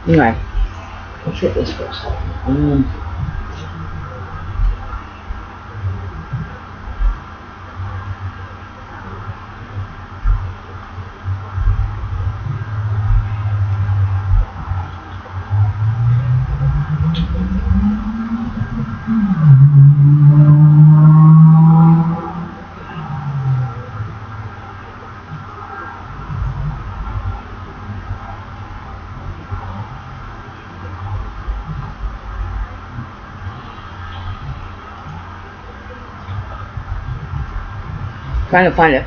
Anyway, let's hit this first. Trying to find it.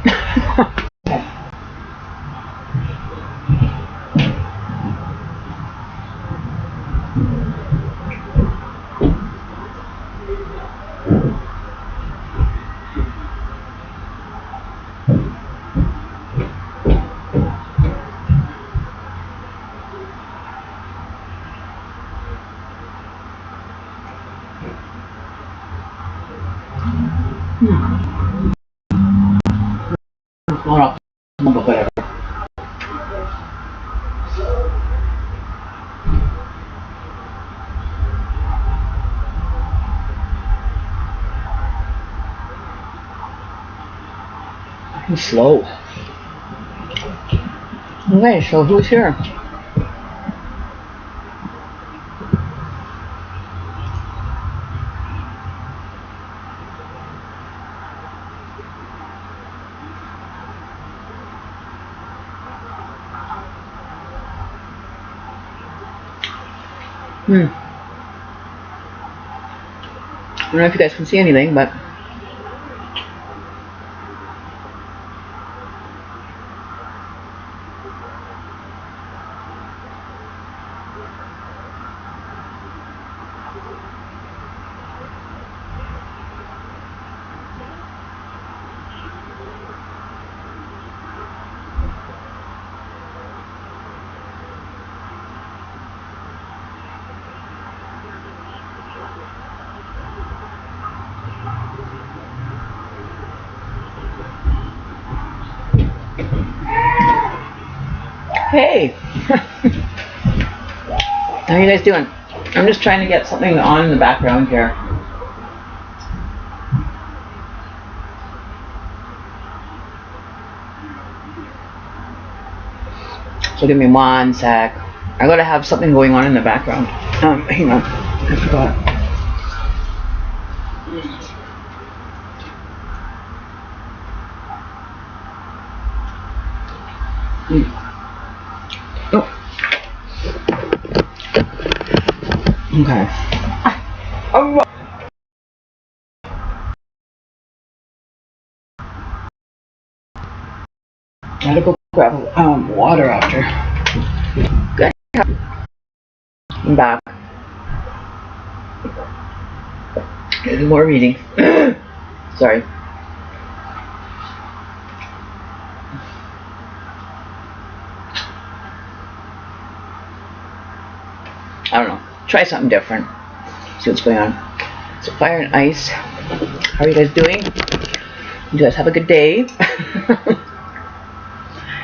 Hold up. Whatever. I'm slow. Okay, so who's here? I don't know if you guys can see anything, but hey! How are you guys doing? I'm just trying to get something on in the background here. So give me one sec. I gotta have something going on in the background. Hang on. I forgot. Oh. Okay. Oh. Gotta go grab water after. Good. I'm back. Do more reading. Sorry. I don't know. Try something different. See what's going on. So fire and ice. How are you guys doing? You guys have a good day.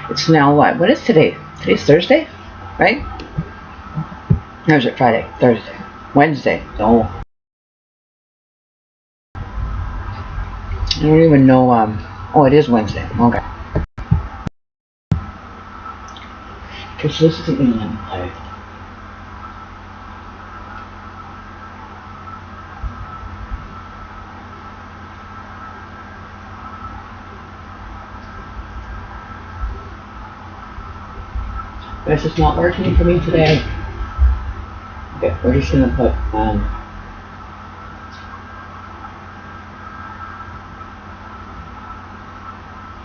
It's now what? What is today? Today's Thursday? Right? Or is it Friday? Thursday. Wednesday. Oh. I don't even know. Oh, it is Wednesday. Okay. Okay, so this isn't even letting me play. This is not working for me today. Okay, we're just gonna put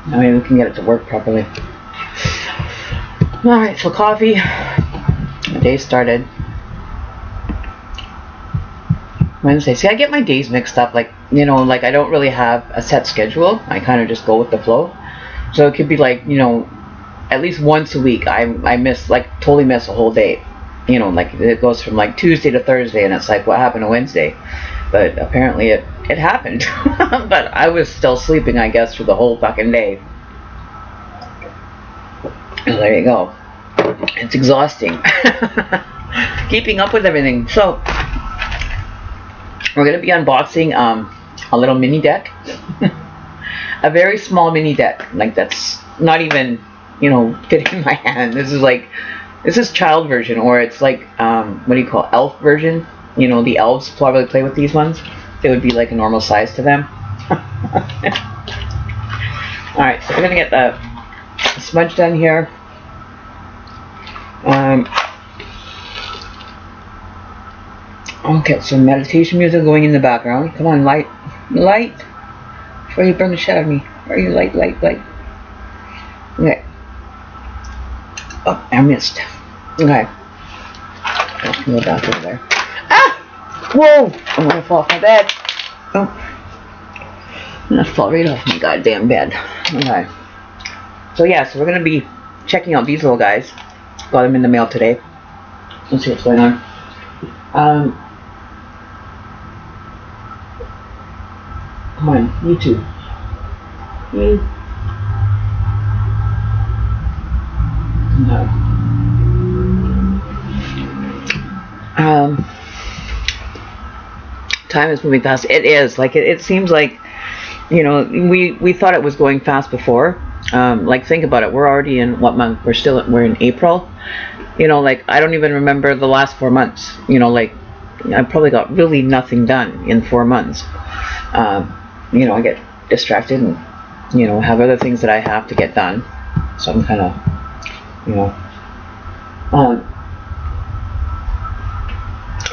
now maybe we can get it to work properly. Alright, so coffee. The day started Wednesday. See, I get my days mixed up, like, you know, like I don't really have a set schedule. I kind of just go with the flow. So it could be like, you know, at least once a week I miss, like, totally miss a whole day. You know, like it goes from like Tuesday to Thursday, and it's like, what happened to Wednesday? But apparently it happened. But I was still sleeping, I guess, for the whole fucking day. And there you go. It's exhausting. keeping up with everything. So we're gonna be unboxing a little mini deck, a very small mini deck, like that's not even, you know, fitting in my hand. This is child version, or it's like what do you call it? Elf version. You know, the elves probably play with these ones. They would be like a normal size to them. All right, so we're gonna get the smudge done here. I'll get some meditation music going in the background. Come on, light. Before you burn the shit out of me. Where are you? Light. Okay. Oh, I missed. Okay. Let's go back over there. Ah! Whoa! I'm gonna fall off my bed. Oh. I'm gonna fall right off my goddamn bed. Okay. So yeah, so we're gonna be checking out these little guys. Got them in the mail today. Let's see what's going on. Come on, you two. No. Time is moving fast. It is. Like, it seems like, you know, we thought it was going fast before. Like, think about it. We're already in what month? We're in April. You know, like, I don't even remember the last 4 months. You know, like, I probably got really nothing done in 4 months. You know, I get distracted and, you know, have other things that I have to get done. So I'm kind of, you know,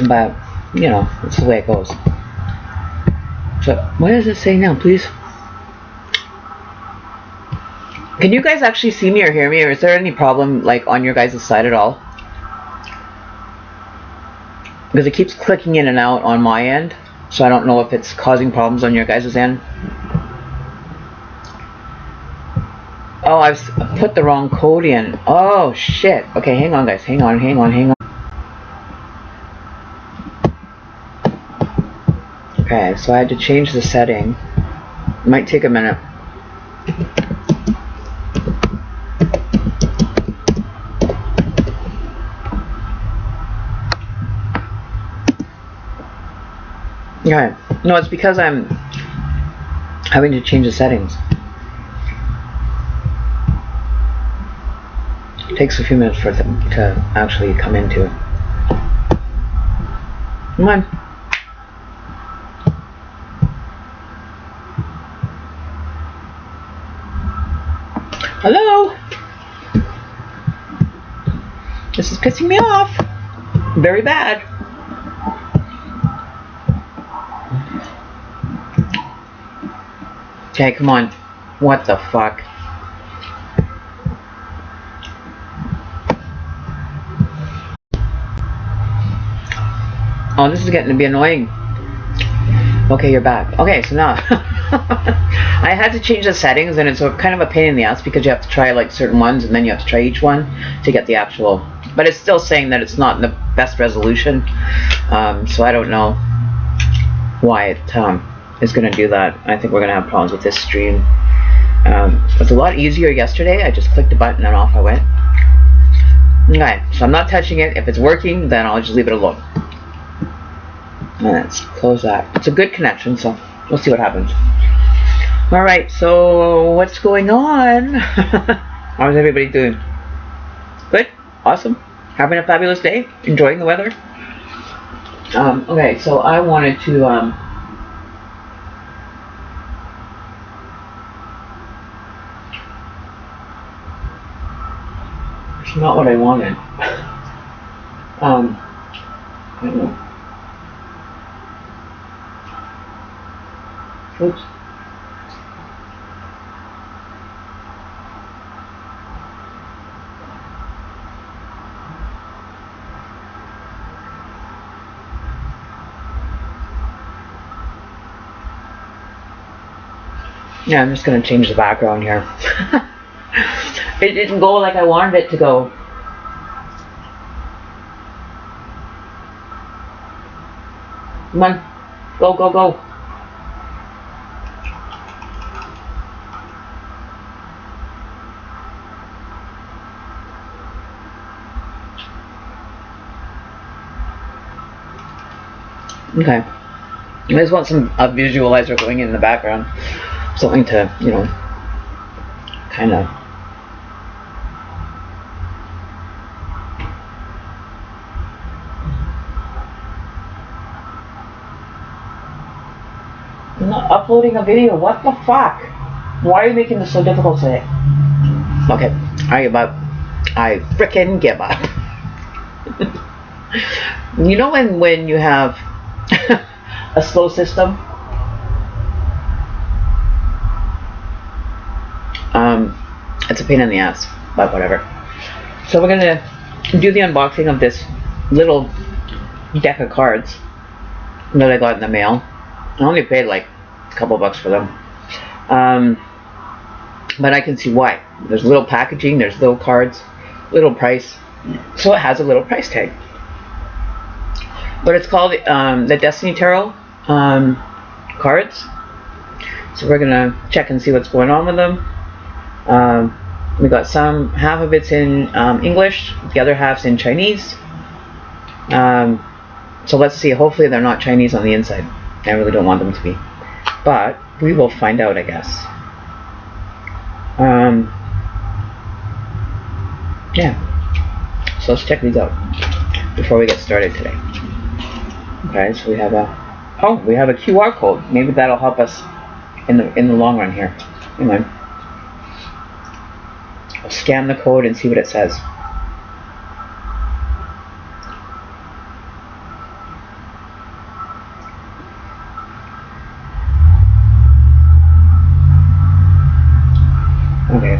but, you know, it's the way it goes. So, what does it say now, please? Can you guys actually see me or hear me, or is there any problem, like, on your guys' side at all? Because it keeps clicking in and out on my end, so I don't know if it's causing problems on your guys' end. Oh, I've put the wrong code in. Oh, shit. Okay, hang on, guys. Hang on. Okay, so I had to change the setting. It might take a minute. Okay. No, it's because I'm having to change the settings. It takes a few minutes for them to actually come into. Come on. Hello? This is pissing me off. Very bad. Okay, come on. What the fuck? Oh, this is getting to be annoying. Okay, you're back. Okay, so now I had to change the settings, and it's kind of a pain in the ass because you have to try like certain ones, and then you have to try each one to get the actual. But it's still saying that it's not in the best resolution, so I don't know why it is going to do that. I think we're going to have problems with this stream. It was a lot easier yesterday. I just clicked a button and off I went. Okay, so I'm not touching it. If it's working, then I'll just leave it alone. Let's close that. It's a good connection, so we'll see what happens. Alright, so what's going on? How's everybody doing? Good? Awesome? Having a fabulous day? Enjoying the weather? Okay, so I wanted to it's not what I wanted. I don't know. Oops. Yeah, I'm just going to change the background here. It didn't go like I wanted it to go. Come on. Go, go, go. Okay. I just want some a visualizer going in the background. Something to, you know, kind of. I'm not uploading a video. What the fuck? Why are you making this so difficult today? Okay, I give up. I frickin' give up. You know when you have a slow system, it's a pain in the ass, but whatever. So we're gonna do the unboxing of this little deck of cards that I got in the mail. I only paid like a couple bucks for them, but I can see why. There's little packaging, there's little cards, little price, so it has a little price tag. But it's called the Destiny Tarot cards. So we're gonna check and see what's going on with them. We got half of it's in English, the other half's in Chinese. So let's see. Hopefully they're not Chinese on the inside. I really don't want them to be, but we will find out, I guess. Yeah. So let's check these out before we get started today. Okay, so we have a QR code. Maybe that'll help us in the long run here. Hang on. I'll scan the code and see what it says. Okay.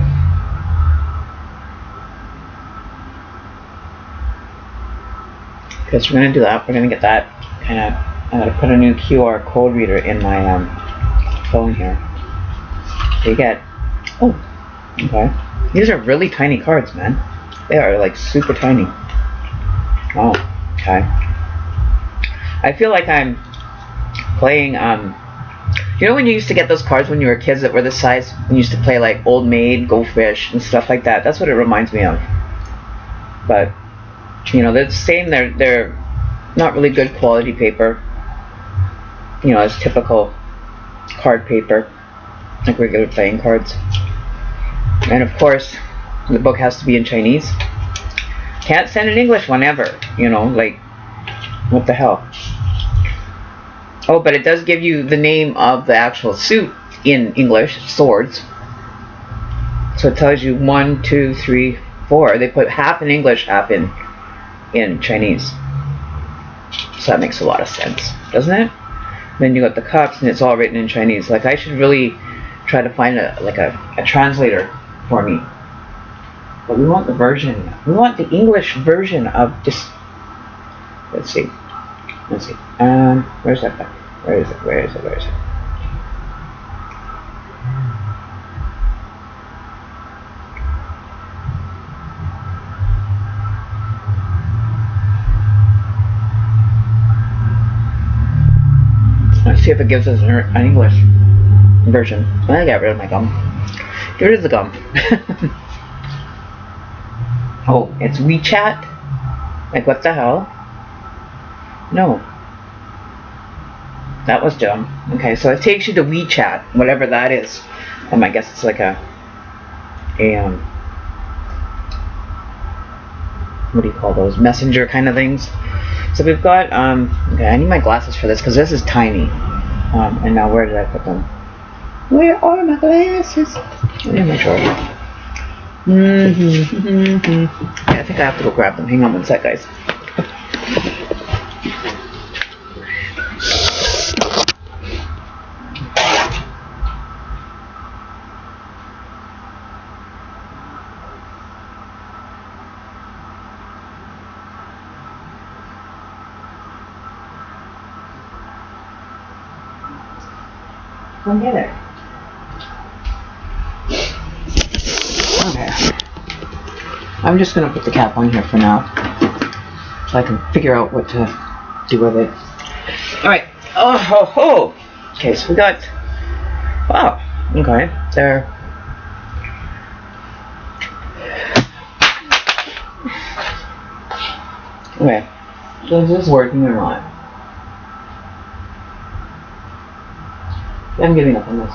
Because we're gonna do that. We're gonna get that kind of. I'm gonna put a new QR code reader in my phone here. So you get. Oh, okay. These are really tiny cards, man. They are like super tiny. Oh, okay. I feel like I'm playing. You know when you used to get those cards when you were kids that were this size? You used to play like Old Maid, Go Fish, and stuff like that. That's what it reminds me of. But you know, they're the same. They're not really good quality paper. You know, as typical card paper, like regular playing cards. And of course, the book has to be in Chinese. Can't send an English one ever. You know, like what the hell? Oh, but it does give you the name of the actual suit in English, swords. So it tells you 1, 2, 3, 4. They put half in English, half in Chinese. So that makes a lot of sense, doesn't it? Then you got the cups, and it's all written in Chinese. Like I should really try to find a translator for me. But we want the version. We want the English version of this. Let's see. Let's see. Where's that back? Where is it? Where is it? Where is it? Let's see if it gives us an English version. I got rid of my gum. Get rid of the gum. Oh, it's WeChat? Like what the hell? No. That was dumb. Okay, so it takes you to WeChat, whatever that is. I guess it's like a what do you call those? Messenger kind of things. So we've got okay, I need my glasses for this because this is tiny. And now where did I put them? Where are my glasses? In my drawer. Yeah, I think I have to go grab them. Hang on one sec, guys. Come get it. Okay. I'm just gonna put the cap on here for now, so I can figure out what to do with it. All right. Oh ho ho. Okay, so we got. Wow. Okay. There. Okay. So is this working or not? I'm giving up on this.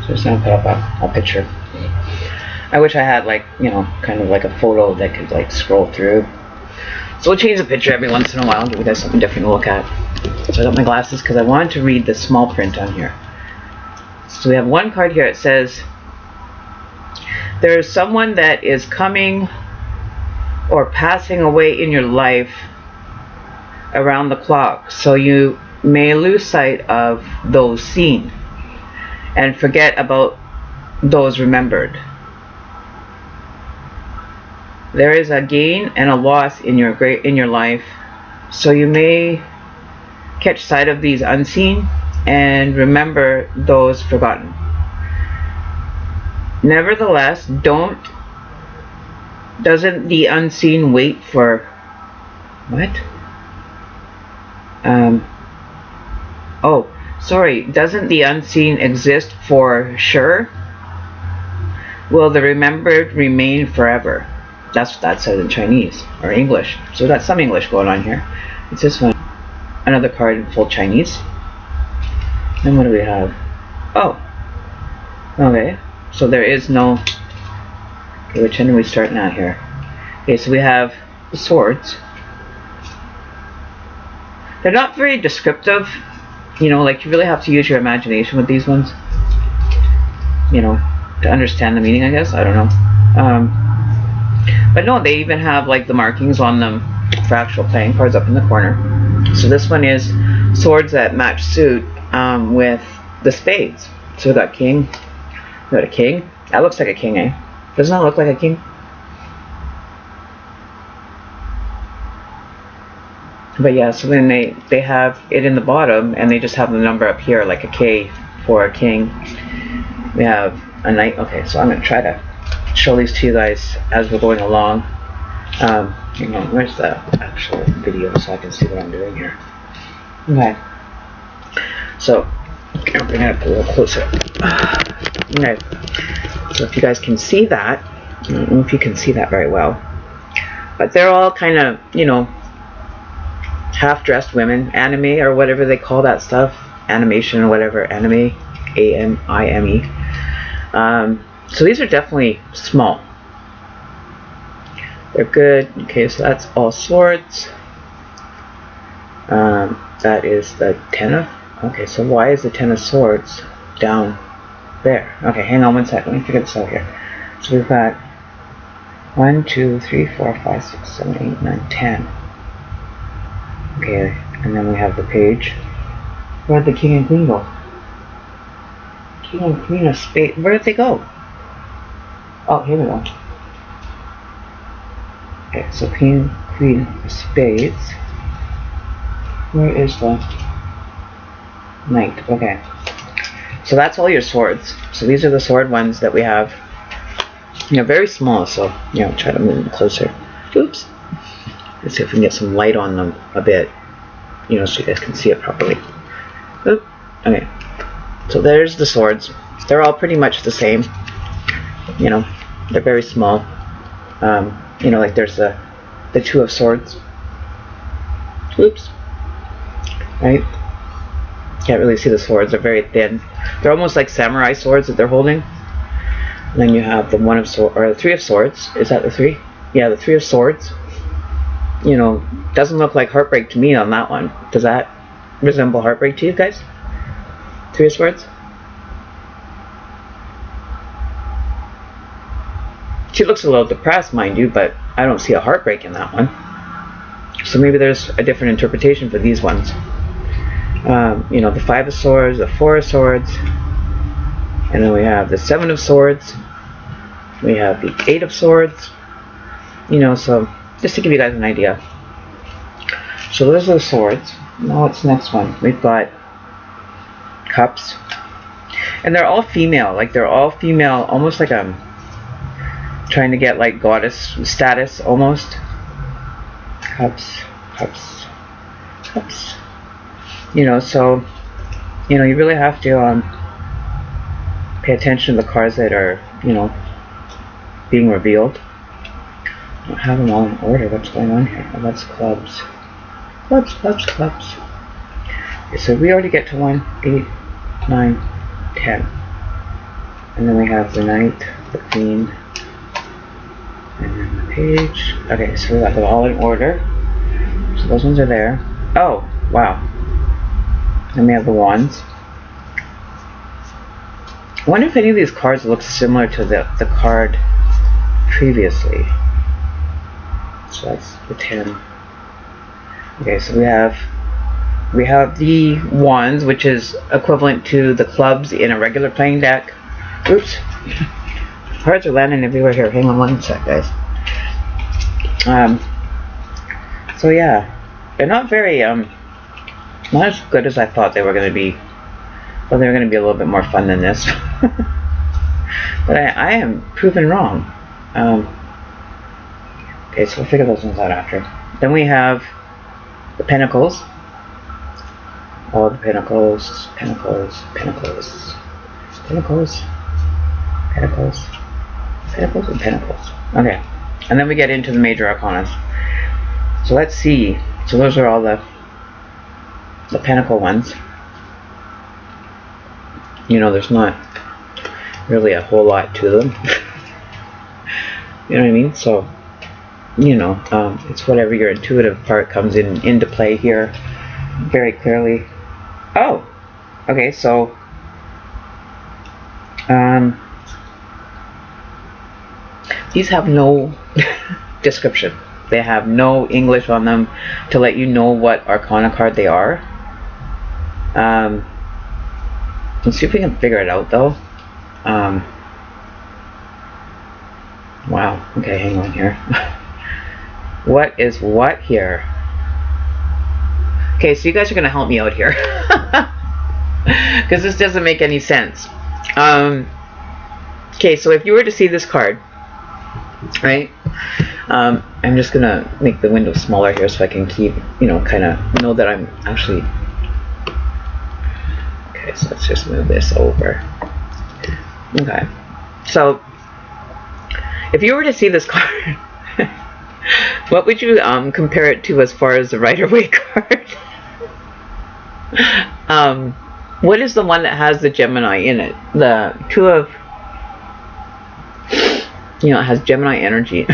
So just gonna put up a picture. I wish I had like, you know, kind of like a photo that could like scroll through. So we'll change the picture every once in a while, give you guys something different to look at. So I got my glasses because I wanted to read the small print on here. So we have one card here. It says, there is someone that is coming or passing away in your life around the clock, so you may lose sight of those seen and forget about those remembered. There is a gain and a loss in your life, so you may catch sight of these unseen and remember those forgotten. Nevertheless, doesn't the unseen wait for what? Oh, sorry, doesn't the unseen exist for sure? Will the remembered remain forever? That's what that says in Chinese or English. So we got some English going on here. It's this one. Another card in full Chinese. And what do we have? Oh, okay. So there is no. Okay, which end are we starting at here? Okay, so we have the swords. They're not very descriptive. You know, like you really have to use your imagination with these ones. You know, to understand the meaning, I guess. I don't know. But no, they even have like the markings on them for actual playing cards up in the corner. So this one is swords that match suit with the spades. So we got king. We got a king. That looks like a king, eh? Doesn't that look like a king? But yeah, so then they have it in the bottom, and they just have the number up here, like a K for a king. We have a knight. Okay, so I'm going to try to show these to you guys as we're going along. Hang on, where's the actual video so I can see what I'm doing here? Okay. So, I'll bring it up a little closer. Okay. So if you guys can see that, I don't know if you can see that very well, but they're all kind of, you know, half-dressed women, anime or whatever they call that stuff, animation or whatever, anime, A-M-I-M-E. So these are definitely small. They're good. Okay, so that's all swords. That is the 10 of. Okay, so why is the 10 of swords down there? Okay, hang on one second. Let me figure this out here. So we've got 1, 2, 3, 4, 5, 6, 7, 8, 9, 10. Okay, and then we have the page. Where'd the king and queen go? King and queen of spades. Where did they go? Oh, here we go. Okay, so king, queen of spades. Where is the knight? Okay. So that's all your swords. So these are the sword ones that we have. You know, very small, so, you know, try to move them closer. Oops. Let's see if we can get some light on them a bit, you know, so you guys can see it properly. Oop. Okay. So there's the swords. They're all pretty much the same. You know, they're very small. You know, like there's the 2 of swords. Oops. Right? Can't really see the swords. They're very thin. They're almost like samurai swords that they're holding. And then you have the 1 of swords, or the 3 of swords. Is that the 3? Yeah, the 3 of swords. You know, doesn't look like heartbreak to me on that one. Does that resemble heartbreak to you guys? 3 of swords? She looks a little depressed, mind you, but I don't see a heartbreak in that one. So maybe there's a different interpretation for these ones. You know, the 5 of swords, the 4 of swords, and then we have the 7 of swords. We have the 8 of swords. You know, so just to give you guys an idea. So those are the swords. Now what's the next one? We've got cups. And they're all female. Like they're all female, almost like I'm trying to get like goddess status almost. Cups, cups, cups. You know, so, you know, you really have to pay attention to the cards that are, you know, being revealed. I don't have them all in order. What's going on here? Oh, that's clubs. Clubs, clubs, clubs. Okay, so we already get to 1, 8, 9, 10. And then we have the knight, the queen, and then the page. Okay, so we got them all in order. So those ones are there. Oh, wow. Then we have the wands. I wonder if any of these cards look similar to the card previously. So that's the 10. Okay, so we have the wands, which is equivalent to the clubs in a regular playing deck. Oops. Cards are landing everywhere here. Hang on one sec, guys. So yeah, they're not very not as good as I thought they were going to be. Well, they're going to be a little bit more fun than this. But I am proven wrong. Okay, so we'll figure those ones out after. Then we have the pentacles. All the pentacles, pentacles, pentacles, pentacles, pentacles, pentacles, and pentacles. Okay, and then we get into the major arcana. So let's see. So those are all the pentacle ones. You know, there's not really a whole lot to them. You know what I mean? So, you know, it's whatever your intuitive part comes into play here very clearly. Oh, okay, so these have no description. They have no English on them to let you know what arcana card they are. Let's see if we can figure it out though. Wow, okay, hang on here. What is what here? Okay, so you guys are going to help me out here. Because this doesn't make any sense. Okay, so if you were to see this card, right? I'm just going to make the window smaller here so I can keep, you know, kind of know that I'm actually... Okay, so let's just move this over. Okay, so if you were to see this card, what would you compare it to as far as the Rider-Waite card? What is the one that has the Gemini in it? The two of, you know, it has Gemini energy.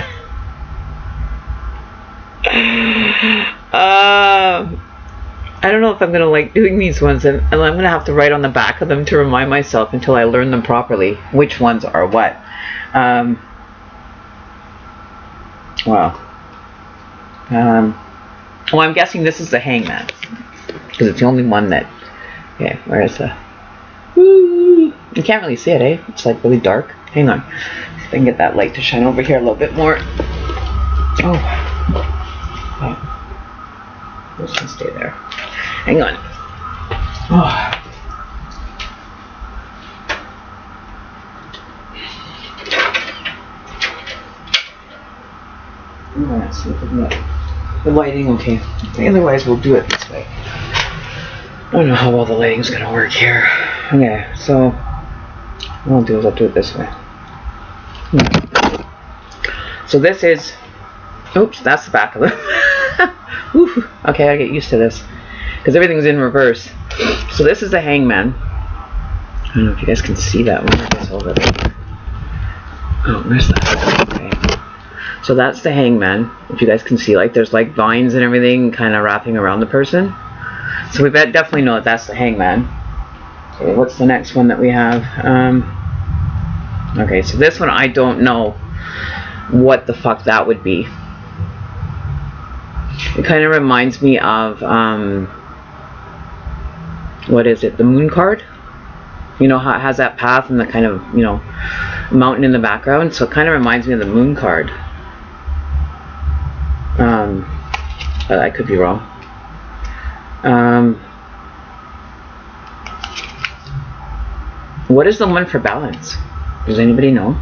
I don't know if I'm gonna like doing these ones, and I'm gonna have to write on the back of them to remind myself until I learn them properly which ones are what. Wow. Well, I'm guessing this is the Hangman because it's the only one that. Okay, where is the? Woo! You can't really see it, eh? It's like really dark. Hang on, see if I can get that light to shine over here a little bit more. Oh. This can stay there. Hang on. Oh. I'm gonna see if we can get the lighting okay. Otherwise, we'll do it this way. I don't know how well the lighting's gonna work here. Okay, so what I'll do is I'll do it this way. So this is. Oops, that's the back of it. Whew, okay, I get used to this because everything's in reverse. So this is the Hangman. I don't know if you guys can see that one. I guess over there. Oh, where's that? Okay. So that's the Hangman. If you guys can see, like there's like vines and everything kind of wrapping around the person. So we definitely know that that's the Hangman. Okay, what's the next one that we have? Okay, so this one I don't know what the fuck that would be. It kind of reminds me of, what is it, the Moon card? You know how it has that path and the kind of, you know, mountain in the background? So it kind of reminds me of the Moon card. But I could be wrong. What is the one for balance? Does anybody know?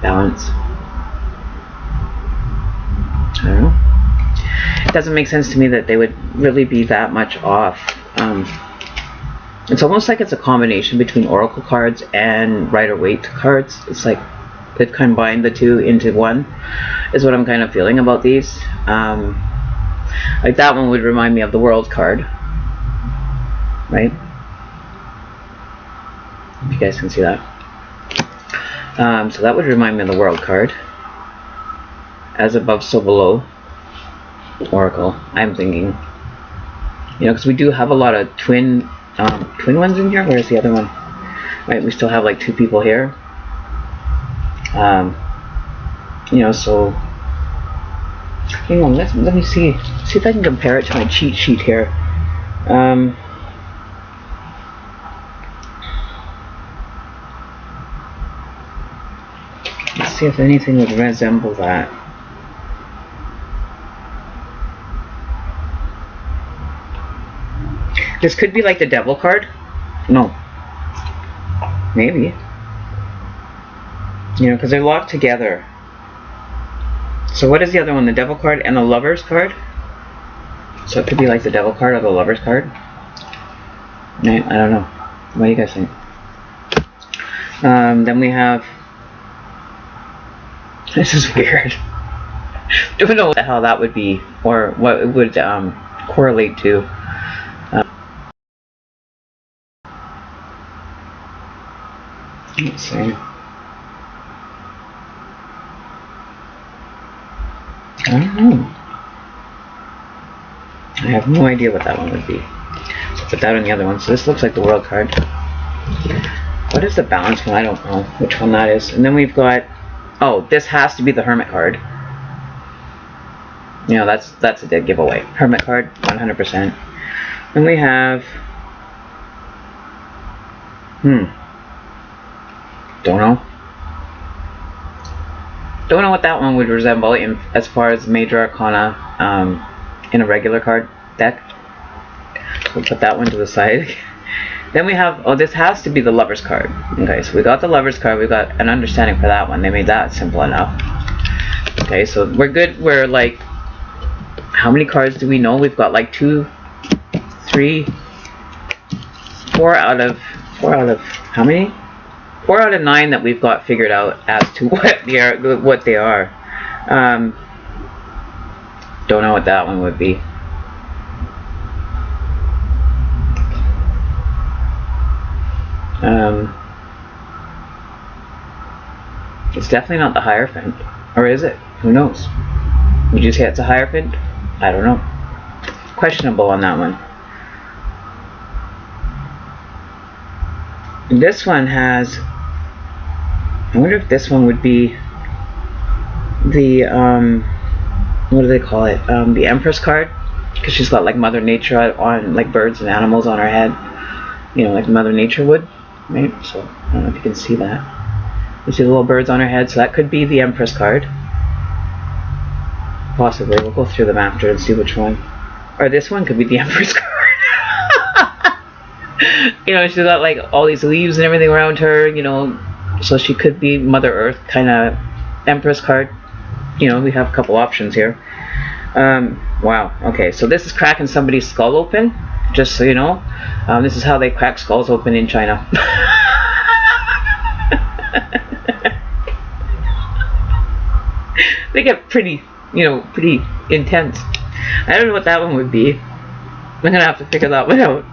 Balance. I don't know. It doesn't make sense to me that they would really be that much off. It's almost like it's a combination between oracle cards and Rider-Waite cards. It's like they've combined the two into one, is what I'm kind of feeling about these. Like that one would remind me of the World card, right? If you guys can see that. So that would remind me of the World card. As above, so below. Oracle, I'm thinking. You know, because we do have a lot of twin ones in here. Where's the other one? Right, we still have like 2 people here. You know, so hang on, let me see if I can compare it to my cheat sheet here. Let's see if anything would resemble that. This could be like the Devil card. No. Maybe. You know, because they're locked together. So what is the other one? The Devil card and the Lovers card? So it could be like the Devil card or the Lovers card? Right? I don't know. What do you guys think? Then we have... This is weird. Don't know what the hell that would be, or what it would correlate to. Let's see. I don't know. I have no idea what that one would be. So put that on the other one. So this looks like the World card. What is the Balance one? I don't know which one that is. And then we've got... Oh, this has to be the Hermit card. You know, that's a dead giveaway. Hermit card, 100%. Then we have... Don't know. Don't know what that one would resemble in as far as Major Arcana in a regular card deck. So we'll put that one to the side. Then we have, oh, this has to be the Lovers card. Okay, so we got the Lovers card. We got an understanding for that one. They made that simple enough. Okay, so we're good. We're like, how many cards do we know? We've got like 2, 3, 4 out of how many? 4 out of 9 that we've got figured out as to what they are. Don't know what that one would be. It's definitely not the Hierophant. Or is it? Who knows? Would you say it's a Hierophant? I don't know. Questionable on that one. This one has... I wonder if this one would be the, what do they call it? The Empress card. Because she's got like Mother Nature on, like birds and animals on her head. You know, like Mother Nature would. Right? So, I don't know if you can see that. You see the little birds on her head. So that could be the Empress card. Possibly. We'll go through them after and see which one. Or this one could be the Empress card. You know, she's got like all these leaves and everything around her, you know. So she could be Mother Earth kind of Empress card. You know, we have a couple options here. Wow. Okay, so this is cracking somebody's skull open. Just so you know. This is how they crack skulls open in China. They get pretty, you know, pretty intense. I don't know what that one would be. I'm going to have to figure that one out.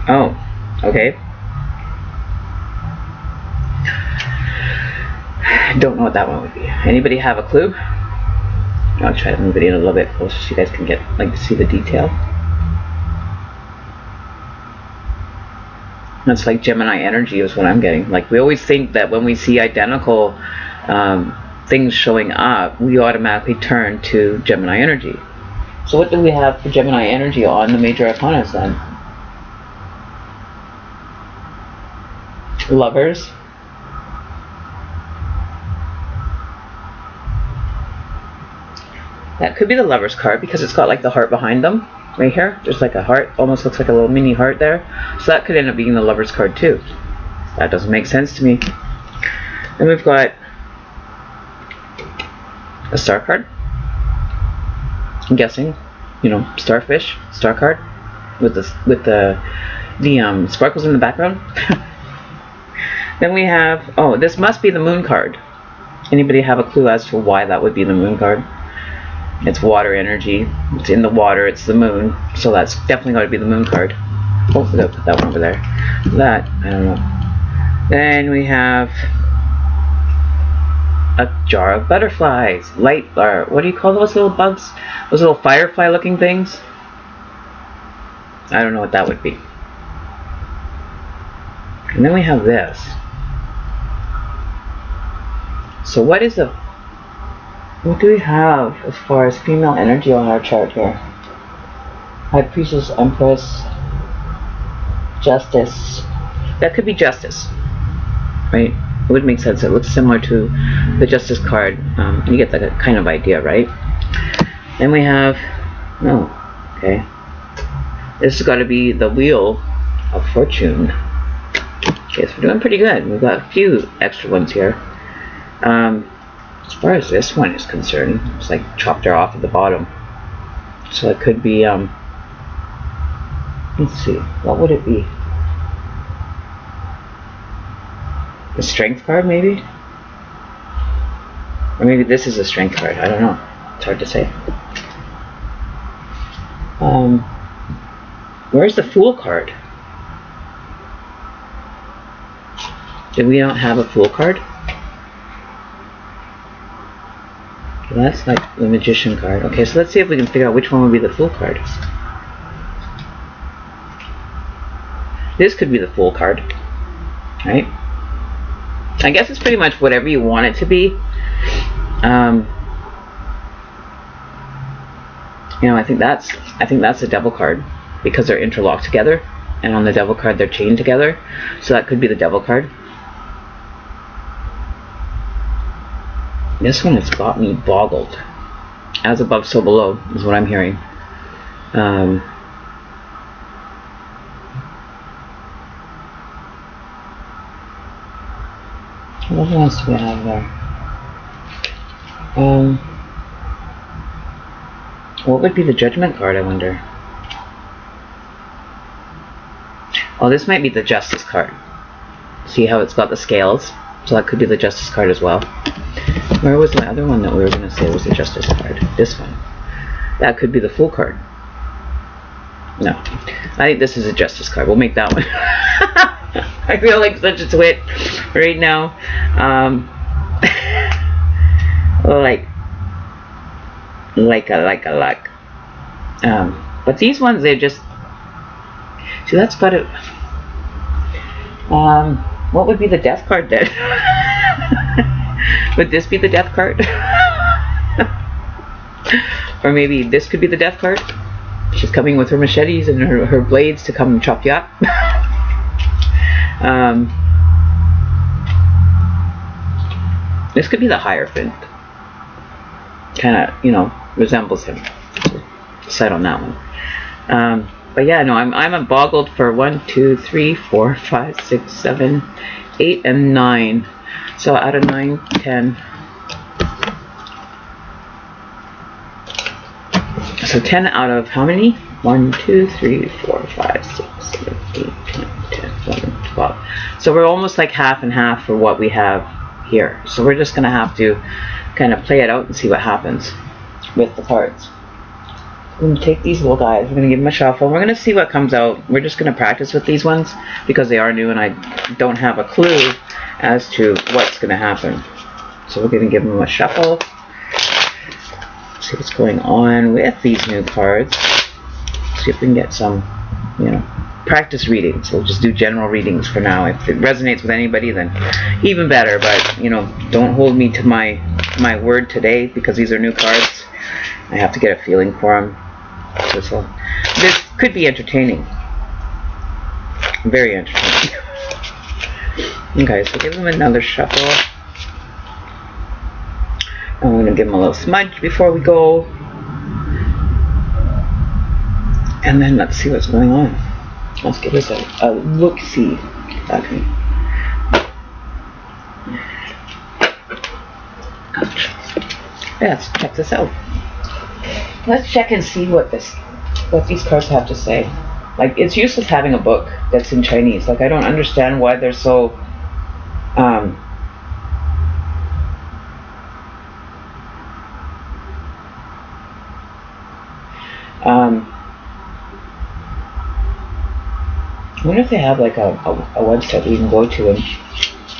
Oh. Okay. Don't know what that one would be. Anybody have a clue? I'll try to move it in a little bit closer so you guys can get to see the detail. That's like Gemini energy is what I'm getting. Like we always think that when we see identical things showing up, we automatically turn to Gemini energy. So what do we have for Gemini energy on the Major Arcanas then? Lovers. That could be the Lovers card because it's got like the heart behind them. Right here. There's like a heart. Almost looks like a little mini heart there. So that could end up being the Lovers card too. That doesn't make sense to me. Then we've got a Star card. I'm guessing. you know, starfish, star card, with the sparkles in the background. Then we have, oh, this must be the moon card. Anybody have a clue as to why that would be the moon card? It's water energy. It's in the water. It's the moon. So that's definitely got to be the moon card. Oh, we got to put that one over there. That, I don't know. Then we have a jar of butterflies. Light, or what do you call those little bugs? Those little firefly looking things? I don't know what that would be. And then we have this. So what is the, what do we have as far as female energy on our chart here? High Priestess, Empress, Justice. That could be Justice, right? It would make sense. It looks similar to the Justice card. You get that kind of idea, right? Then we have, oh, okay. This has got to be the Wheel of Fortune. Okay, so we're doing pretty good. We've got a few extra ones here. As far as this one is concerned, it's like chopped her off at the bottom. So it could be, let's see, what would it be? The Strength card, maybe? Or maybe this is a Strength card, I don't know. It's hard to say. Where's the Fool card? Did we not have a Fool card? That's like the Magician card. Okay, so let's see if we can figure out which one would be the Fool card. This could be the Fool card, right? I guess it's pretty much whatever you want it to be. You know, I think that's a Devil card because they're interlocked together, and on the Devil card they're chained together. So that could be the Devil card. This one has got me boggled. As above, so below is what I'm hearing. What else do we have there? What would be the Judgment card, I wonder? Oh, this might be the Justice card. See how it's got the scales? So that could be the Justice card as well. Where was my other one that we were going to say was the Justice card? This one. That could be the Fool card. No. I think this is a Justice card. We'll make that one. I feel like such a twit right now. But these ones, they're just... See, that's got it... what would be the Death card then? Would this be the Death card? Or maybe this could be the Death card? She's coming with her machetes and her blades to come and chop you up. This could be the Hierophant. Kind of, you know, resembles him. Decide on that one. But yeah, no, I'm boggled for 1, 2, 3, 4, 5, 6, 7, 8, and 9. So out of 9, 10. So 10 out of how many? 1, 2, 3, 4, 5, 6, 7, 8, 9, 10, 11, 12. So we're almost like half and half for what we have here. So we're just going to have to kind of play it out and see what happens with the cards. I'm going to take these little guys, we're going to give them a shuffle, we're going to see what comes out. We're just going to practice with these ones because they are new and I don't have a clue as to what's going to happen. So we're going to give them a shuffle, see what's going on with these new cards, see if we can get some, you know, practice readings. We'll just do general readings for now. If it resonates with anybody, then even better, but, you know, don't hold me to my word today because these are new cards. I have to get a feeling for them. So this could be entertaining. Very entertaining. Okay, so give them another shuffle. I'm going to give them a little smudge before we go. And then let's see what's going on. Let's give this a look-see. Okay. Let's check this out. let's check and see what these cards have to say. Like, it's useless having a book that's in Chinese. Like, I don't understand why they're so I wonder if they have like a website that you can go to and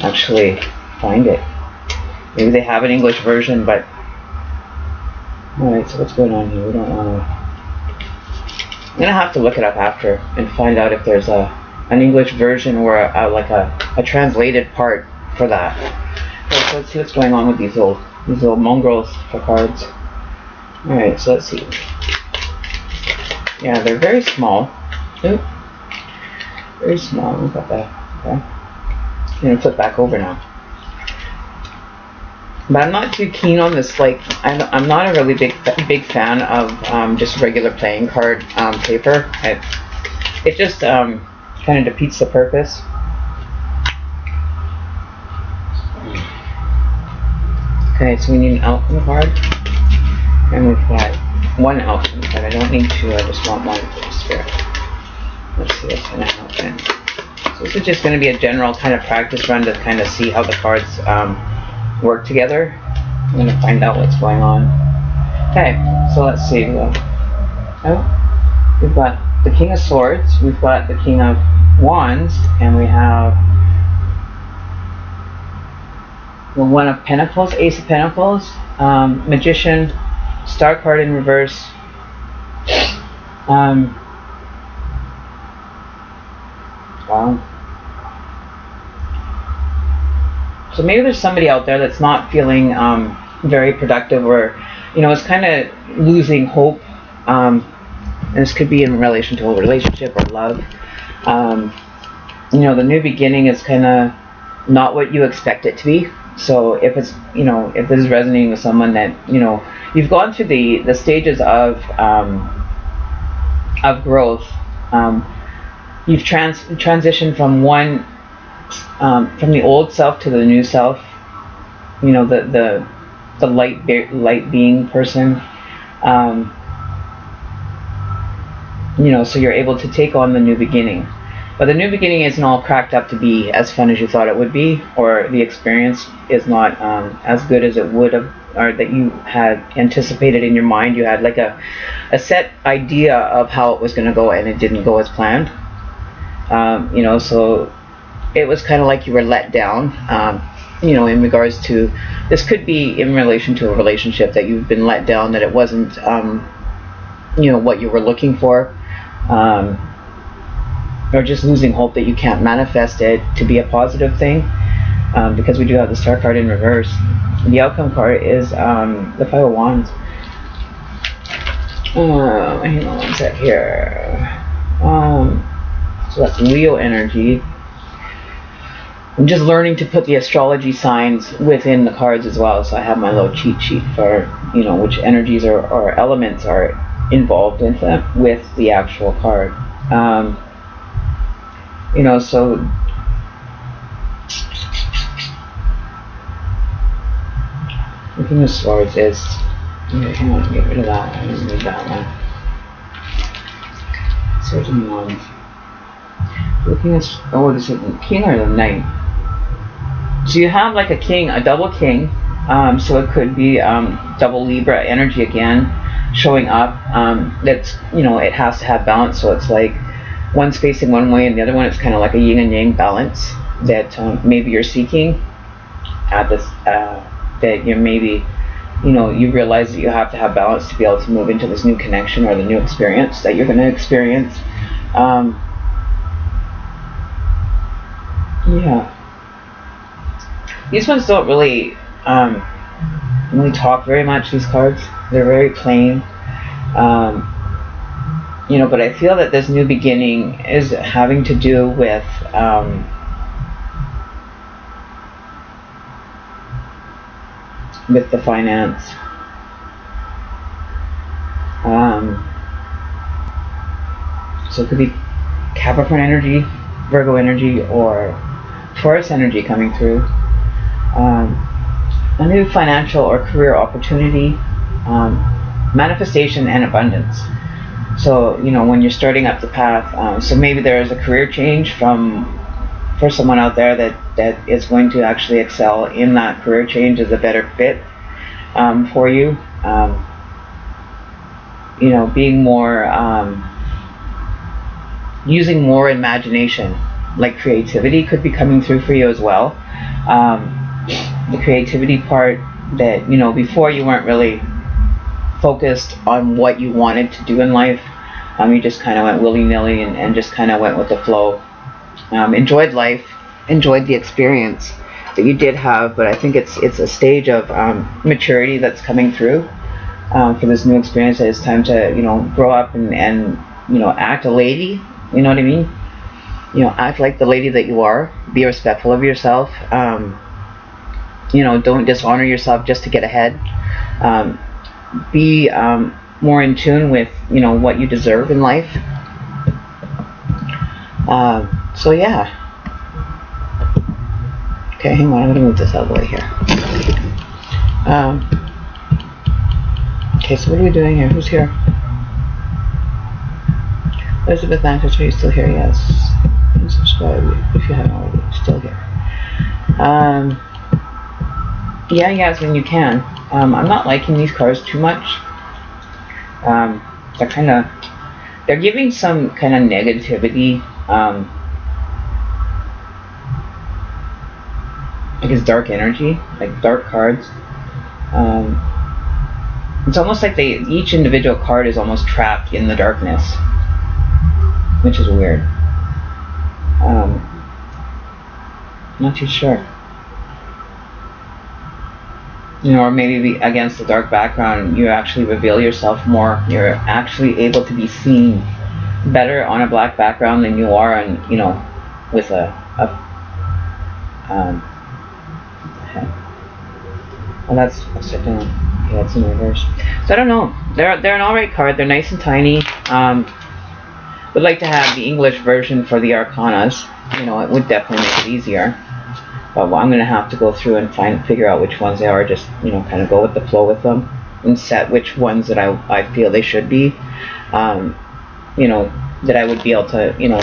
actually find it. Maybe they have an English version, but alright, so what's going on here? We don't want to. I'm gonna have to look it up after and find out if there's an English version or a translated part for that. Okay, so let's see what's going on with these little mongrels for cards. Alright, so let's see. Yeah, they're very small. Oop. Very small. Look at that. Okay. I'm gonna flip back over now. But I'm not too keen on this. Like, I'm not a really big fan of just regular playing card paper. It just kind of defeats the purpose. Okay, so we need an outcome card, and we've got one outcome card. I don't need two. I just want one for the spirit. Let's see what's going to happen. So this is just going to be a general kind of practice run to kind of see how the cards work together. I'm going to find out what's going on. Okay, so let's see. We've got the King of Swords, we've got the King of Wands, and we have the One of Pentacles, Ace of Pentacles, Magician, Star card in reverse. Wow. So maybe there's somebody out there that's not feeling very productive, or is kind of losing hope. And this could be in relation to a relationship or love. The new beginning is kind of not what you expect it to be. So if it's if this is resonating with someone that you've gone through the stages of growth. You've transitioned from from the old self to the new self. The light being person. So you're able to take on the new beginning. But the new beginning isn't all cracked up to be as fun as you thought it would be, or the experience is not as good as it would have, or that you had anticipated in your mind. You had like a set idea of how it was going to go, and it didn't go as planned. So it was kind of like you were let down, in regards to, this could be in relation to a relationship that you've been let down, that it wasn't, what you were looking for, or just losing hope that you can't manifest it to be a positive thing, because we do have the Star card in reverse. The outcome card is the Five of Wands. Hang on one sec here. So that's Leo energy. I'm just learning to put the astrology signs within the cards as well. So I have my little cheat sheet for which energies or elements are involved in that with the actual card. So the King of Swords is. Hang on, get rid of that. I didn't need that one. Swords and Wands. Looking at, this is the King or the Knight. So you have like a king, a double king. So it could be double Libra energy again showing up. That's it has to have balance. So it's like one's facing one way and the other one. It's kind of like a yin and yang balance that maybe you're seeking at this. That you maybe you realize that you have to have balance to be able to move into this new connection or the new experience that you're going to experience. Yeah. These ones don't really talk very much, these cards. They're very plain. But I feel that this new beginning is having to do with the finance. So it could be Capricorn energy, Virgo energy, or Taurus energy coming through. A new financial or career opportunity. manifestation and abundance. So, you know, when you're starting up the path, so maybe there is a career change for someone out there that is going to actually excel in that career change, is a better fit for you. You know, being more, using more imagination, like creativity could be coming through for you as well. The creativity part that, you know, before you weren't really focused on what you wanted to do in life. You just kind of went willy-nilly and just kind of went with the flow. Enjoyed life, enjoyed the experience that you did have, but I think it's a stage of maturity that's coming through for this new experience. That it's time to, you know, grow up and you know, act a lady. You know what I mean? You know, act like the lady that you are. Be respectful of yourself. You know, don't dishonor yourself just to get ahead. Be more in tune with, you know, what you deserve in life. So yeah. Okay, hang on, I'm gonna move this out of the way here. Okay, so what are we doing here? Who's here? Elizabeth Lancaster, are you still here? Yes. And subscribe if you haven't already. Still here. Yeah, Yasmin, you can. I'm not liking these cards too much. They're giving some kind of negativity. Like it's dark energy, like dark cards. It's almost like each individual card is almost trapped in the darkness, which is weird. Not too sure. You know, or maybe against the dark background, you actually reveal yourself more. You're actually able to be seen better on a black background than you are on, you know, with well, that's upside down. Yeah, it's in reverse. So I don't know. They're an alright card. They're nice and tiny. Would like to have the English version for the Arcanas. You know, it would definitely make it easier. But I'm going to have to go through and figure out which ones they are. Just, you know, kind of go with the flow with them and set which ones that I feel they should be. You know, that I would be able to, you know,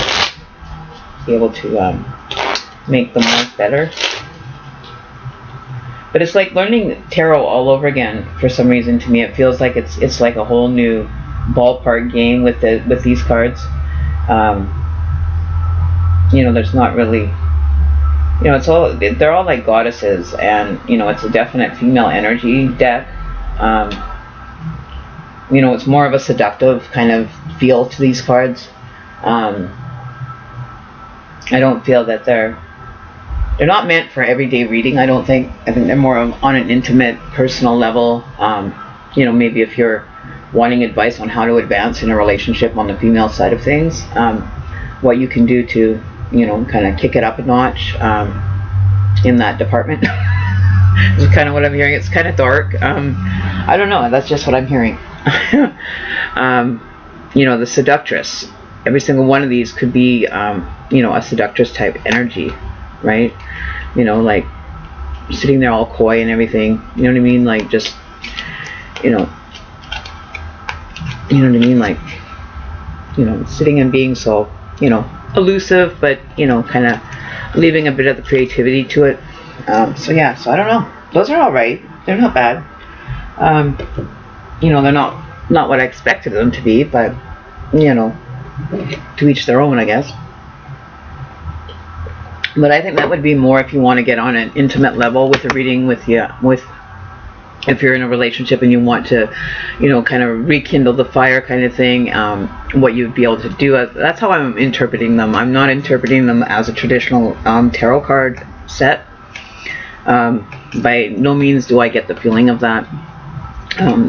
make them work better. But it's like learning tarot all over again for some reason. To me, it feels like it's like a whole new ballpark game with these cards. You know, there's not really, you know, they're all like goddesses, and you know, it's a definite female energy deck. You know, it's more of a seductive kind of feel to these cards. I don't feel that they're not meant for everyday reading. I don't think. I think they're more on an intimate, personal level. You know, maybe if you're wanting advice on how to advance in a relationship on the female side of things, what you can do to, you know, kind of kick it up a notch in that department. This is kind of what I'm hearing. It's kind of dark. I don't know. That's just what I'm hearing. You know, the seductress. Every single one of these could be, you know, a seductress type energy, right? You know, like sitting there all coy and everything. You know what I mean? Like just, you know what I mean? Like, you know, sitting and being so, you know, elusive, but, you know, kind of leaving a bit of the creativity to it. So yeah, so I don't know. Those are all right. They're not bad. You know, they're not what I expected them to be, but, you know, to each their own, I guess. But I think that would be more if you want to get on an intimate level with a reading with if you're in a relationship and you want to, you know, kind of rekindle the fire kind of thing, what you'd be able to do. That's how I'm interpreting them. I'm not interpreting them as a traditional tarot card set. By no means do I get the feeling of that.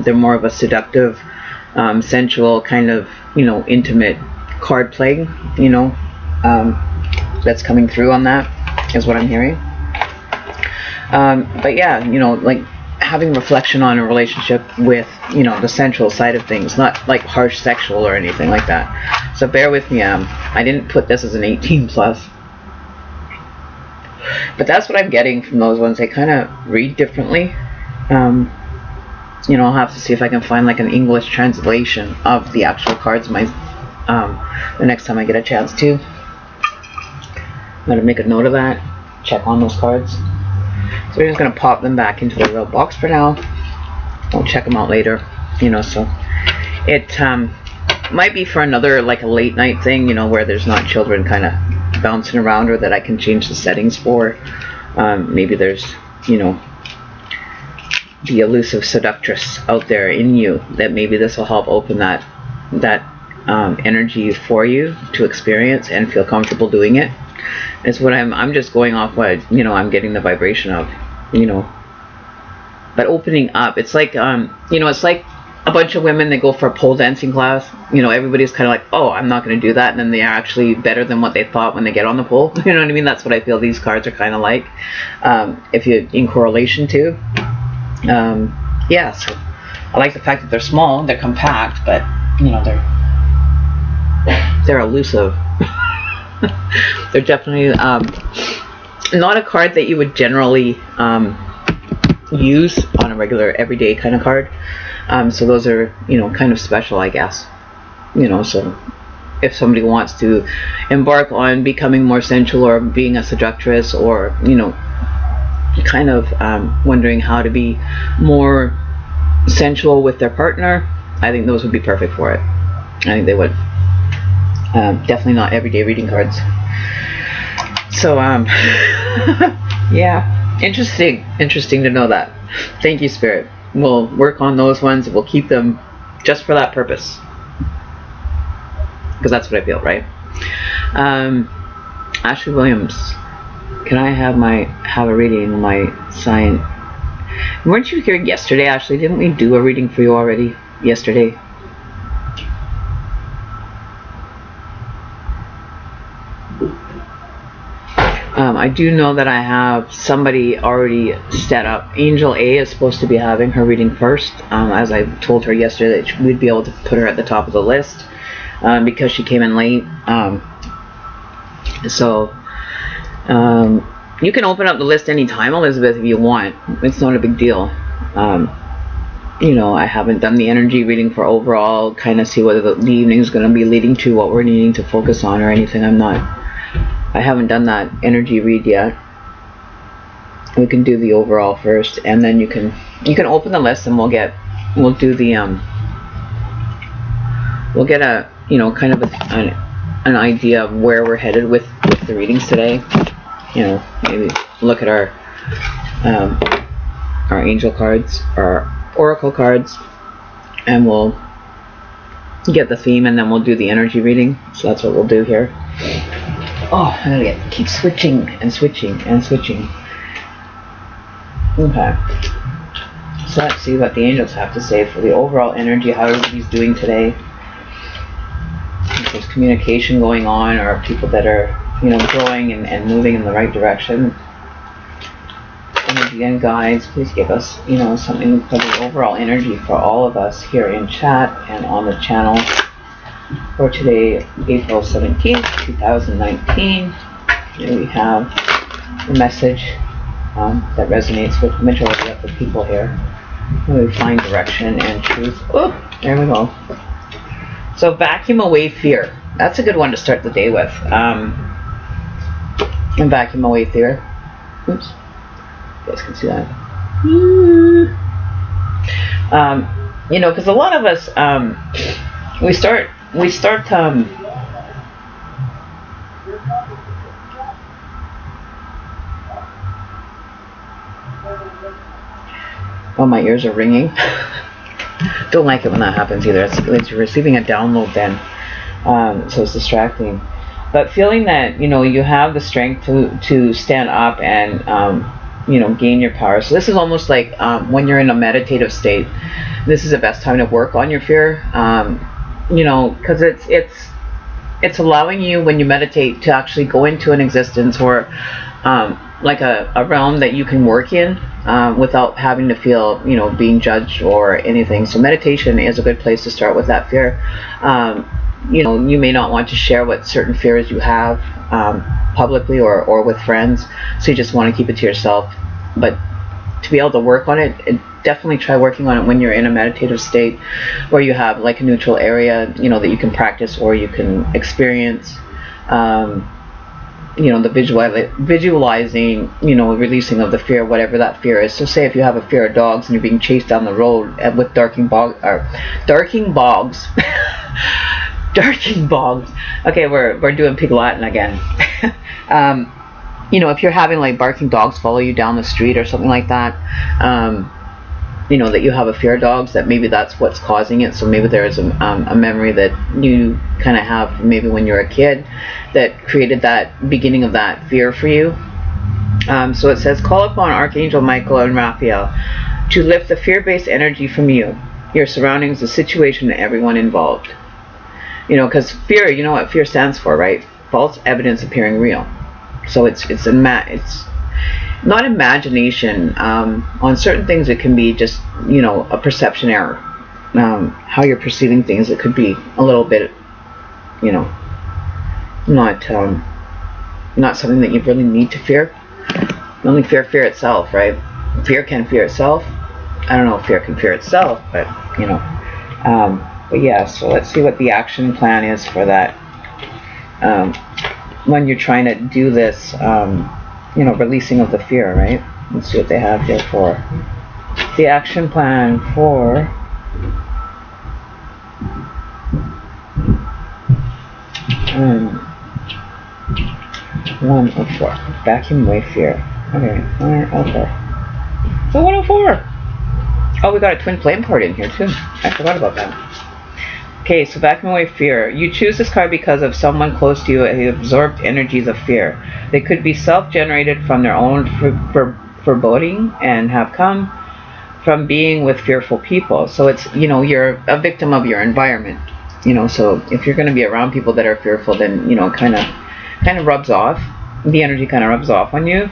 They're more of a seductive, sensual kind of, you know, intimate card play, you know, that's coming through on that is what I'm hearing. But yeah, you know, like having reflection on a relationship with, you know, the sensual side of things, not like harsh sexual or anything like that. So bear with me. I didn't put this as an 18 plus. But that's what I'm getting from those ones. They kind of read differently. you know, I'll have to see if I can find like an English translation of the actual cards the next time I get a chance to. I'm going to make a note of that, check on those cards. So we're just going to pop them back into the real box for now. We'll check them out later, you know. So it might be for another, like a late night thing, you know, where there's not children kind of bouncing around, or that I can change the settings for. Maybe there's, you know, the elusive seductress out there in you, that maybe this will help open that energy for you to experience and feel comfortable doing it. It's what I'm just going off what, you know, I'm getting the vibration of, you know. But opening up, it's like, you know, it's like a bunch of women that go for a pole dancing class. You know, everybody's kind of like, oh, I'm not going to do that, and then they are actually better than what they thought when they get on the pole. You know what I mean? That's what I feel these cards are kind of like, if you in correlation to. Yeah, so I like the fact that they're small, they're compact, but you know, they're elusive. They're definitely not a card that you would generally use on a regular everyday kind of card. So those are, you know, kind of special, I guess. You know, so if somebody wants to embark on becoming more sensual, or being a seductress, or, you know, kind of wondering how to be more sensual with their partner, I think those would be perfect for it. I think they would. Definitely not everyday reading cards. So yeah, interesting to know that. Thank you, Spirit. We'll work on those ones. We'll keep them just for that purpose, because that's what I feel, right? Ashley Williams, can I have a reading, my sign? Weren't you here yesterday, Ashley? Didn't we do a reading for you already yesterday? I do know that I have somebody already set up. Angel A is supposed to be having her reading first, as I told her yesterday that we'd be able to put her at the top of the list, because she came in late. So you can open up the list anytime, Elizabeth, if you want. It's not a big deal. You know, I haven't done the energy reading for overall, kind of see what the evening is going to be leading to, what we're needing to focus on or anything. I haven't done that energy read yet. We can do the overall first, and then you can open the list, and we'll get a, you know, kind of an idea of where we're headed with the readings today. You know, maybe look at our angel cards, our oracle cards, and we'll get the theme, and then we'll do the energy reading. So that's what we'll do here. Oh, I gotta keep switching and switching and switching. Okay. So let's see what the angels have to say for the overall energy, how everybody's doing today. If there's communication going on, or people that are, you know, growing and moving in the right direction. And again, guys, please give us, you know, something for the overall energy for all of us here in chat and on the channel. For today, April 17th, 2019, here we have a message that resonates with the majority of the people here. Where we find direction and truth. Oh, there we go. So vacuum away fear. That's a good one to start the day with. And vacuum away fear. Oops. You guys can see that. You know, because a lot of us, we start oh, my ears are ringing. Don't like it when that happens either. It's receiving a download then, so it's distracting. But feeling that, you know, you have the strength to stand up and you know, gain your power. So this is almost like when you're in a meditative state. This is the best time to work on your fear. You know, because it's allowing you, when you meditate, to actually go into an existence, or like a realm that you can work in without having to feel, you know, being judged or anything. So meditation is a good place to start with that fear. You know, you may not want to share what certain fears you have publicly or with friends, so you just want to keep it to yourself. But to be able to work on it, definitely try working on it when you're in a meditative state, where you have like a neutral area, you know, that you can practice or you can experience. You know, the visualizing, you know, releasing of the fear, whatever that fear is. So say if you have a fear of dogs and you're being chased down the road with darking bogs. Darking bogs. Okay, we're doing Pig Latin again. You know, if you're having like barking dogs follow you down the street or something like that, you know, that you have a fear of dogs, that maybe that's what's causing it. So maybe there is a memory that you kind of have maybe when you're a kid that created that beginning of that fear for you. So it says, call upon Archangel Michael and Raphael to lift the fear-based energy from you, your surroundings, the situation, and everyone involved. You know, because fear, you know what fear stands for, right? False evidence appearing real. So it's not imagination. On certain things it can be just, you know, a perception error. How you're perceiving things, it could be a little bit, you know, not something that you really need to fear. You only fear itself, right? Fear can fear itself. I don't know if fear can fear itself, but you know. But yeah, so let's see what the action plan is for that. When you're trying to do this, you know, releasing of the fear, right? Let's see what they have here for the action plan for one of 4. Vacuum away fear. Okay, 104. So 104. Oh, we got a twin flame card in here too. I forgot about that. Okay, so vacuum away fear. You choose this card because of someone close to you who absorbed energies of fear. They could be self-generated from their own foreboding and have come from being with fearful people. So it's, you know, you're a victim of your environment. You know, so if you're going to be around people that are fearful, then, you know, kind of rubs off. The energy kind of rubs off on you.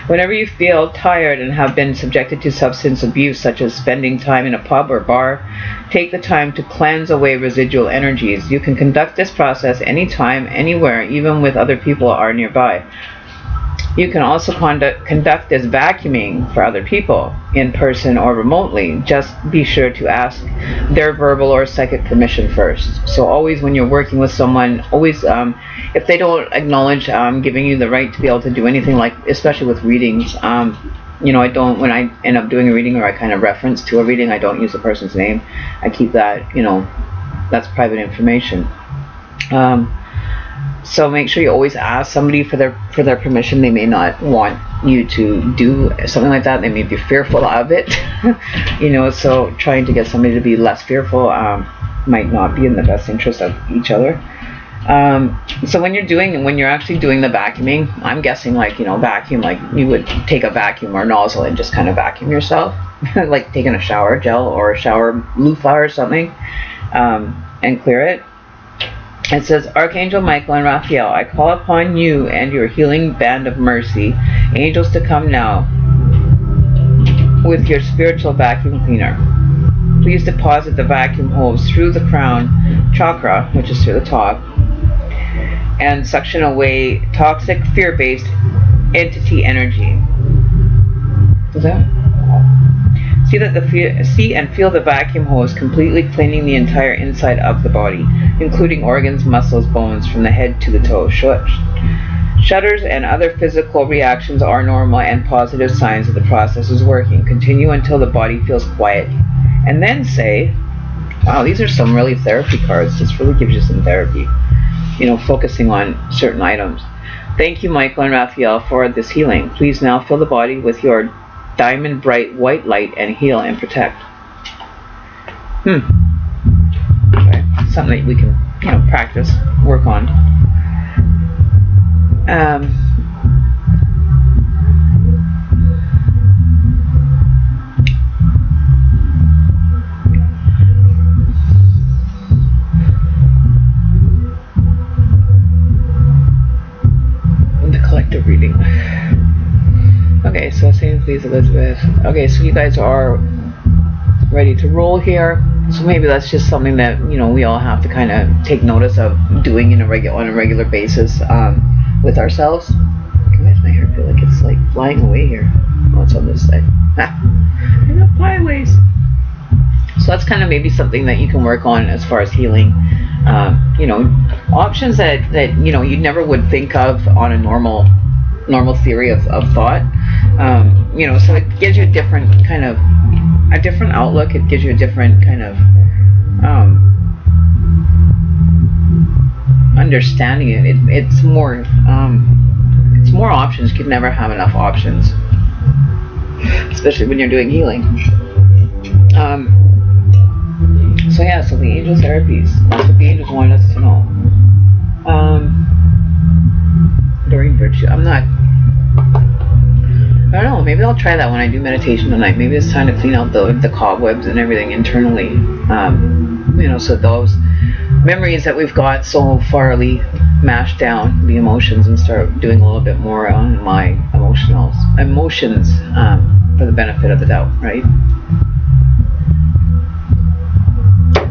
Whenever you feel tired and have been subjected to substance abuse, such as spending time in a pub or bar, take the time to cleanse away residual energies. You can conduct this process anytime, anywhere, even with other people are nearby. You can also conduct this vacuuming for other people, in person or remotely. Just be sure to ask their verbal or psychic permission first. So always when you're working with someone, always, if they don't acknowledge giving you the right to be able to do anything, like especially with readings, you know, I don't, when I end up doing a reading or I kind of reference to a reading, I don't use the person's name. I keep that, you know, that's private information. So make sure you always ask somebody for their permission. They may not want you to do something like that. They may be fearful of it. You know, so trying to get somebody to be less fearful might not be in the best interest of each other. So when you're actually doing the vacuuming, I'm guessing, like, you know, vacuum, like you would take a vacuum or nozzle and just kind of vacuum yourself, like taking a shower gel or a shower loofah or something, and clear it. It says, Archangel Michael and Raphael, I call upon you and your healing band of mercy, angels, to come now with your spiritual vacuum cleaner. Please deposit the vacuum hose through the crown chakra, which is through the top, and suction away toxic fear-based entity energy. Is that? See and feel the vacuum hose completely cleaning the entire inside of the body, including organs, muscles, bones, from the head to the toes. Shudders and other physical reactions are normal and positive signs that the process is working. Continue until the body feels quiet. And then say, wow, these are some really therapy cards. This really gives you some therapy, you know, focusing on certain items. Thank you, Michael and Raphael, for this healing. Please now fill the body with your diamond bright white light and heal and protect. Okay. Something that we can, you know, practice, work on. The collective reading. Okay, so saying please, Elizabeth. Okay, so you guys are ready to roll here. So maybe that's just something that, you know, we all have to kind of take notice of doing on a regular basis with ourselves. Why does my hair feel like it's like flying away here? What's on this side? I got byways. So that's kind of maybe something that you can work on as far as healing. You know, options that you know you never would think of on a normal theory of thought. You know, so it gives you a different kind of outlook. It gives you a different kind of understanding. It's more options. You could never have enough options, especially when you're doing healing. So yeah, so the angel therapies, that's what the angels wanted us to know. During virtue, I don't know, maybe I'll try that when I do meditation tonight. Maybe it's time to clean out the cobwebs and everything internally. You know, so those memories that we've got so farly mashed down, the emotions, and start doing a little bit more on my emotions for the benefit of the doubt, right?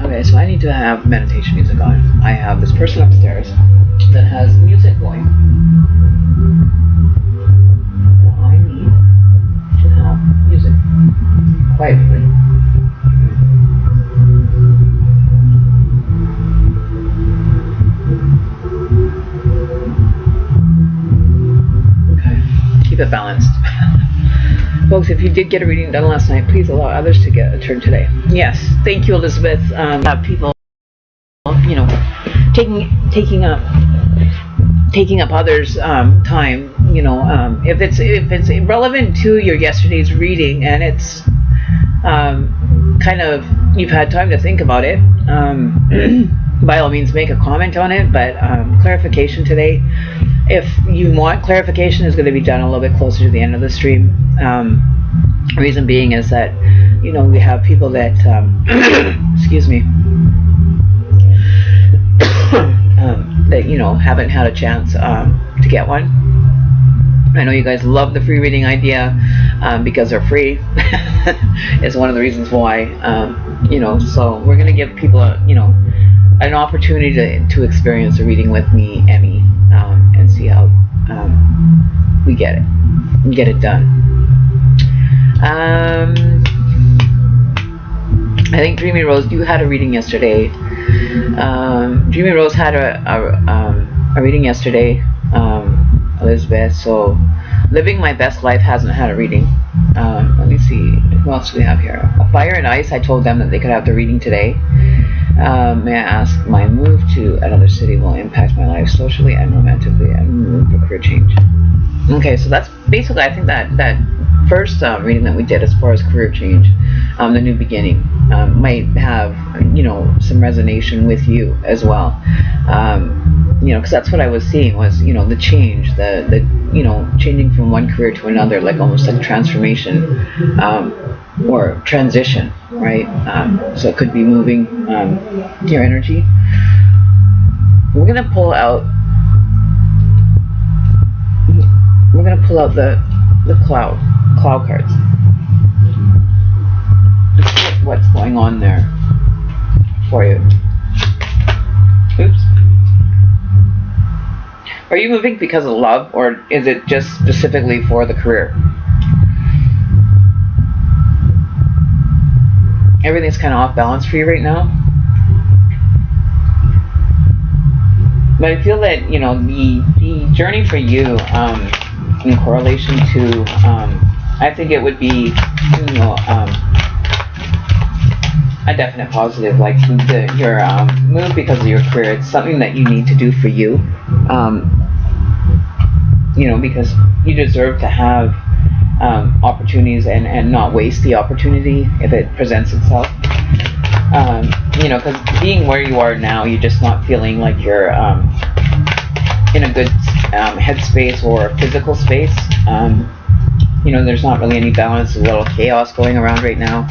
Okay, so I need to have meditation music on. I have this person upstairs that has music going. Well, I need to have music quietly. Okay, keep it balanced. Folks, if you did get a reading done last night, please allow others to get a turn today. Yes, thank you, Elizabeth. Have people, you know, taking up others' time. You know, if it's relevant to your yesterday's reading and it's kind of you've had time to think about it, by all means make a comment on it. But clarification today, if you want clarification, is going to be done a little bit closer to the end of the stream. Reason being is that, you know, we have people that excuse me, that, you know, haven't had a chance to get one. I know you guys love the free reading idea because they're free. It's one of the reasons why, you know, so we're going to give people an opportunity to experience a reading with me, EMME, and see how we get it and get it done. I think Dreamy Rose, you had a reading yesterday. Dreamy Rose had a reading yesterday, Elizabeth. So Living My Best Life hasn't had a reading. Let me see, who else do we have here? Fire and Ice, I told them that they could have the reading today. May I ask, my move to another city will impact my life socially and romantically, and move for career change. Okay, so that's basically, I think that first reading that we did as far as career change, the new beginning, might have, you know, some resonation with you as well. You know, because that's what I was seeing was, you know, the change, the you know, changing from one career to another, like almost like transformation, or transition, right? So it could be moving your energy. We're gonna pull out the cloud cards. What's going on there for you? Oops. Are you moving because of love, or is it just specifically for the career? Everything's kind of off balance for you right now. But I feel that, you know, the journey for you, in correlation to, I think it would be, you know, a definite positive, like your move because of your career. It's something that you need to do for you, you know, because you deserve to have opportunities and not waste the opportunity if it presents itself. You know, because being where you are now, you're just not feeling like you're in a good headspace or physical space. You know, there's not really any balance, a little chaos going around right now.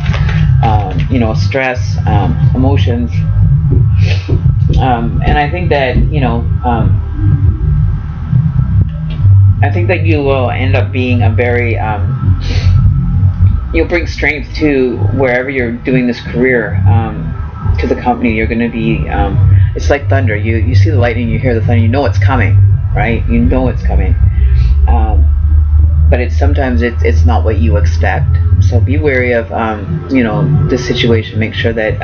You know, stress, emotions, and I think that, you know, I think that you will end up being a very, you'll bring strength to wherever you're doing this career, to the company. You're going to be, it's like thunder. You see the lightning, you hear the thunder, you know it's coming, right? You know it's coming. but sometimes it's not what you expect. So be wary of the situation. Make sure that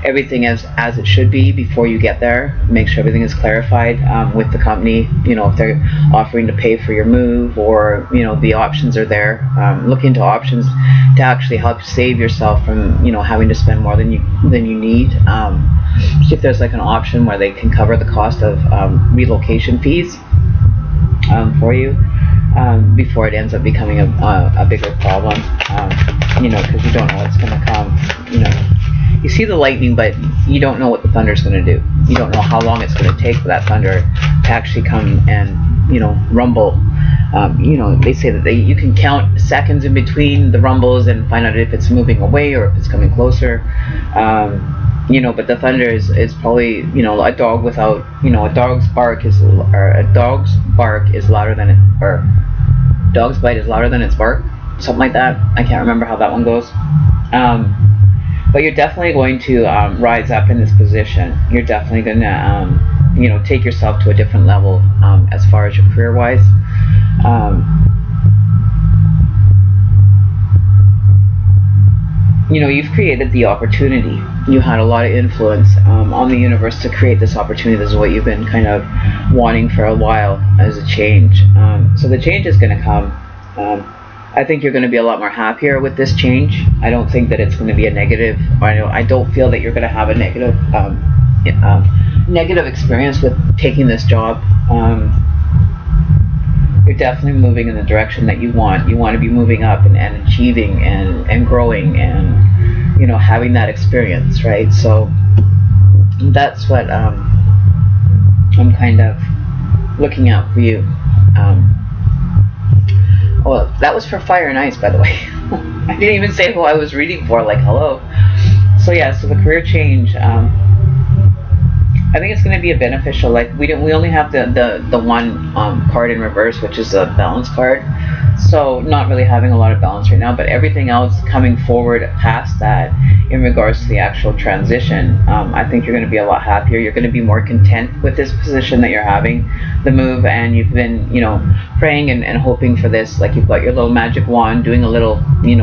everything is as it should be before you get there. Make sure everything is clarified with the company. If they're offering to pay for your move, or the options are there. Look into options to actually help save yourself from having to spend more than you need. See if there's like an option where they can cover the cost of relocation fees for you before it ends up becoming a bigger problem. Because you don't know what's going to come. You see the lightning, but you don't know what the thunder is going to do. You don't know how long it's going to take for that thunder to actually come and rumble. They say that you can count seconds in between the rumbles and find out if it's moving away or if it's coming closer. But the thunder is probably a dog without a dog's bark is louder than it, or dog's bite is louder than its bark, something like that. I can't remember how that one goes. But you're definitely going to rise up in this position. You're definitely going to take yourself to a different level as far as your career wise. You've created the opportunity. You had a lot of influence on the universe to create this opportunity. This is what you've been kind of wanting for a while as a change. So the change is going to come. I think you're going to be a lot more happier with this change. I don't think that it's going to be a negative. I don't feel that you're going to have a negative experience with taking this job. You're definitely moving in the direction that you want. You want to be moving up and achieving and growing and having that experience, right? So that's what I'm kind of looking out for you. Oh, that was for fire and ice, by the way. I didn't even say who I was reading for, like, hello. So yeah, so the career change, I think it's going to be a beneficial. Like we only have the one card in reverse, which is a balance card. So not really having a lot of balance right now, but everything else coming forward past that in regards to the actual transition, I think you're going to be a lot happier. You're going to be more content with this position that you're having, the move, and you've been, praying and hoping for this. Like you've got your little magic wand, doing a little,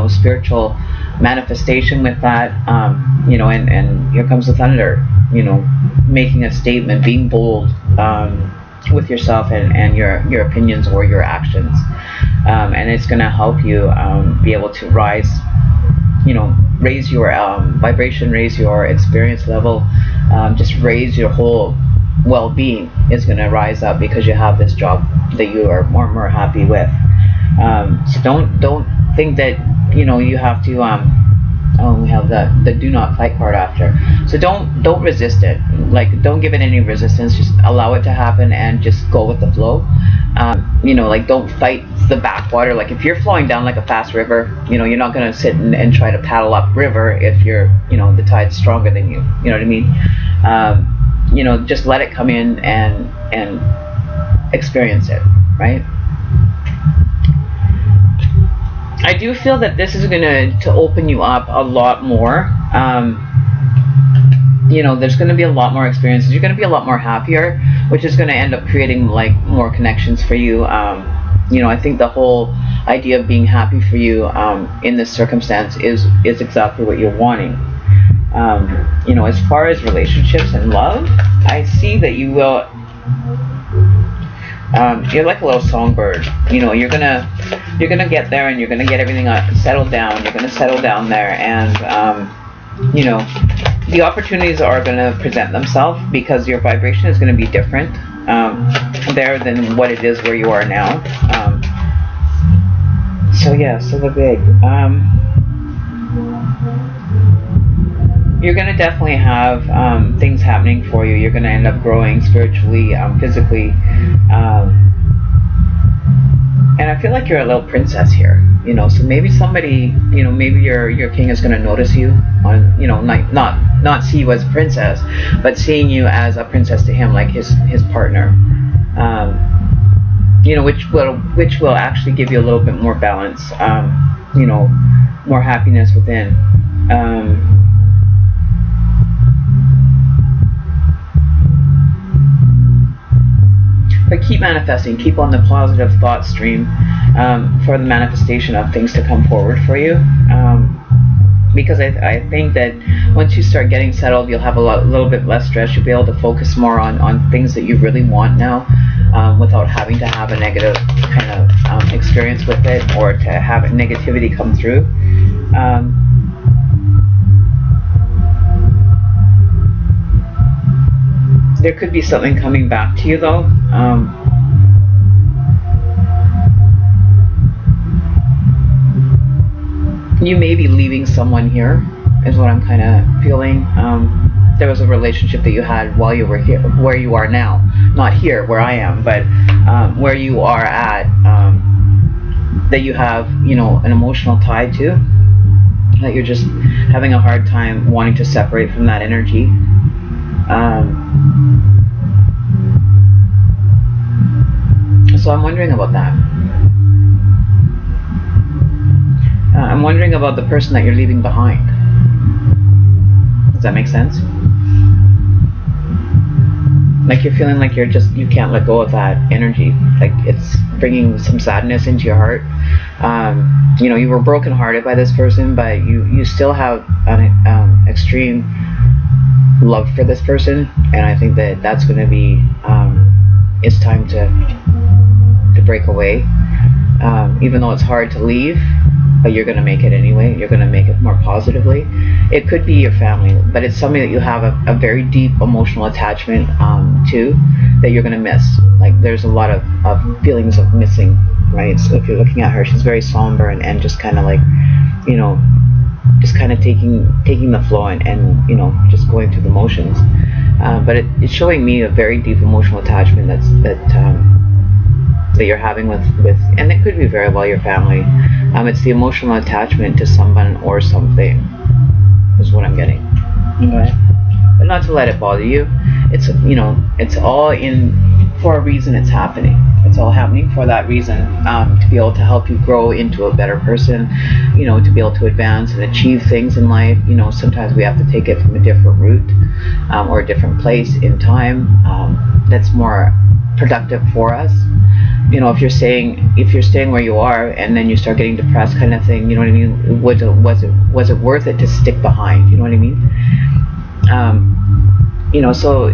spiritual manifestation with that, and here comes the thunder, making a statement, being bold with yourself and your opinions or your actions. And it's going to help you be able to raise your vibration, raise your experience level, just raise your whole well-being is going to rise up because you have this job that you are more and more happy with. So don't think that you have to we have the do not fight card after. So don't resist it. Like don't give it any resistance. Just allow it to happen and just go with the flow. Like don't fight the backwater. Like if you're flowing down like a fast river, you're not going to sit and try to paddle up river if you're the tide's stronger than you. You know what I mean? Just let it come in and experience it, right? I do feel that this is going to open you up a lot more. There's going to be a lot more experiences. You're going to be a lot more happier, which is going to end up creating like more connections for you. I think the whole idea of being happy for you in this circumstance is exactly what you're wanting. As far as relationships and love, I see that you will. You're like a little songbird. You're gonna get there and you're gonna get everything settled down. You're gonna settle down there, and the opportunities are gonna present themselves because your vibration is gonna be different there than what it is where you are now. So the big. You're going to definitely have things happening for you. You're going to end up growing spiritually, physically. And I feel like you're a little princess here, so maybe somebody, maybe your king is going to notice you on, not see you as a princess, but seeing you as a princess to him, like his partner. Which will actually give you a little bit more balance, more happiness within. But but keep manifesting. Keep on the positive thought stream for the manifestation of things to come forward for you. Because I think that once you start getting settled, you'll have a little bit less stress. You'll be able to focus more on things that you really want now, without having to have a negative kind of experience with it, or to have negativity come through. There could be something coming back to you though. You may be leaving someone here, is what I'm kind of feeling. There was a relationship that you had while you were here, where you are now. Not here, where I am, but where you are at, that you have, you know, an emotional tie to, that you're just having a hard time wanting to separate from that energy. So I'm wondering about that. I'm wondering about the person that you're leaving behind. Does that make sense? Like you're feeling like you can't let go of that energy. Like it's bringing some sadness into your heart. You know, you were brokenhearted by this person, but you still have an extreme love for this person, and I think that that's going to be, it's time to break away. Even though it's hard to leave, but you're going to make it anyway. You're going to make it more positively. It could be your family, but it's somebody that you have a very deep emotional attachment to, that you're going to miss. Like there's a lot of feelings of missing, right? So if you're looking at her, she's very somber and just kind of like, you know, just kind of taking the flow and you know, just going through the motions. But it's showing me a very deep emotional attachment that you're having with, and it could be very well your family. It's the emotional attachment to someone or something, is what I'm getting. Okay. But not to let it bother you. It's, you know, it's all in for a reason. It's happening. It's all happening for that reason, to be able to help you grow into a better person, you know, to be able to advance and achieve things in life. You know, sometimes we have to take it from a different route, or a different place in time, that's more productive for us. You know, if you're staying where you are and then you start getting depressed, kind of thing, you know what I mean? Was it worth it to stick behind? You know what I mean? You know, so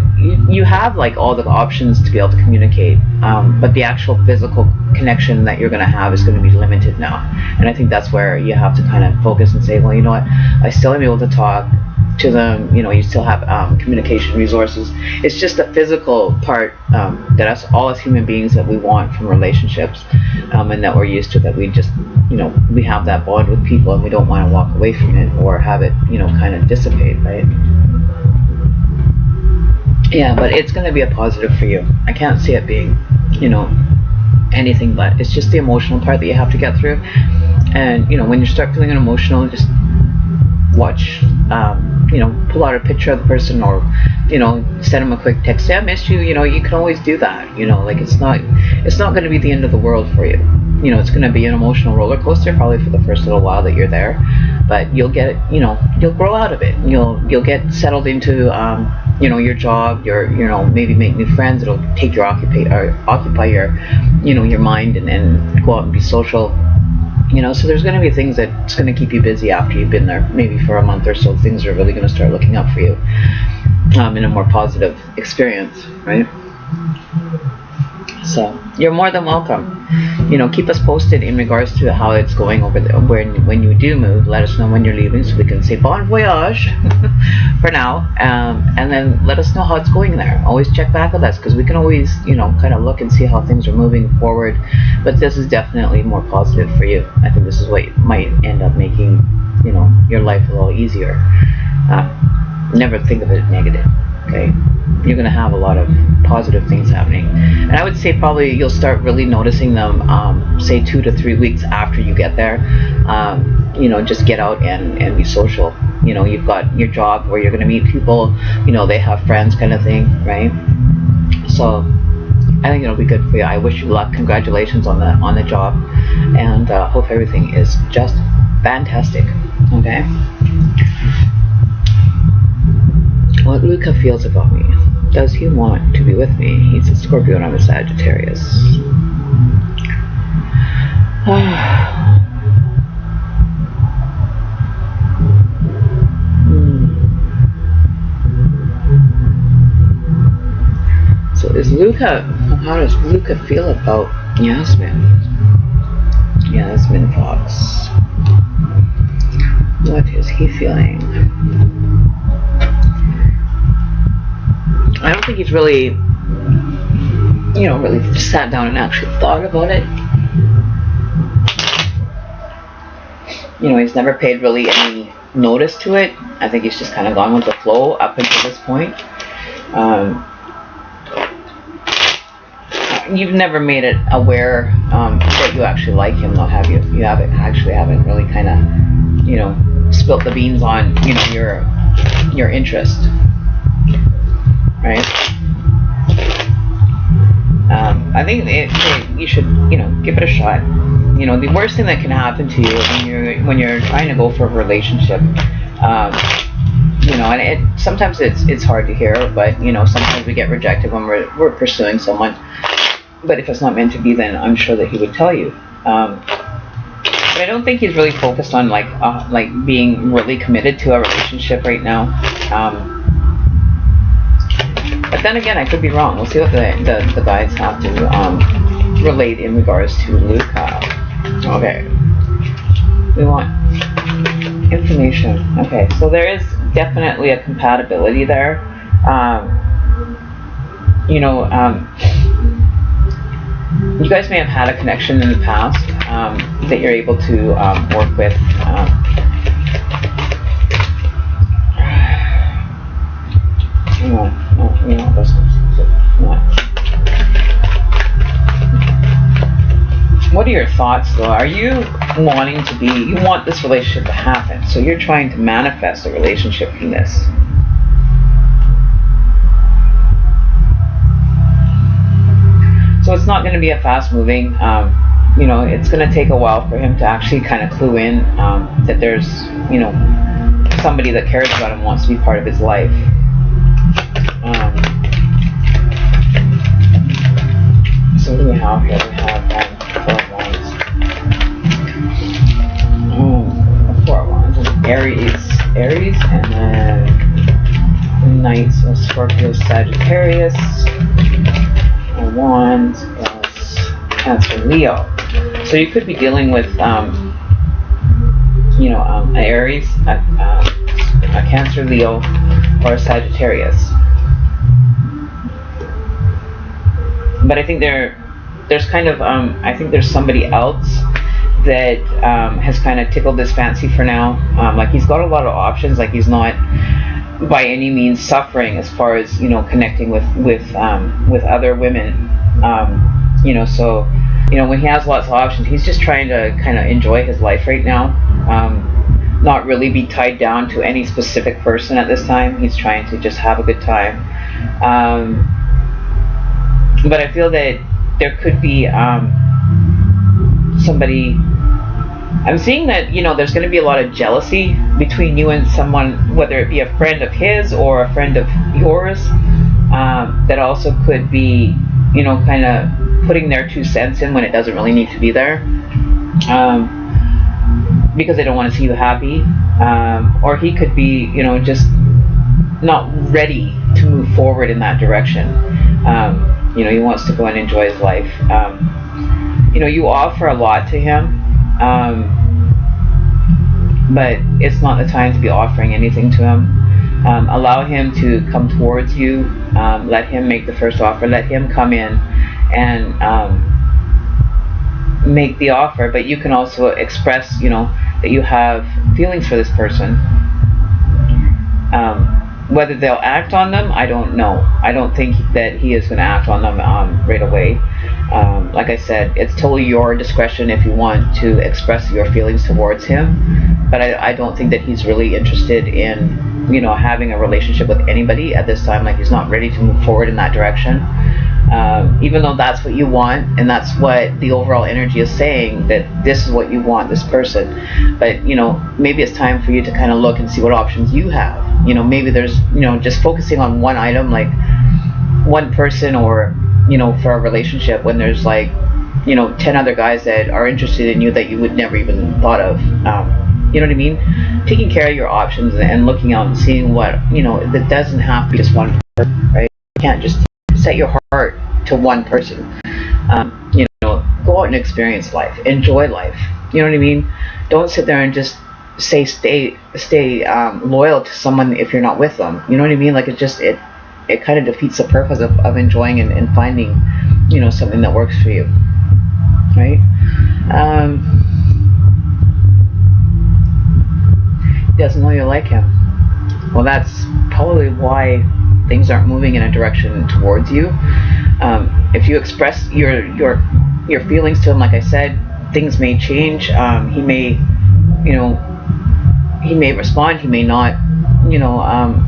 you have like all the options to be able to communicate, but the actual physical connection that you're going to have is going to be limited now. And I think that's where you have to kind of focus and say, well, you know what, I still am able to talk to them. You know, you still have communication resources. It's just the physical part that us all as human beings that we want from relationships, and that we're used to, that we just, you know, we have that bond with people and we don't want to walk away from it or have it, you know, kind of dissipate, right? Yeah, but it's going to be a positive for you. I can't see it being, you know, anything but. It's just the emotional part that you have to get through. And, you know, when you start feeling emotional, just watch, you know, pull out a picture of the person, or, you know, send them a quick text, say I missed you. You know, you can always do that. You know, like it's not going to be the end of the world for you. You know, it's going to be an emotional roller coaster probably for the first little while that you're there, but you'll get, you know, you'll grow out of it. You'll get settled into, you know, your job, you know, maybe make new friends. It'll take your occupy your, you know, your mind, and go out and be social. You know, so there's going to be things that's going to keep you busy after you've been there, maybe for a month or so. Things are really going to start looking up for you, in a more positive experience, right? So you're more than welcome. You know, keep us posted in regards to how it's going over there. When you do move, let us know when you're leaving, so we can say bon voyage for now, and then let us know how it's going there. Always check back with us, because we can always, you know, kind of look and see how things are moving forward. But this is definitely more positive for you. I think this is what might end up making, you know, your life a little easier. Never think of it negative. Okay, you're going to have a lot of positive things happening, and I would say probably you'll start really noticing them, say 2 to 3 weeks after you get there. You know, just get out and be social. You know, you've got your job where you're going to meet people, you know, they have friends, kind of thing, right? So I think it'll be good for you. I wish you luck. Congratulations on the job, and hope everything is just fantastic. Okay. What Luca feels about me. Does he want to be with me? He's a Scorpio and I'm a Sagittarius. So is Luca, how does Luca feel about Yasmin? Yasmin Fox. What is he feeling? I don't think he's really, really sat down and actually thought about it. He's never paid really any notice to it. I think he's just kind of gone with the flow up until this point. You've never made it aware that you actually like him, though, have you? You haven't really kind of, spilt the beans on, your interest, right? I think you should, give it a shot. The worst thing that can happen to you when you're trying to go for a relationship, and sometimes it's hard to hear, but sometimes we get rejected when we're pursuing someone. But if it's not meant to be, then I'm sure that he would tell you. But I don't think he's really focused on like being really committed to a relationship right now. But then again, I could be wrong. We'll see what the guides have to relate in regards to Luca. Okay. We want information. Okay, so there is definitely a compatibility there. You guys may have had a connection in the past that you're able to work with. What are your thoughts, though? Are you wanting to be, you want this relationship to happen, so you're trying to manifest a relationship from this. So it's not going to be a fast moving, it's going to take a while for him to actually kind of clue in that there's, somebody that cares about him, wants to be part of his life. So what do we have here? We have 4 wands. 4 wands. Aries, and then Knight, so Scorpio, Sagittarius. Wands is Cancer, Leo. So you could be dealing with, an Aries, a Cancer, Leo, or a Sagittarius. But I think there's kind of, I think there's somebody else that has kind of tickled his fancy for now. Like he's got a lot of options. Like he's not by any means suffering as far as connecting with other women. So when he has lots of options, he's just trying to kind of enjoy his life right now. Not really be tied down to any specific person at this time. He's trying to just have a good time. But I feel that there could be somebody. I'm seeing that there's going to be a lot of jealousy between you and someone, whether it be a friend of his or a friend of yours, that also could be kind of putting their 2 cents in when it doesn't really need to be there, because they don't want to see you happy, or he could be just not ready to move forward in that direction. He wants to go and enjoy his life. You offer a lot to him, but it's not the time to be offering anything to him. Allow him to come towards you. Let him make the first offer. Let him come in and make the offer. But you can also express, that you have feelings for this person. Whether they'll act on them, I don't know. I don't think that he is going to act on them right away. Like I said, it's totally your discretion if you want to express your feelings towards him. But I don't think that he's really interested in, having a relationship with anybody at this time. Like he's not ready to move forward in that direction. Even though that's what you want, and that's what the overall energy is saying, that this is what you want, this person. But maybe it's time for you to kind of look and see what options you have. Maybe there's just focusing on one item, like one person, or for a relationship, when there's like 10 other guys that are interested in you that you would never even thought of. You know what I mean? Taking care of your options and looking out and seeing what, that doesn't have to be just one person, right? You can't just set your heart to one person. Go out and experience life, enjoy life. You know what I mean? Don't sit there and just say stay loyal to someone if you're not with them. You know what I mean? Like it kind of defeats the purpose of enjoying and finding something that works for you, right? Doesn't know you like him. Well, that's probably why things aren't moving in a direction towards you. If you express your feelings to him, like I said, things may change. He may respond, he may not,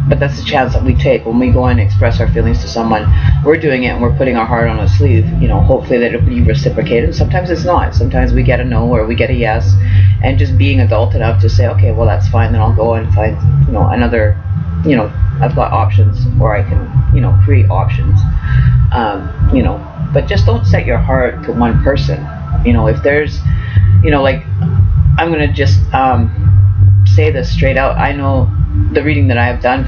but that's the chance that we take when we go and express our feelings to someone. We're doing it and we're putting our heart on a sleeve, hopefully that it'll be reciprocated. Sometimes it's not. Sometimes we get a no or we get a yes, and just being adult enough to say, okay, well, that's fine, then I'll go and find, another, I've got options, or I can, create options, but just don't set your heart to one person. If there's, like, I'm going to just say this straight out. I know the reading that I have done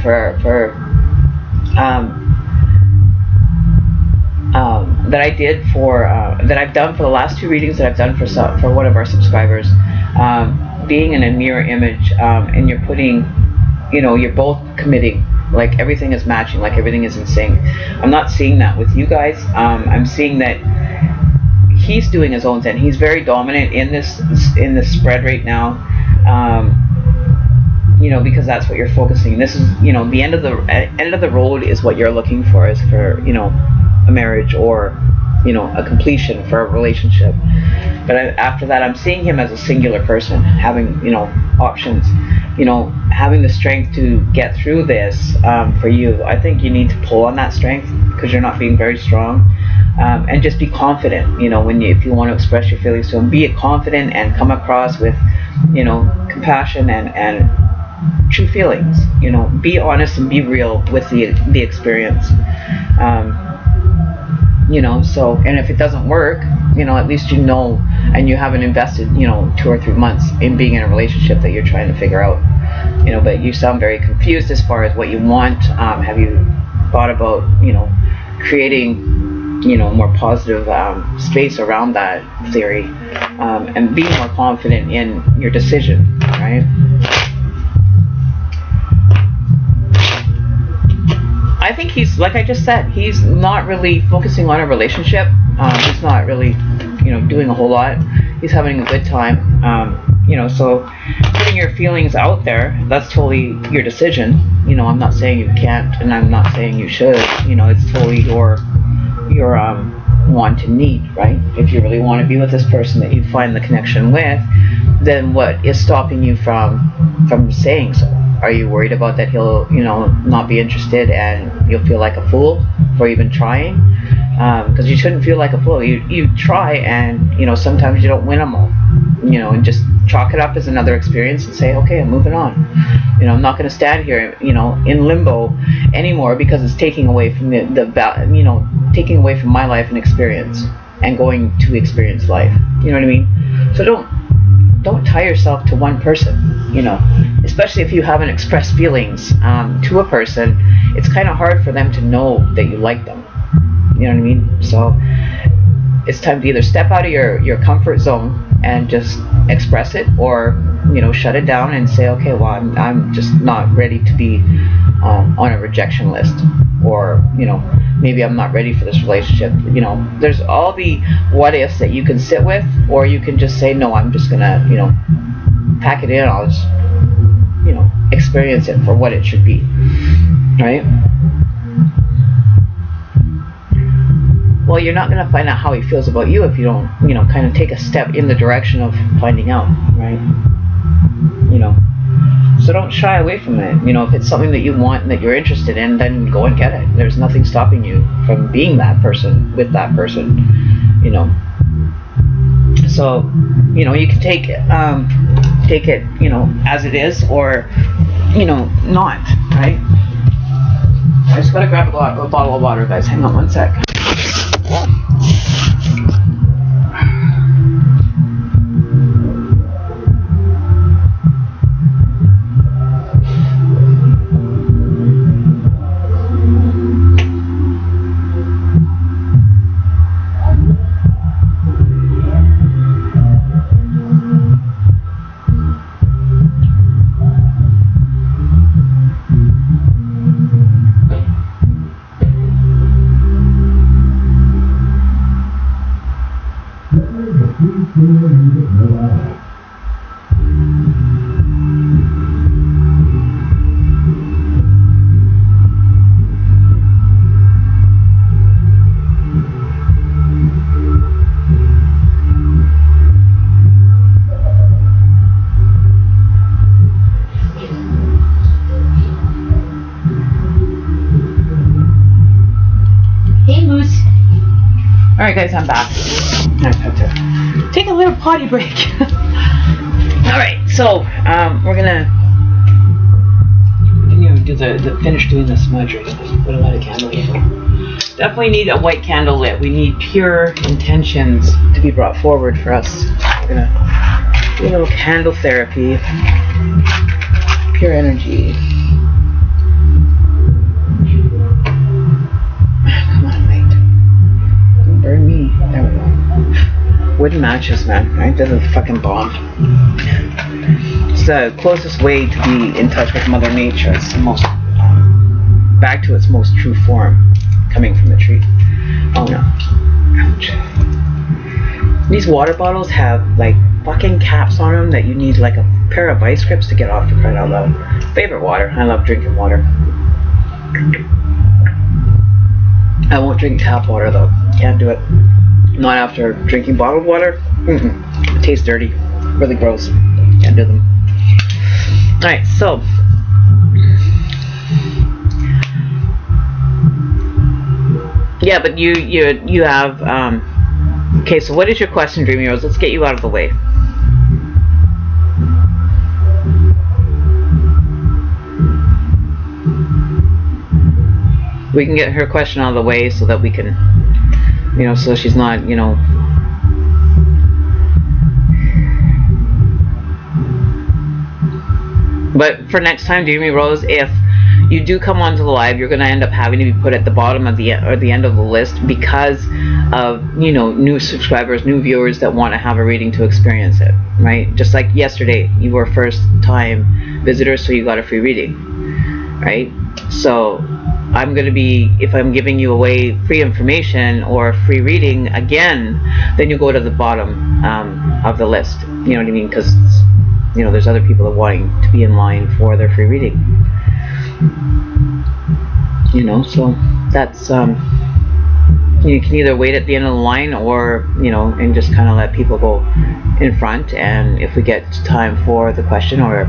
that I did for that I've done for the last 2 readings that I've done for one of our subscribers, being in a mirror image, and you're putting, you're both committing, like everything is matching, like everything is in sync. I'm not seeing that with you guys. I'm seeing that he's doing his own thing. He's very dominant in this spread right now, because that's what you're focusing. This is, the end of the road is what you're looking for, is for, a marriage or, a completion for a relationship. But after that, I'm seeing him as a singular person, having, options, having the strength to get through this. For you, I think you need to pull on that strength, because you're not being very strong. And just be confident, if you want to express your feelings to him, be confident and come across with, compassion and true feelings. Be honest and be real with the experience. So, and if it doesn't work, at least and you haven't invested, 2 or 3 months in being in a relationship that you're trying to figure out. But you sound very confused as far as what you want. Have you thought about, creating, more positive space around that theory, and being more confident in your decision, right? I think he's, like I just said, he's not really focusing on a relationship. He's not really, doing a whole lot. He's having a good time. So putting your feelings out there, that's totally your decision. I'm not saying you can't, and I'm not saying you should. It's totally your want and need, right? If you really want to be with this person that you find the connection with, then what is stopping you from saying so? Are you worried about that he'll, not be interested and you'll feel like a fool for even trying? Because you shouldn't feel like a fool. You try, and sometimes you don't win them all. And just chalk it up as another experience and say, okay, I'm moving on. I'm not going to stand here, in limbo anymore, because it's taking away from taking away from my life and experience, and going to experience life. You know what I mean? So don't tie yourself to one person. Especially if you haven't expressed feelings to a person, it's kind of hard for them to know that you like them. You know what I mean? So it's time to either step out of your comfort zone and just express it, or shut it down and say, okay, well, I'm just not ready to be on a rejection list, or maybe I'm not ready for this relationship. There's all the what ifs that you can sit with, or you can just say, no, I'm just gonna pack it in. I'll just experience it for what it should be, right? Well, you're not going to find out how he feels about you if you don't, kind of take a step in the direction of finding out, right? So don't shy away from it. If it's something that you want and that you're interested in, then go and get it. There's nothing stopping you from being that person with that person, So, you can take it, as it is, or, not, right? I just gotta grab a bottle of water, guys. Hang on one sec. Alright guys, I'm back. I have to take a little potty break. Alright, so we're gonna do finish doing the smudge. We're gonna put a light candle here. Definitely need a white candle lit. We need pure intentions to be brought forward for us. We're gonna do a little candle therapy. Pure energy. Burn me. There we go. Wooden matches, man. Right? This is a fucking bomb. It's the closest way to be in touch with Mother Nature. It's the most back to its most true form, coming from the tree. Oh no. Ouch. These water bottles have like fucking caps on them that you need like a pair of vice grips to get off, to cry out loud. Favorite water. I love drinking water. I won't drink tap water though. Can't do it. Not after drinking bottled water. It tastes dirty. Really gross. Can't do them. Alright, so yeah, but you have okay, so what is your question, Dreamy Rose? Let's get you out of the way. We can get her question out of the way so that we can, so she's not, But for next time, Dreamy Rose, if you do come onto the live, you're going to end up having to be put at the bottom of the end of the list because of, new subscribers, new viewers that want to have a reading to experience it, right? Just like yesterday, you were first time visitors, so you got a free reading, right? So I'm going to be, if I'm giving you away free information or free reading again, then you go to the bottom of the list. You know what I mean? Because, there's other people that are wanting to be in line for their free reading. So that's, you can either wait at the end of the line or, and just kind of let people go in front. And if we get time for the question or,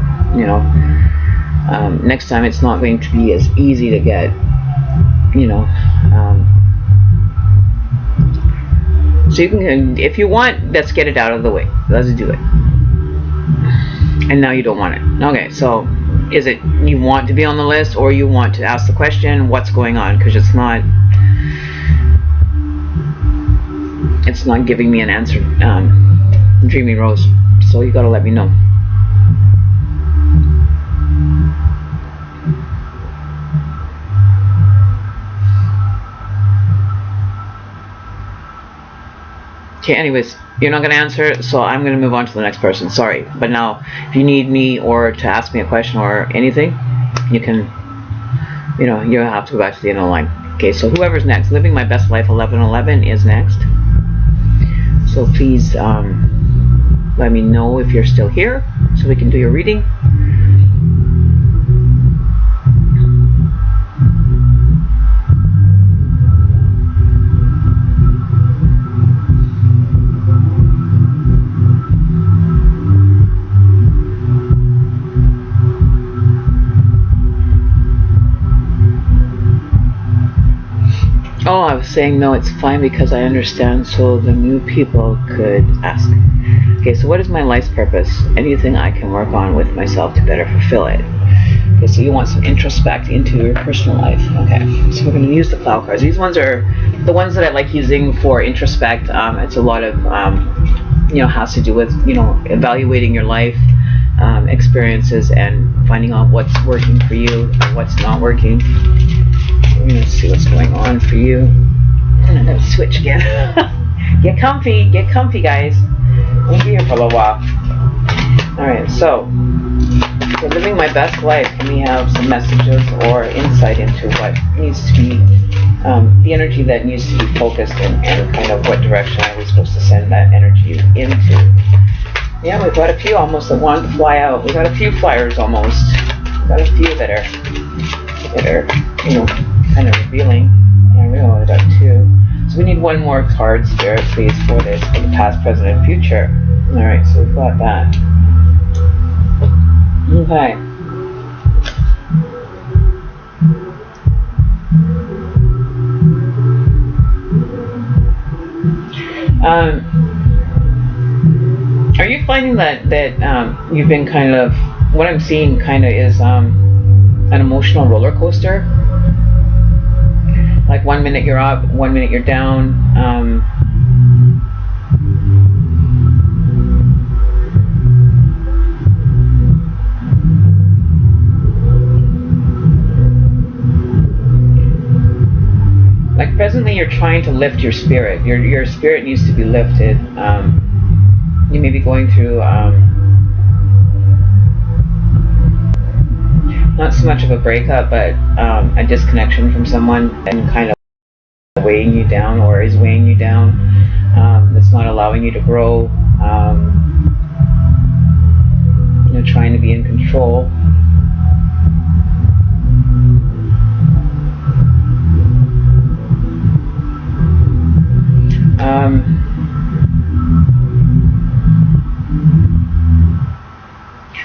next time it's not going to be as easy to get, so you can, if you want, let's get it out of the way. Let's do it. And now you don't want it. Okay, so is it you want to be on the list or you want to ask the question, what's going on? Because it's not giving me an answer, Dreamy Rose. So you gotta let me know. Okay, anyways, you're not going to answer, so I'm going to move on to the next person. Sorry. But now, if you need me or to ask me a question or anything, you can, you have to go back to the end of the line. Okay, so whoever's next. Living My Best Life 1111 is next. So please let me know if you're still here so we can do your reading. Oh, I was saying no, it's fine because I understand, so the new people could ask. Okay, so what is my life's purpose? Anything I can work on with myself to better fulfill it. Okay, so you want some introspect into your personal life. Okay, so we're going to use the cloud cards. These ones are the ones that I like using for introspect. It's a lot of, has to do with, evaluating your life experiences and finding out what's working for you and what's not working. We're going to see what's going on for you. And I'm going to switch again. Get comfy, guys. We'll be here for a little while. Alright, so for living my best life, can we have some messages or insight into what needs to be, the energy that needs to be focused in, and kind of what direction are we supposed to send that energy into? Yeah, we've got a few almost that want to fly out. We've got a few flyers almost. We've got a few that are kind of revealing. I realize that too. So we need one more card, Spirit, please, for this, for the past, present, and future. Alright, so we've got that. Okay. Are you finding that you've been kind of, what I'm seeing kind of is an emotional roller coaster? Like 1 minute you're up, 1 minute you're down. Like presently you're trying to lift your spirit. Your spirit needs to be lifted. You may be going through not so much of a breakup, but a disconnection from someone and kind of weighing you down, or is weighing you down. That's not allowing you to grow. Trying to be in control.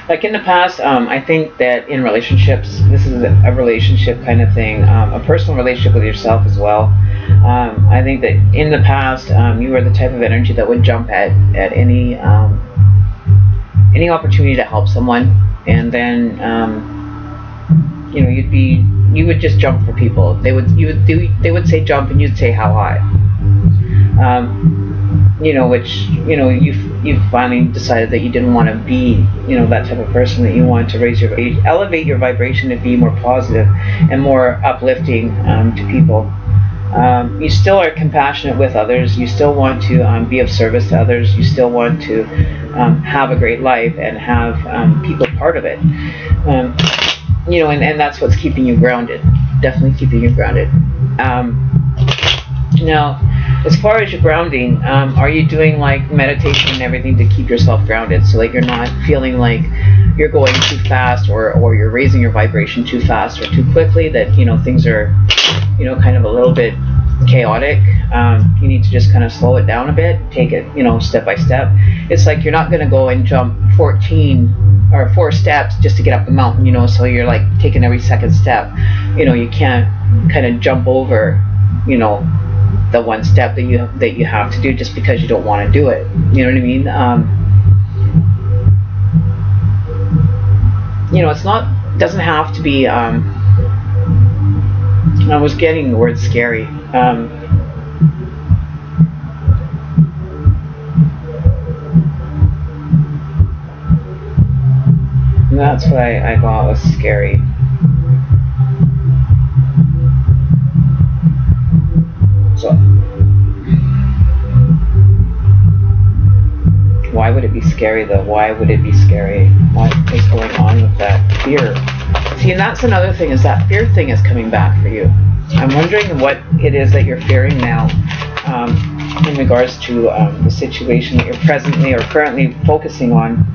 Like in the past, I think that in relationships, this is a relationship kind of thing, a personal relationship with yourself as well. I think that in the past, you were the type of energy that would jump at any opportunity to help someone, and then you would just jump for people. They would say jump, and you'd say how high. You've finally decided that you didn't want to be, that type of person, that you wanted to elevate your vibration to be more positive and more uplifting to people. You still are compassionate with others. You still want to be of service to others. You still want to have a great life and have people part of it. And that's what's keeping you grounded. Definitely keeping you grounded. Now, as far as your grounding, are you doing like meditation and everything to keep yourself grounded, so like you're not feeling like you're going too fast, or you're raising your vibration too fast or too quickly, that things are kind of a little bit chaotic? You need to just kind of slow it down a bit, take it step by step. It's like you're not going to go and jump 14 or 4 steps just to get up the mountain, so you're like taking every second step. You can't kind of jump over the one step that you have to do just because you don't want to do it. You know what I mean? Doesn't have to be. I was getting the word scary. And that's what I got was scary. So, why would it be scary though? Why would it be scary? What is going on with that fear? See, and that's another thing, is that fear thing is coming back for you. I'm wondering what it is that you're fearing now in regards to the situation that you're presently or currently focusing on.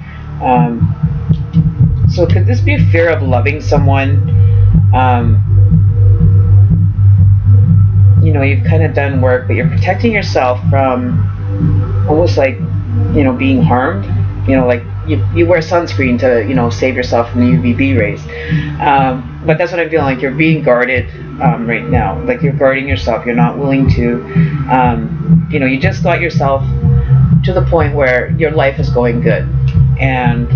So could this be a fear of loving someone? You've kind of done work, but you're protecting yourself from almost like, being harmed. Like you wear sunscreen to, save yourself from the UVB rays. But that's what I'm feeling, like you're being guarded right now. Like you're guarding yourself. You're not willing to, you just got yourself to the point where your life is going good. And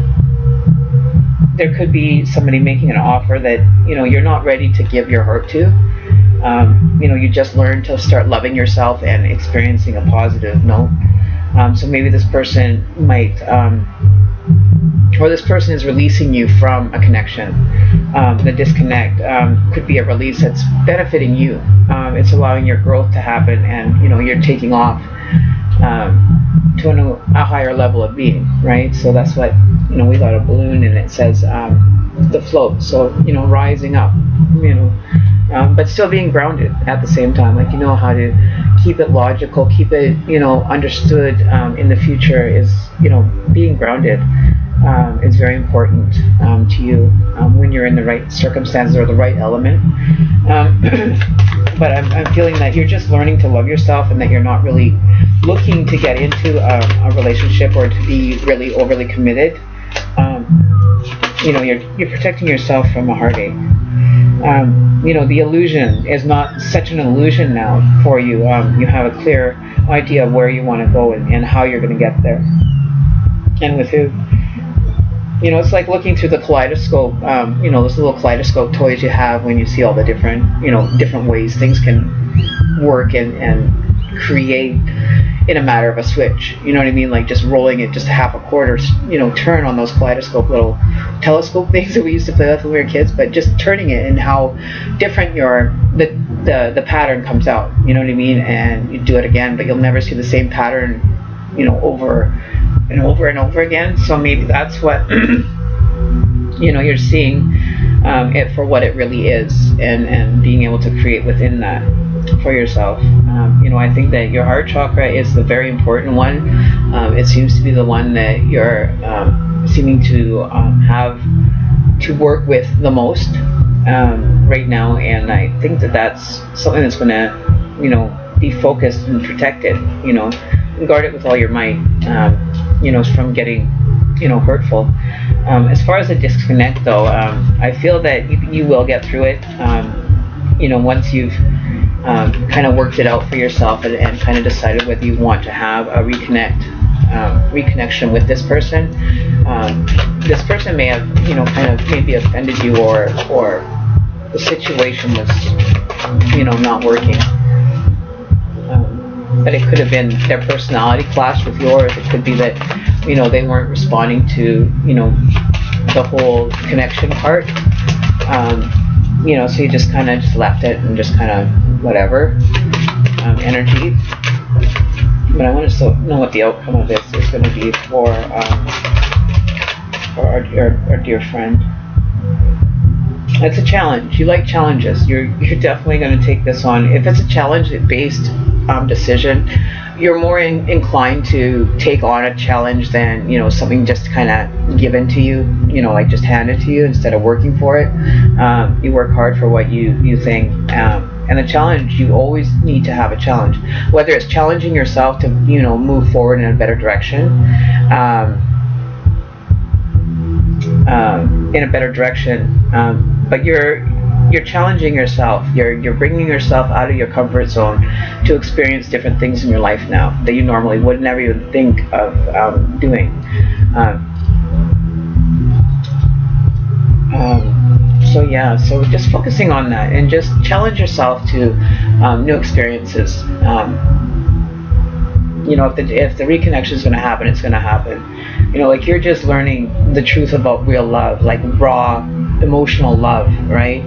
there could be somebody making an offer that, you know, you're not ready to give your heart to. You know, you just learned to start loving yourself and experiencing a positive note. So maybe this person might, or this person is releasing you from a connection. The disconnect could be a release that's benefiting you. It's allowing your growth to happen, and, you know, you're taking off to a higher level of being, right? So that's what, you know, we got a balloon, and it says the float. So, you know, rising up, you know, but still being grounded at the same time. Like, you know how to keep it logical, keep it, you know, understood in the future is, you know, being grounded is very important to you when you're in the right circumstances or the right element. But I'm feeling that you're just learning to love yourself, and that you're not really looking to get into a relationship or to be really overly committed. You know, you're protecting yourself from a heartache. You know, the illusion is not such an illusion now for you. You have a clear idea of where you want to go and how you're going to get there, and with who. You know, it's like looking through the kaleidoscope, you know, those little kaleidoscope toys you have when you see all the different, you know, different ways things can work and create in a matter of a switch. You know what I mean? Like just rolling it just half a quarter, you know, turn on those kaleidoscope little telescope things that we used to play with when we were kids, but just turning it and how different the pattern comes out. You know what I mean? And you do it again, but you'll never see the same pattern, you know, over and over and over again. So maybe that's what you know, you're seeing it for what it really is, and being able to create within that for yourself. You know, I think that your heart chakra is the very important one. It seems to be the one that you're seeming to have to work with the most right now, and I think that that's something that's going to, you know, be focused and protected, you know, and guard it with all your might, you know, from getting, you know, hurtful. As far as the disconnect though, I feel that you will get through it, you know, once you've kind of worked it out for yourself and kind of decided whether you want to have a reconnection with this person. This person may have, you know, kind of maybe offended you, or the situation was, you know, not working. But it could have been their personality clashed with yours. It could be that, you know, they weren't responding to, you know, the whole connection part. You know, so you just kind of just left it and just kind of whatever energy. But I want to still know what the outcome of this is going to be for our dear friend. It's a challenge. You like challenges. You're definitely going to take this on. If it's a challenge-based decision, you're more inclined to take on a challenge than, you know, something just kind of given to you, you know, like just handed to you instead of working for it. You work hard for what you think. And the challenge, you always need to have a challenge, whether it's challenging yourself to, you know, move forward in a better direction. But you're challenging yourself. You're bringing yourself out of your comfort zone to experience different things in your life now that you normally would never even think of doing. So yeah, so just focusing on that and just challenge yourself to new experiences. You know, if the reconnection is going to happen, it's going to happen. You know, like you're just learning the truth about real love, like raw emotional love, right?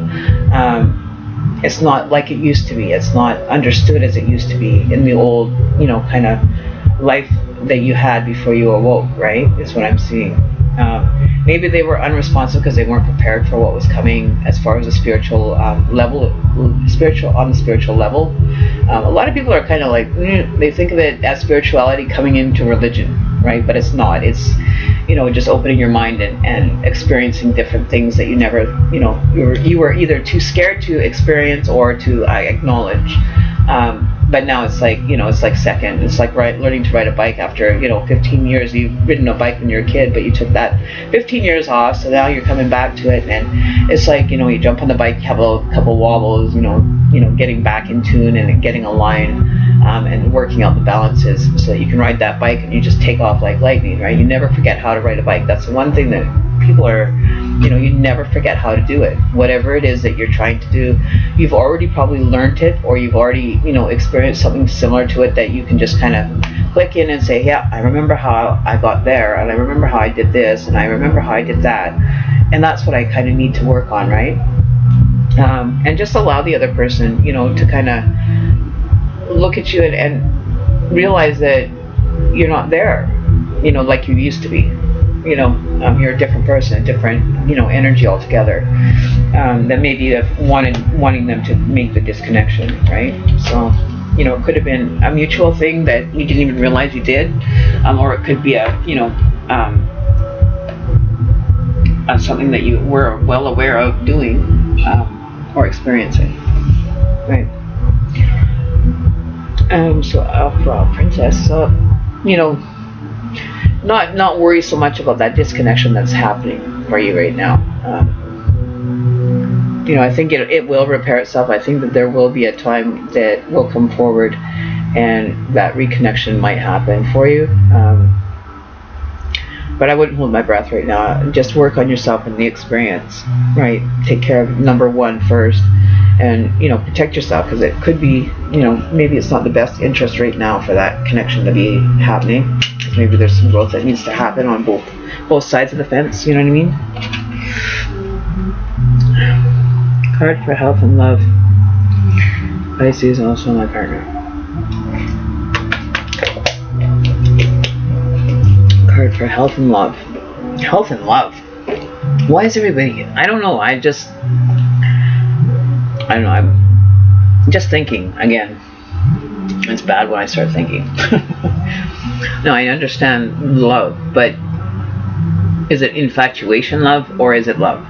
It's not like it used to be. It's not understood as it used to be in the old, you know, kind of life that you had before you awoke, right? Is what I'm seeing. Maybe they were unresponsive because they weren't prepared for what was coming as far as the spiritual level. On the spiritual level, a lot of people are kind of like they think of it as spirituality coming into religion, right? But it's not. It's, you know, just opening your mind and experiencing different things that you never, you know, you were either too scared to experience or to acknowledge. But now it's like, you know, it's like second. It's like learning to ride a bike after, you know, 15 years. You've ridden a bike when you were a kid, but you took that 15 years off, so now you're coming back to it, and it's like, you know, you jump on the bike, you have a couple wobbles, you know, getting back in tune and getting aligned, and working out the balances so that you can ride that bike and you just take off like lightning, right? You never forget how to ride a bike. That's the one thing that people are you know, you never forget how to do it. Whatever it is that you're trying to do, you've already probably learned it, or you've already, you know, experienced something similar to it that you can just kind of click in and say, yeah, I remember how I got there, and I remember how I did this, and I remember how I did that. And that's what I kind of need to work on, right? And just allow the other person, you know, to kind of look at you and realize that you're not there, you know, like you used to be. You know, you're a different person, a different, you know, energy altogether. That maybe wanting them to make the disconnection, right? So, you know, it could have been a mutual thing that you didn't even realize you did, or it could be a, you know, something that you were well aware of doing or experiencing, right? So Alpha Princess, you know, not worry so much about that disconnection that's happening for you right now. You know, I think it will repair itself. I think that there will be a time that will come forward and that reconnection might happen for you. But I wouldn't hold my breath right now. Just work on yourself and the experience, right? Take care of number one first, and, you know, protect yourself, because it could be, you know, maybe it's not the best interest right now for that connection to be happening. Maybe there's some growth that needs to happen on both sides of the fence. You know what I mean? Card for health and love. Pisces, also my partner. Card for health and love. Health and love. Why is everybody? I don't know. I don't know. I'm just thinking again. It's bad when I start thinking. No, I understand love, but is it infatuation love, or is it love?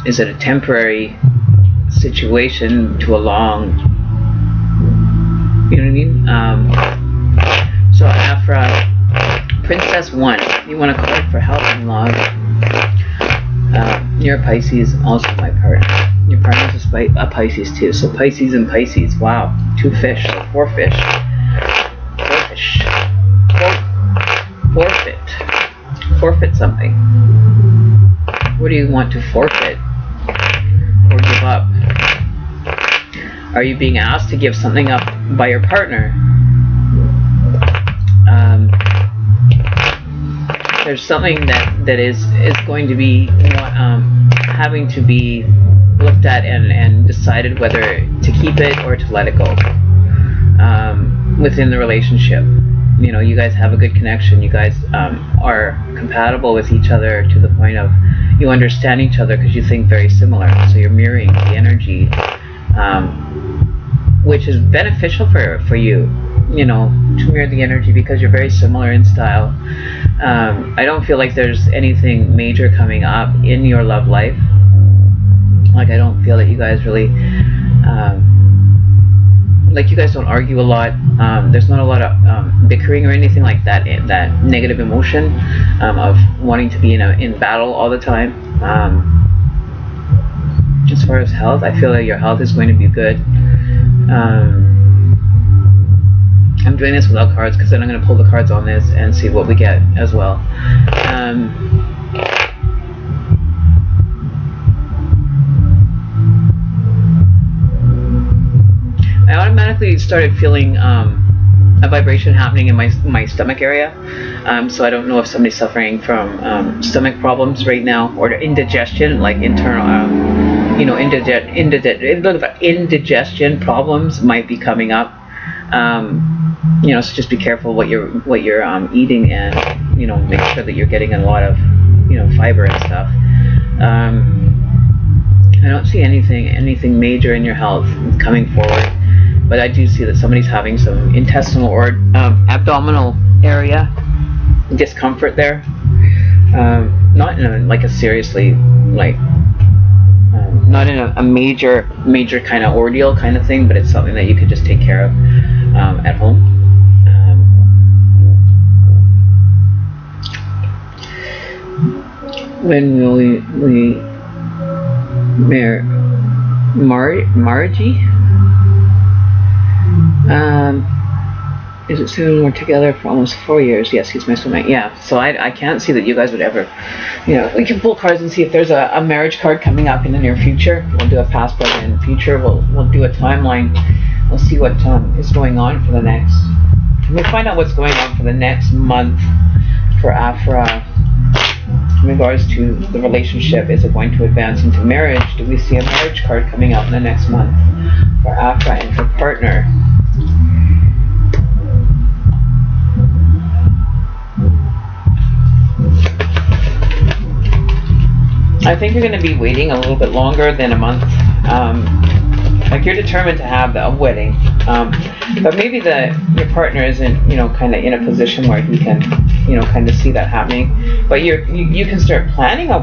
Is it a temporary situation to a long, you know what I mean? So Afra, Princess 1, you want a card for health and love. You're a Pisces, also my partner. Your partner's a Pisces too. So Pisces and Pisces, wow. 2 fish, so 4 fish. 4 fish. Forfeit. Forfeit something. What do you want to forfeit or give up? Are you being asked to give something up by your partner? There's something that is going to be having to be looked at and decided whether to keep it or to let it go within the relationship. You know, you guys have a good connection. You guys are compatible with each other to the point of you understand each other because you think very similar. So you're mirroring the energy, which is beneficial for you. You know, to mirror the energy because you're very similar in style. I don't feel like there's anything major coming up in your love life. Like, I don't feel that you guys really, like, you guys don't argue a lot. There's not a lot of bickering or anything like that. That negative emotion of wanting to be in battle all the time. As far as health, I feel that your health is going to be good. I'm doing this without cards because then I'm going to pull the cards on this and see what we get as well. I automatically started feeling a vibration happening in my stomach area. So I don't know if somebody's suffering from stomach problems right now, or indigestion, like internal, you know, indigestion problems might be coming up. You know, so just be careful what you're eating, and, you know, make sure that you're getting a lot of, you know, fiber and stuff. I don't see anything major in your health coming forward, but I do see that somebody's having some intestinal or abdominal area discomfort there. Not in a seriously, like, not in a major kind of ordeal kind of thing, but it's something that you could just take care of at home. When will we Margie? Is it soon? We're together for almost 4 years. Yes, he's my soulmate. Yeah, so I can't see that you guys would ever, we can pull cards and see if there's a marriage card coming up in the near future. We'll do a past, present, and future. We'll do a timeline. We'll see what is going on for the next. We'll find out what's going on for the next month for Afra in regards to the relationship. Is it going to advance into marriage? Do we see a marriage card coming out in the next month for Afra and her partner? I think you're going to be waiting a little bit longer than a month. Like you're determined to have a wedding, but maybe your partner isn't, kind of in a position where he can, kind of see that happening. But you can start planning a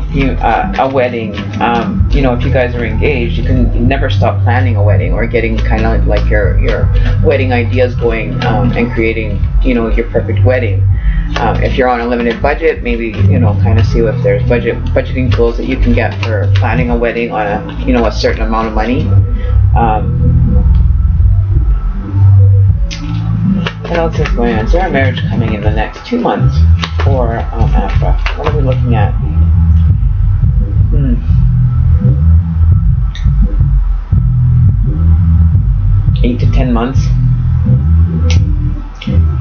wedding. If you guys are engaged, you can never stop planning a wedding or getting kind of like your wedding ideas going and creating, your perfect wedding. If you're on a limited budget, maybe, kind of see if there's budgeting tools that you can get for planning a wedding on a certain amount of money. What else is going on? Is there a marriage coming in the next 2 months for Afra? What are we looking at? 8 to 10 months.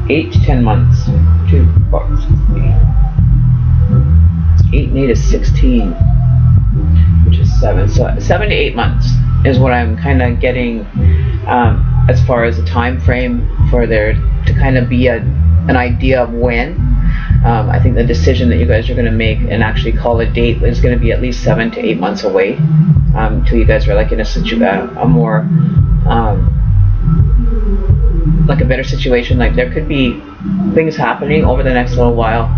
8 to 10 months. 2, 4, 8 and 8 is 16, which is 7. So 7 to 8 months is what I'm kind of getting as far as a time frame for there to kind of be an idea of when. I think the decision that you guys are going to make and actually call a date is going to be at least 7 to 8 months away till you guys are like in a more like a better situation. Like there could be things happening over the next little while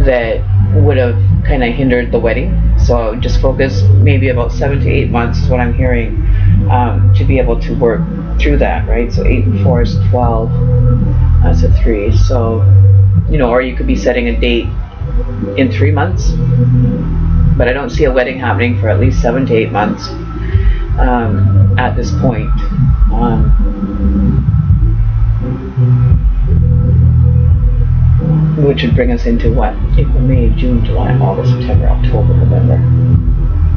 that would have kind of hindered the wedding. So just focus maybe about 7 to 8 months is what I'm hearing to be able to work through that, right? So 8 and 4 is 12. That's a 3. So, or you could be setting a date in 3 months, but I don't see a wedding happening for at least 7 to 8 months at this point. Which would bring us into what? April, May, June, July, August, September, October, November,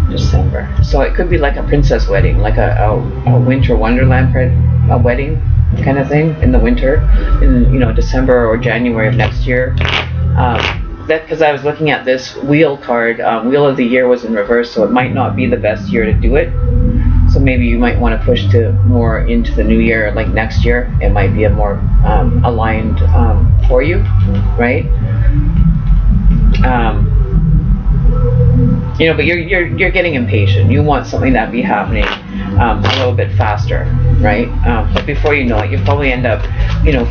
December. So it could be like a princess wedding, like a winter wonderland a wedding kind of thing in the winter, in December or January of next year. That because I was looking at this wheel card, Wheel of the Year was in reverse, so it might not be the best year to do it. So maybe you might want to push to more into the new year, like next year. It might be a more aligned for you, right? But you're getting impatient. You want something that be happening a little bit faster, right? But before you know it, you probably end up,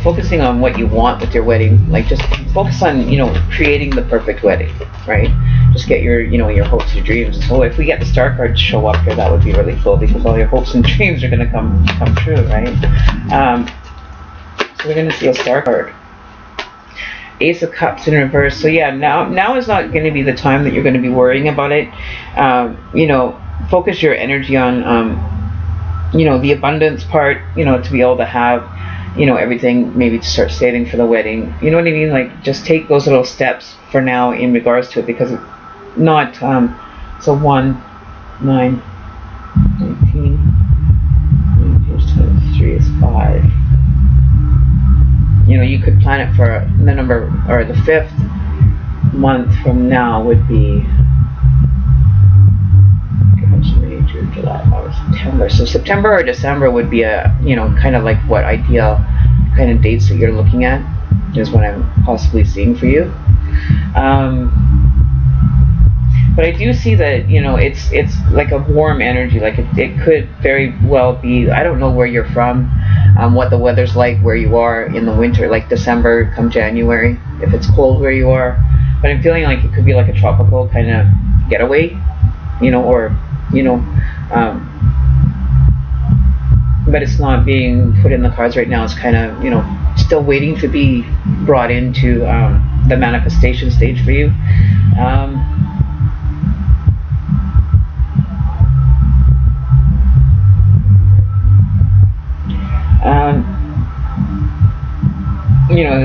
focusing on what you want with your wedding. Like just focus on, creating the perfect wedding, right? Just get your, your hopes, your dreams. So if we get the star card to show up here, that would be really cool because all your hopes and dreams are going to come true, right? So we're going to see a star card. Ace of Cups in reverse. So yeah, now is not going to be the time that you're going to be worrying about it. Focus your energy on, the abundance part, to be able to have, everything, maybe to start saving for the wedding. You know what I mean? Like just take those little steps for now in regards to it because it's not, so 1, 9, 19, 3 is 5. You could plan it for the number, or the 5th month from now would be May, June, July, August, September. So September or December would be a, kind of like what ideal kind of dates that you're looking at is what I'm possibly seeing for you. But I do see that, it's like a warm energy. Like it could very well be, I don't know where you're from, what the weather's like where you are in the winter, like December come January, if it's cold where you are. But I'm feeling like it could be like a tropical kind of getaway, or, but it's not being put in the cards right now. It's kind of, still waiting to be brought into the manifestation stage for you.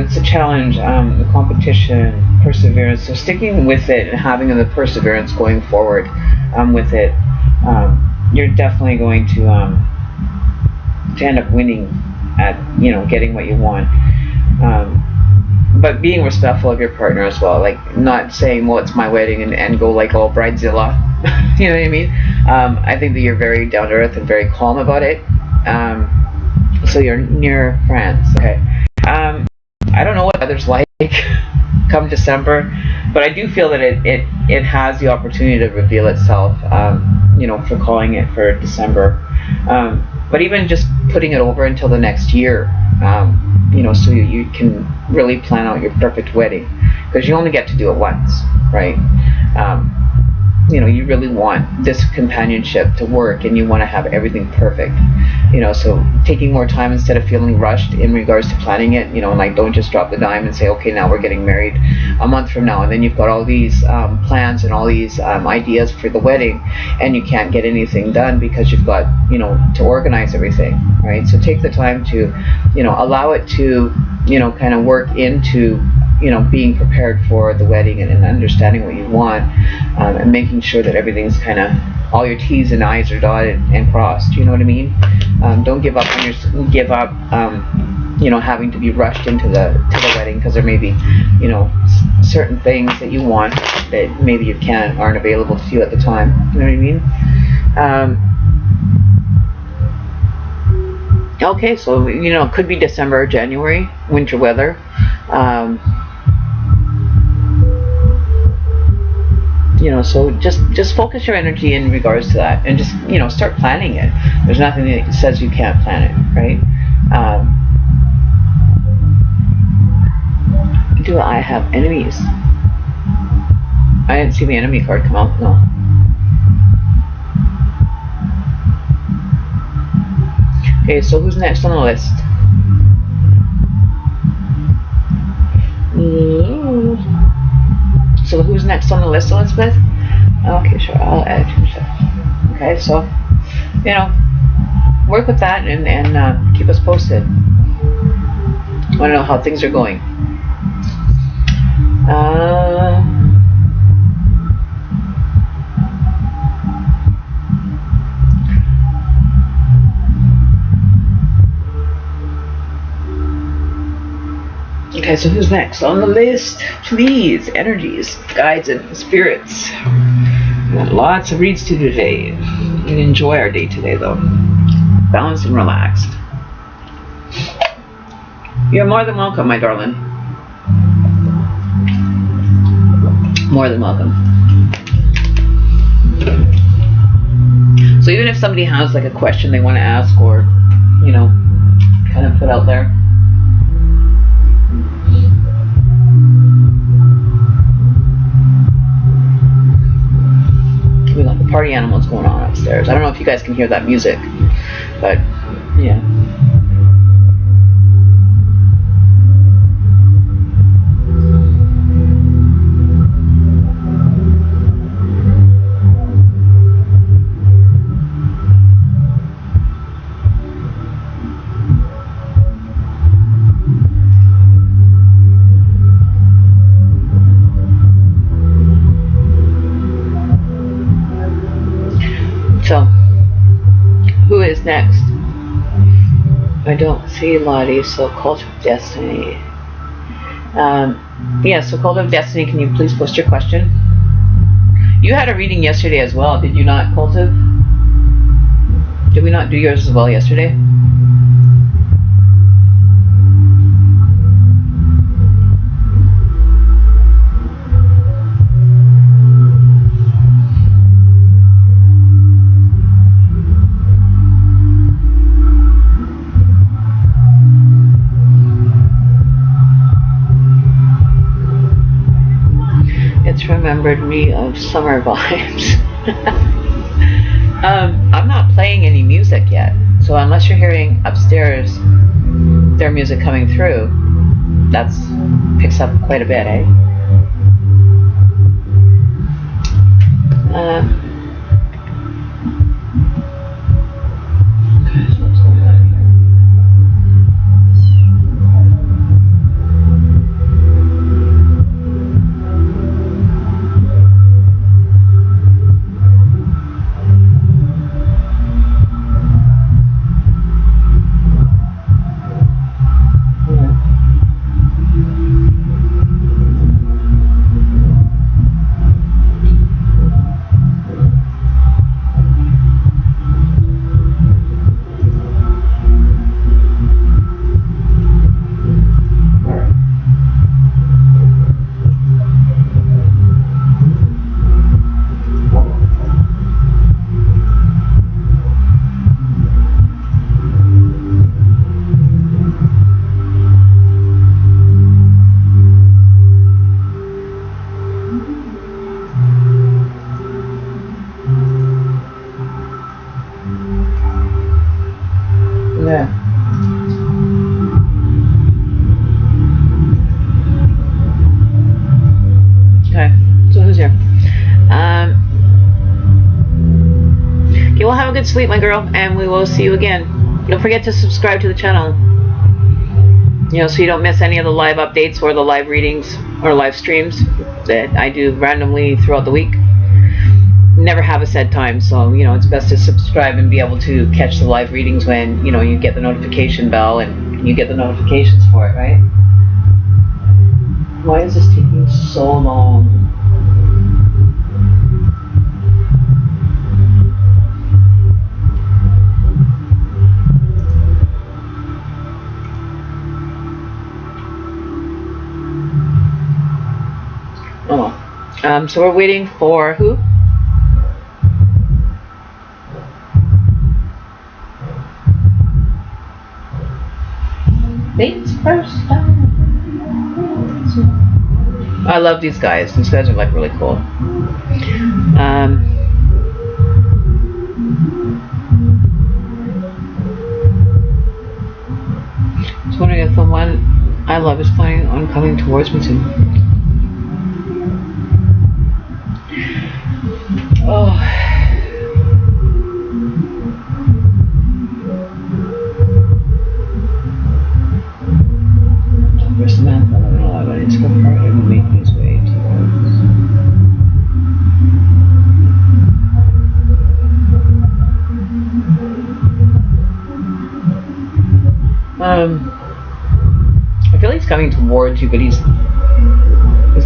it's a challenge, the competition, perseverance. So sticking with it and having the perseverance going forward with it, you're definitely going to end up winning at, you know, getting what you want. But being respectful of your partner as well, like not saying, well, it's my wedding, and go like all bridezilla. You know what I mean? I think that you're very down to earth and very calm about it. So you're near France, okay? I don't know what weather's like come December, but I do feel that it has the opportunity to reveal itself, you know, for calling it for December. But even just putting it over until the next year, you know, so you can really plan out your perfect wedding, because you only get to do it once, right? You know, you really want this companionship to work, and you want to have everything perfect, you know. So taking more time instead of feeling rushed in regards to planning it, you know, like don't just drop the dime and say, okay, now we're getting married a month from now, and then you've got all these plans and all these ideas for the wedding, and you can't get anything done because you've got, you know, to organize everything, right? So take the time to, you know, allow it to, you know, kind of work into, you know, being prepared for the wedding, and understanding what you want, and making sure that everything's kind of, all your T's and I's are dotted and crossed. You know what I mean? Don't give up you know, having to be rushed into the wedding, because there may be, you know, certain things that you want that maybe you aren't available to you at the time. You know what I mean? Okay, so, you know, it could be December or January, winter weather. You know, so just focus your energy in regards to that, and just, you know, start planning it. There's nothing that says you can't plan it, right? Do I have enemies? I didn't see the enemy card come out. No. Okay, so who's next on the list? So who's next on the list, Elizabeth? Okay, sure, I'll add you. Okay, so, you know, work with that, and keep us posted. I want to know how things are going. Okay, so who's next on the list? Please, energies, guides, and spirits. We got lots of reads to do today. We can enjoy our day today, though. Balanced and relaxed. You're more than welcome, my darling. More than welcome. So even if somebody has like a question they want to ask, or, you know, kind of put out there, we got the party animals going on upstairs. I don't know if you guys can hear that music, but yeah. So, who is next? I don't see Lottie, so Cult of Destiny. Yeah, so Cult of Destiny, can you please post your question? You had a reading yesterday as well, did you not, Cult of? Did we not do yours as well yesterday? Remembered me of summer vibes. I'm not playing any music yet, so unless you're hearing upstairs their music coming through, that's picks up quite a bit, eh? Yeah. Okay, so who's here? Okay, well, have a good sleep, my girl, and we will see you again. Don't forget to subscribe to the channel, you know, so you don't miss any of the live updates or the live readings or live streams that I do randomly throughout the week. Never have a set time, so, you know, it's best to subscribe and be able to catch the live readings when, you know, you get the notification bell and you get the notifications for it, right? Why is this taking so long? Oh well. So we're waiting for who? Bates first time. I love these guys. These guys are like really cool. I was wondering if the one I love is planning on coming towards me soon. Oh. Where's the man from 11? It's going to make his way I feel like he's coming towards you, but he's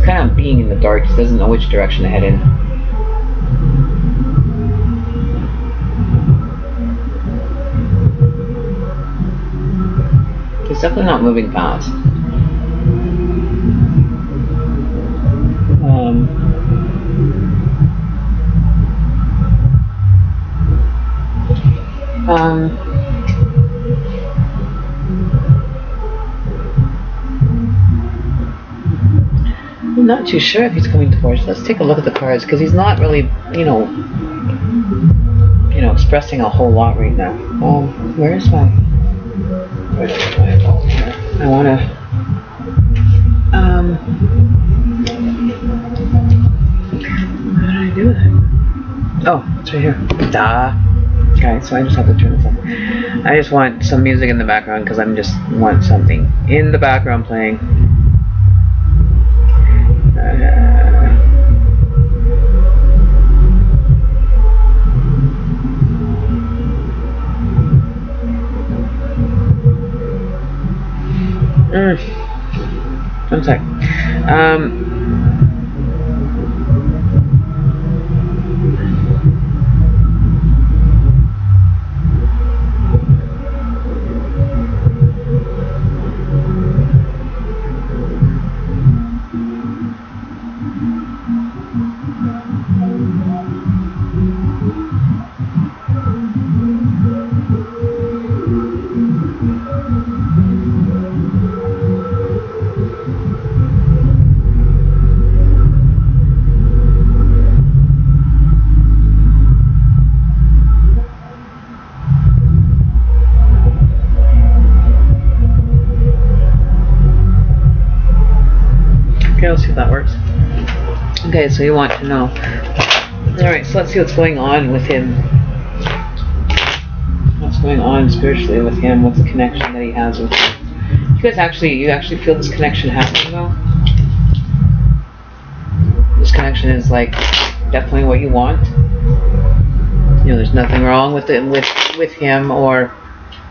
kind of being in the dark. He doesn't know which direction to head in. He's definitely not moving fast. I'm not too sure if he's coming towards. Let's take a look at the cards, because he's not really, you know, expressing a whole lot right now. Where's my? Oh, here. I wanna. How did I do that? Oh, it's right here. Duh. Okay, so I just have to turn this off. I just want some music in the background because I just want something in the background playing. One sec. Okay, let's see if that works. Okay, so you want to know. Alright, so let's see what's going on with him. What's going on spiritually with him? What's the connection that he has with you? You actually feel this connection happening though? This connection is like definitely what you want. You know, there's nothing wrong with it, with him or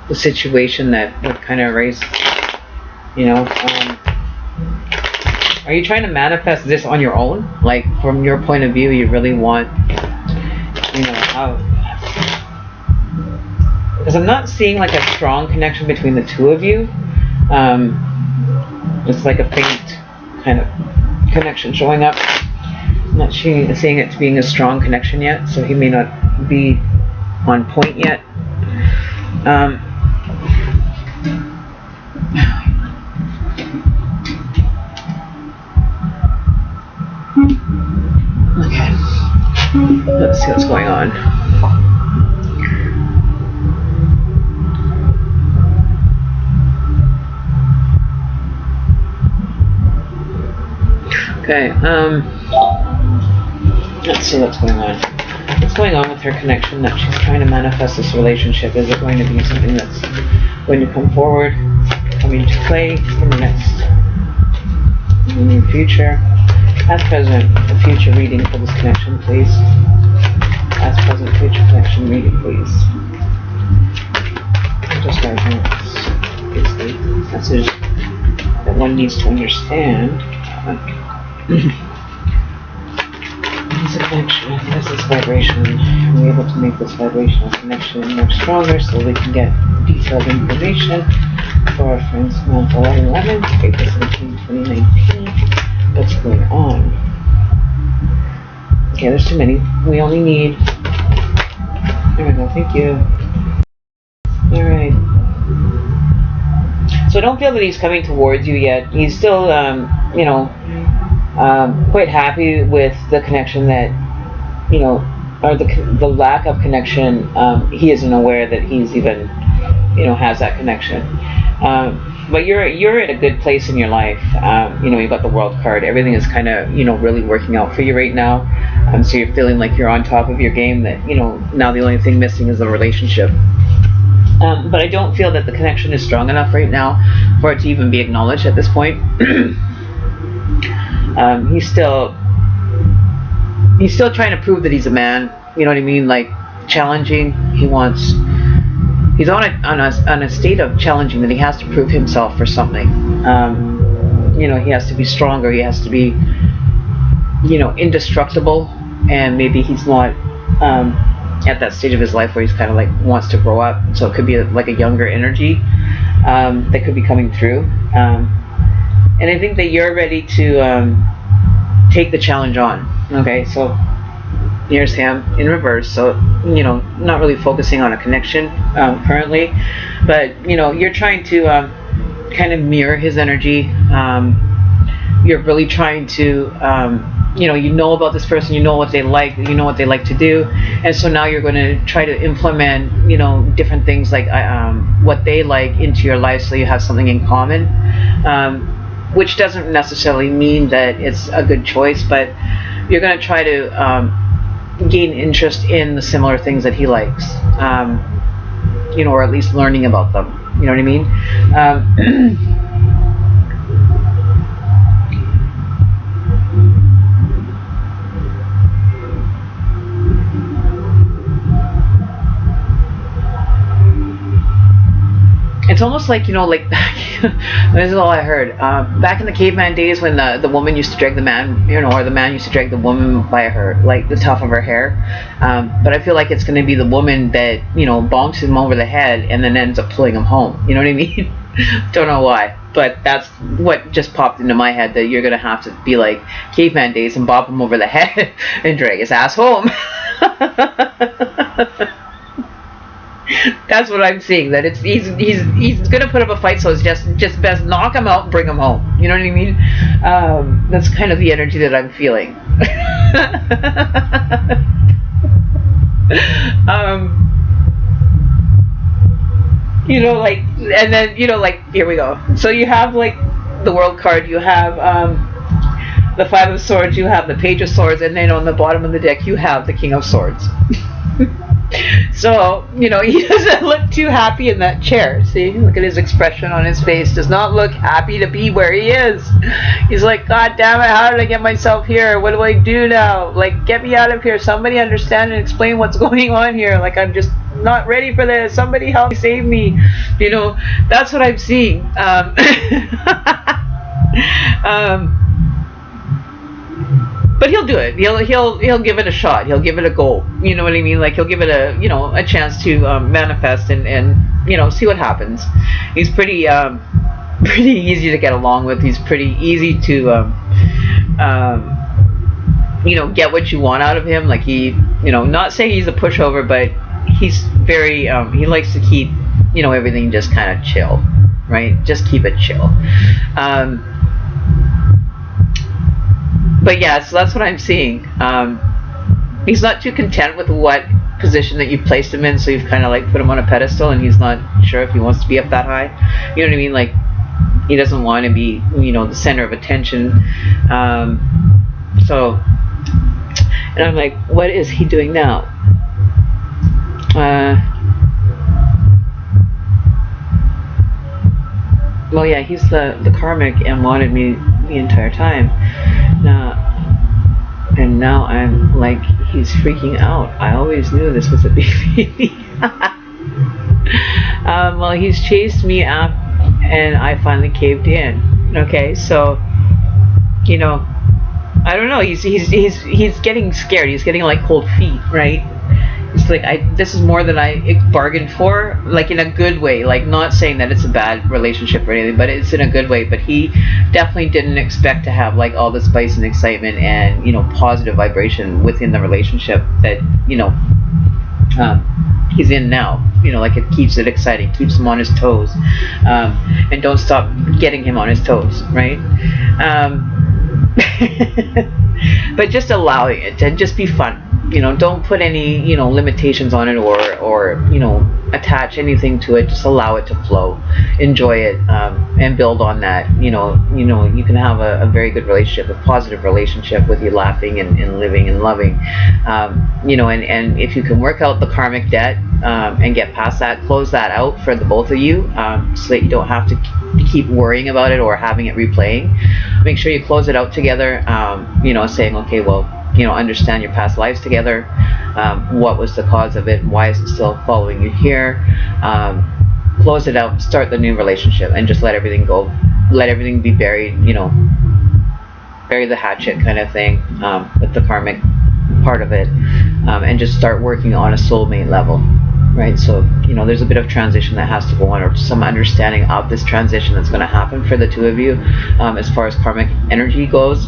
the situation that would kind of raise, you know. Are you trying to manifest this on your own? Like, from your point of view, you really want, you know, how... Because I'm not seeing like a strong connection between the two of you. It's like a faint kind of connection showing up. I'm not seeing it being a strong connection yet, so he may not be on point yet. Okay, let's see what's going on. Okay, let's see what's going on. What's going on with her connection that she's trying to manifest this relationship? Is it going to be something that's going to come forward, come into play in the near future? Past, present, the future reading for this connection, please. Past, present, future connection reading, please. Just right here. It's the message that one needs to understand. It's a connection. This is vibration. We're able to make this vibrational connection more stronger so we can get detailed information for our friends month 11/11, April 17, 2019. What's going on? Okay, there's too many. We only need... There we go. Thank you. Alright. So I don't feel that he's coming towards you yet. He's still, you know, quite happy with the connection that, you know, or the lack of connection. He isn't aware that he's even, you know, has that connection. But you're at a good place in your life. You know, you've got the World card. Everything is kind of, you know, really working out for you right now. So you're feeling like you're on top of your game. That, you know, now the only thing missing is the relationship. But I don't feel that the connection is strong enough right now for it to even be acknowledged at this point. He's still trying to prove that he's a man. You know what I mean? Like challenging. He's on a state of challenging, that he has to prove himself for something. You know, he has to be stronger. He has to be, you know, indestructible. And maybe he's not at that stage of his life where he's kind of like wants to grow up. So it could be like a younger energy that could be coming through. And I think that you're ready to take the challenge on. Okay, so here's him in reverse. So, you know, not really focusing on a connection currently, but, you know, you're trying to kind of mirror his energy. You're really trying to, you know about this person, you know what they like to do, and so now you're going to try to implement, you know, different things like what they like into your life, so you have something in common. Which doesn't necessarily mean that it's a good choice, but you're going to try to gain interest in the similar things that he likes, you know, or at least learning about them. You know what I mean? It's almost like, you know, like this is all I heard. Back in the caveman days, when the woman used to drag the man, you know, or the man used to drag the woman by her, like the tuft of her hair. But I feel like it's going to be the woman that, you know, bonks him over the head and then ends up pulling him home. You know what I mean? Don't know why, but that's what just popped into my head, that you're going to have to be like caveman days and bop him over the head and drag his ass home. That's what I'm seeing. That he's gonna put up a fight, so it's just best knock him out and bring him home. You know what I mean? That's kind of the energy that I'm feeling. You know, like, and then, you know, like, here we go. So you have like the World card. You have the Five of Swords. You have the Page of Swords, and then on the bottom of the deck you have the King of Swords. So, you know, he doesn't look too happy in that chair. See, look at his expression on his face. Does not look happy to be where he is. He's like, God damn it, how did I get myself here? What do I do now? Like, get me out of here. Somebody understand and explain what's going on here. Like, I'm just not ready for this. Somebody help me, save me. You know, that's what I'm seeing. But he'll do it. He'll give it a shot. He'll give it a go. You know what I mean? Like, he'll give it a, you know, a chance to manifest and you know, see what happens. He's pretty easy to get along with. He's pretty easy to you know, get what you want out of him. Like, he, you know, not saying he's a pushover, but he's very he likes to keep, you know, everything just kind of chill, right? Just keep it chill. But yeah, so that's what I'm seeing. He's not too content with what position that you've placed him in, so you've kind of like put him on a pedestal, and he's not sure if he wants to be up that high. You know what I mean? Like, he doesn't want to be, you know, the center of attention. So, and I'm like, what is he doing now? Well, yeah, he's the karmic and wanted me the entire time. And now I'm like, he's freaking out. I always knew this was a baby. Well, he's chased me up, and I finally caved in. Okay, so, you know, I don't know. He's getting scared. He's getting like cold feet, right? It's like, this is more than I bargained for, like in a good way. Like, not saying that it's a bad relationship or anything, but it's in a good way. But he definitely didn't expect to have like all the spice and excitement and, you know, positive vibration within the relationship that, you know, he's in now. You know, like, it keeps it exciting, keeps him on his toes, and don't stop getting him on his toes, right? But just allowing it to just be fun. You know, don't put any, you know, limitations on it, or you know, attach anything to it. Just allow it to flow, enjoy it, and build on that. You know, you can have a very good relationship, a positive relationship with you laughing and living and loving. You know, and if you can work out the karmic debt and get past that, close that out for the both of you, so that you don't have to keep worrying about it or having it replaying. Make sure you close it out together. You know, saying, okay, well, you know, understand your past lives together. What was the cause of it? Why is it still following you here? Close it out, start the new relationship, and just let everything go. Let everything be buried, you know, bury the hatchet kind of thing, with the karmic part of it, and just start working on a soulmate level, right? So, you know, there's a bit of transition that has to go on, or some understanding of this transition that's going to happen for the two of you, as far as karmic energy goes.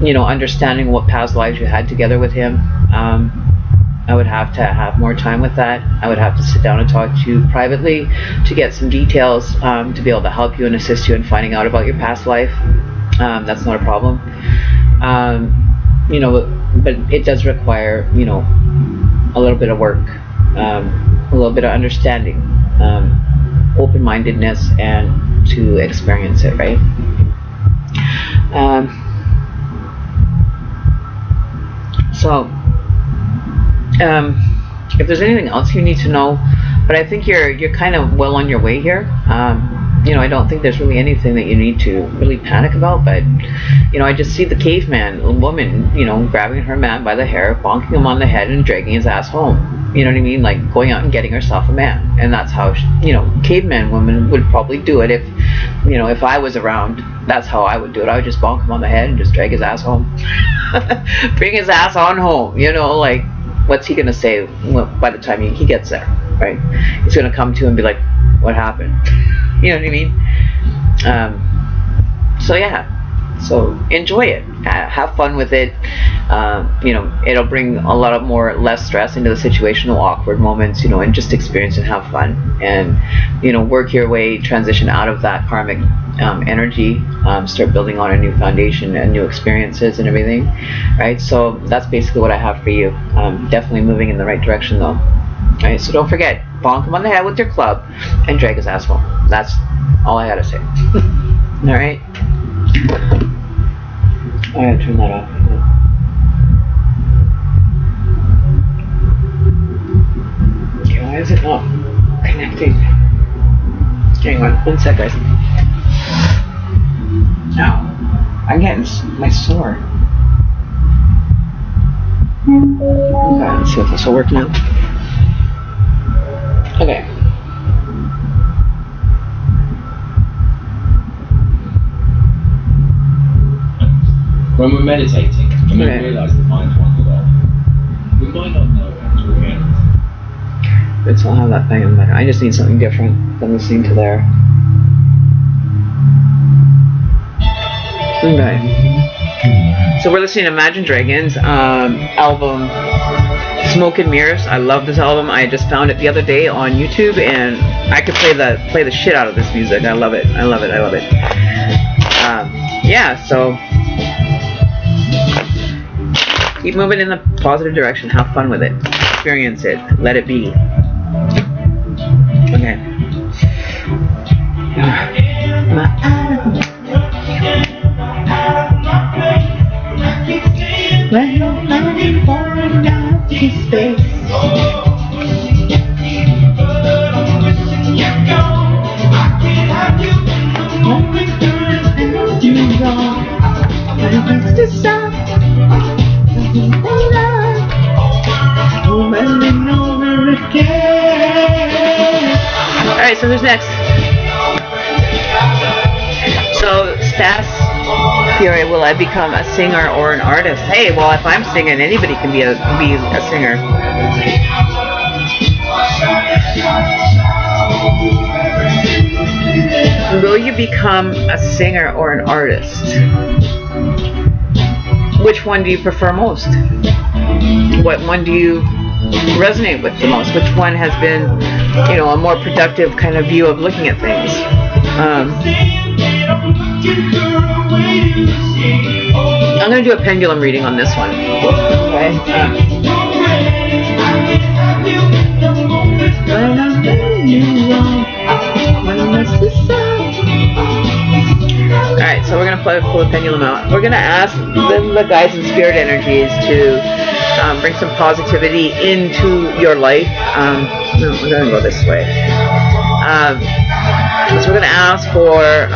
You know, understanding what past lives you had together with him. I would have to have more time with that. I would have to sit down and talk to you privately to get some details, to be able to help you and assist you in finding out about your past life. That's not a problem. You know, but it does require, you know, a little bit of work, a little bit of understanding, open-mindedness, and to experience it, right? So, if there's anything else you need to know, but I think you're kind of well on your way here. You know, I don't think there's really anything that you need to really panic about, but, you know, I just see the caveman woman, you know, grabbing her man by the hair, bonking him on the head, and dragging his ass home. You know what I mean? Like, going out and getting herself a man. And that's how, you know, caveman woman would probably do it if, you know, if I was around. That's how I would do it. I would just bonk him on the head and just drag his ass home. Bring his ass on home. You know, like, what's he gonna say by the time he gets there, right? He's gonna come to and be like, what happened? You know what I mean? So yeah, so enjoy it, have fun with it. You know, it'll bring a lot of less stress into the situation, no awkward moments, you know, and just experience and have fun, and, you know, work your way, transition out of that karmic energy, start building on a new foundation and new experiences and everything, right? So that's basically what I have for you. Definitely moving in the right direction though. Right, so don't forget, bonk him on the head with your club and drag his ass home. That's all I gotta say. Alright? I gotta turn that off. Okay, why is it not connecting? Hang on, one sec, guys. No, I'm getting my sore. Okay, let's see if this will work now. Okay. When we're meditating and we realise the mind wanders off, we might not know how to react. But I'll have that thing in the background. I just need something different than listening to there. Okay. So we're listening to Imagine Dragons album Smoke and Mirrors. I love this album. I just found it the other day on YouTube, and I could play the shit out of this music. I love it. I love it. I love it. Yeah, so keep moving in the positive direction. Have fun with it. Experience it. Let it be. Okay. My Alright, so who's next? So, Stas Fury, will I become a singer or an artist? Hey, well, if I'm singing, anybody can be a singer. Will you become a singer or an artist? Which one do you prefer most? What one do you resonate with the most? Which one has been, you know, a more productive kind of view of looking at things? I'm going to do a pendulum reading on this one. Okay. Alright, so we're going to pull the pendulum out. We're going to ask the guides and spirit energies to bring some positivity into your life. No, we're going to go this way. So we're going to ask for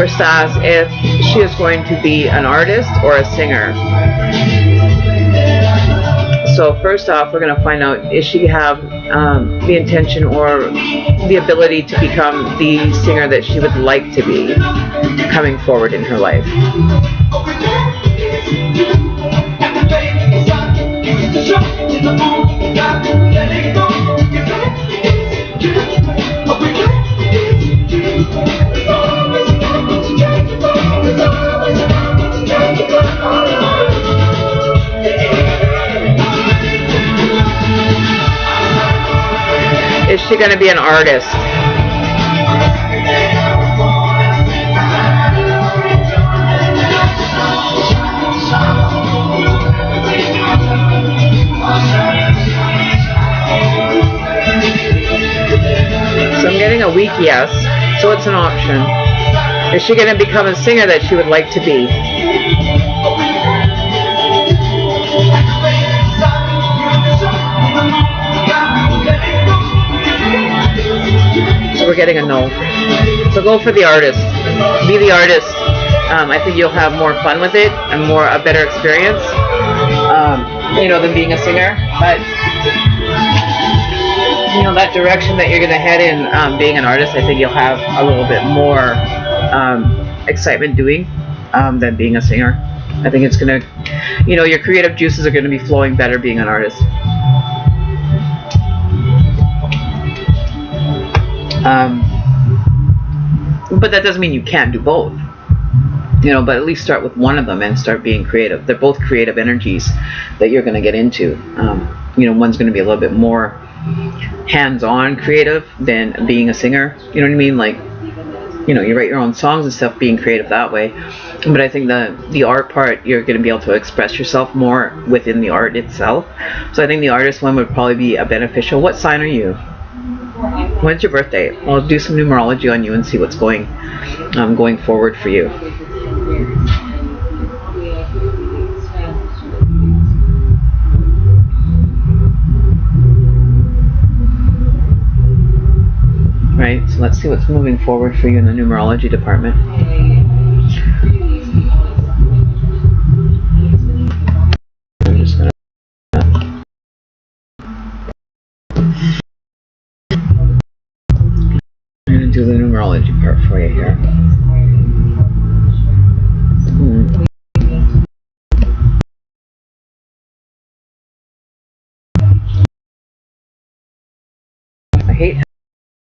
Stas if she is going to be an artist or a singer. So first off, we're going to find out, is she have the intention or the ability to become the singer that she would like to be coming forward in her life. Is she going to be an artist? So I'm getting a weak yes, so it's an option. Is she going to become a singer that she would like to be? So we're getting a no. So go for the artist. Be the artist. I think you'll have more fun with it and a better experience, you know, than being a singer. But you know, that direction that you're going to head in, being an artist, I think you'll have a little bit more excitement doing than being a singer. I think it's going to, you know, your creative juices are going to be flowing better being an artist. But that doesn't mean you can't do both, you know, but at least start with one of them and start being creative. They're both creative energies that you're going to get into. You know, one's going to be a little bit more hands-on creative than being a singer, you know what I mean? Like, you know, you write your own songs and stuff, being creative that way. But I think the art part, you're going to be able to express yourself more within the art itself. So I think the artist one would probably be a beneficial. What sign are you? When's your birthday? I'll do some numerology on you and see what's going forward for you. Right, so let's see what's moving forward for you in the numerology department. I'm just gonna do the numerology part for you here. I hate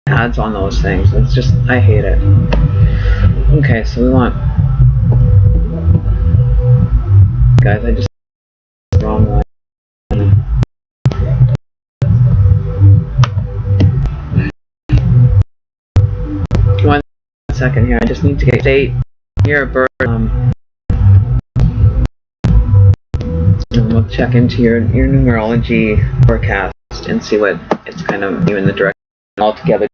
ads on those things. It's just, I hate it. Okay, so we want, guys, I just wrong one. One second here. I just need to get date, year of birth. And we'll check into your numerology forecast and see what it's kind of doing in the direction altogether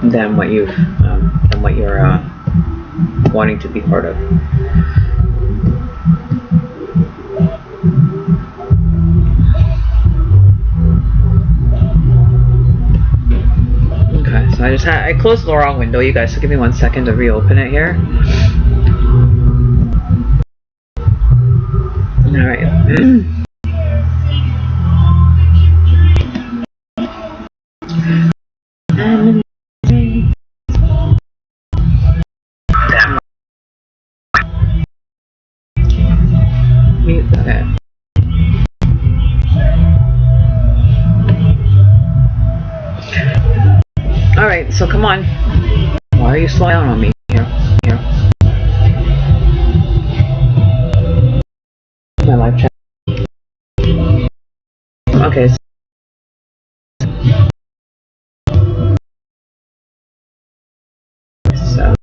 than what you're wanting to be part of. Okay, so I closed the wrong window, you guys, so give me 1 second to reopen it here. Alright. so come on. Why are you slowing down on me? Here. My live chat. Okay. So.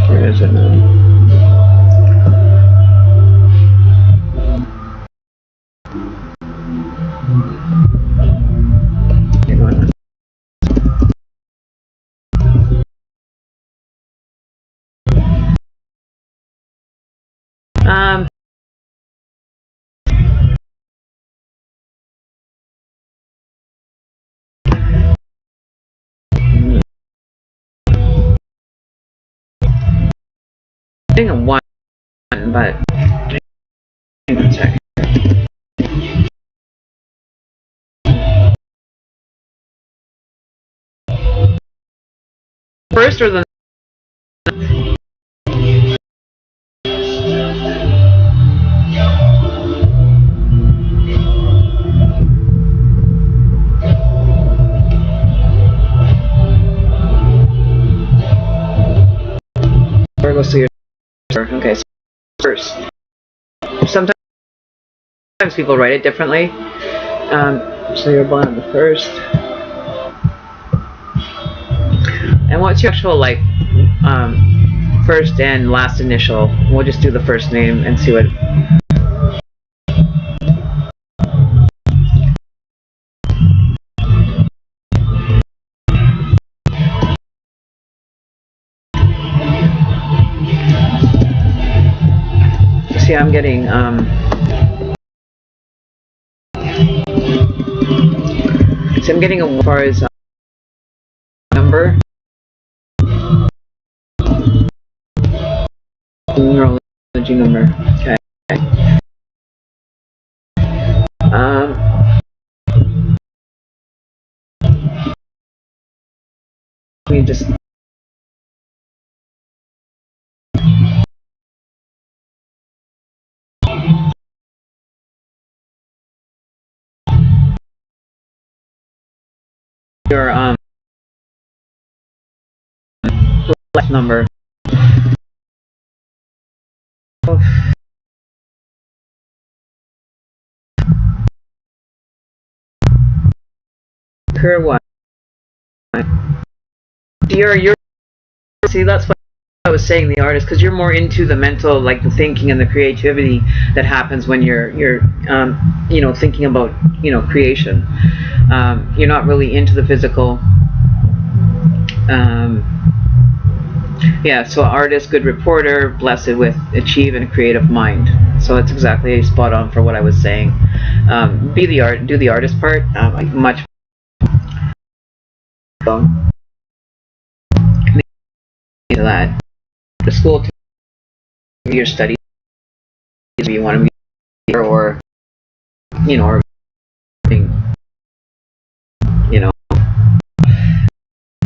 Where is it now? I think a 1, but hang on a second. First or the Virgo, so you're okay. So first. Sometimes people write it differently. So you're born on the 1st. And what's your actual like first and last initial? We'll just do the first name and see what. See, I'm getting so I'm getting as far as number. Numerology number. Okay. Let me just. Your life number. Her what? You're see, that's what I was saying, the artist, because you're more into the mental, like the thinking and the creativity that happens when you're you know, thinking about, you know, creation. You're not really into the physical. Yeah, so artist, good reporter, blessed with achieve and a creative mind. So it's exactly spot on for what I was saying. Do the artist part. Much. That the school, your studies, you want to be, or you know, or you know,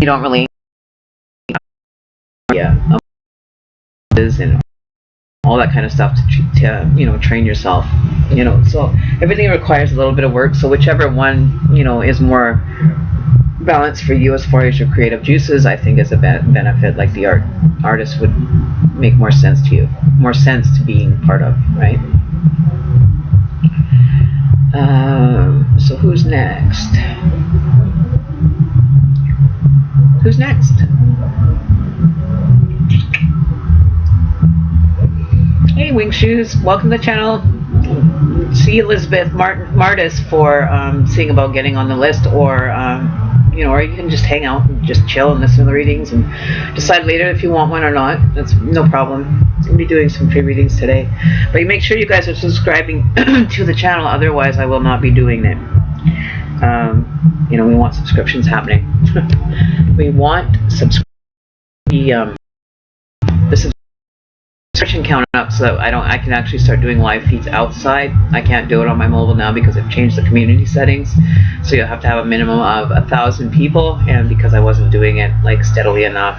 you don't really. Yeah, and all that kind of stuff to you know, train yourself, you know, so everything requires a little bit of work, so whichever one, you know, is more balanced for you as far as your creative juices, I think is a benefit. Like the artist would make more sense to you, more sense to being part of, right? So who's next? Who's next? Hey, Wing Shoes, welcome to the channel. See Elizabeth Martis for seeing about getting on the list, or you know, or you can just hang out and just chill and listen to the readings and decide later if you want one or not. That's no problem. I'm gonna be doing some free readings today, but make sure you guys are subscribing to the channel, otherwise I will not be doing it. You know, we want subscriptions happening. We want the subscription count up so that I can actually start doing live feeds outside. I can't do it on my mobile now because I've changed the community settings, so you'll have to have a minimum of 1,000 people, and because I wasn't doing it like steadily enough,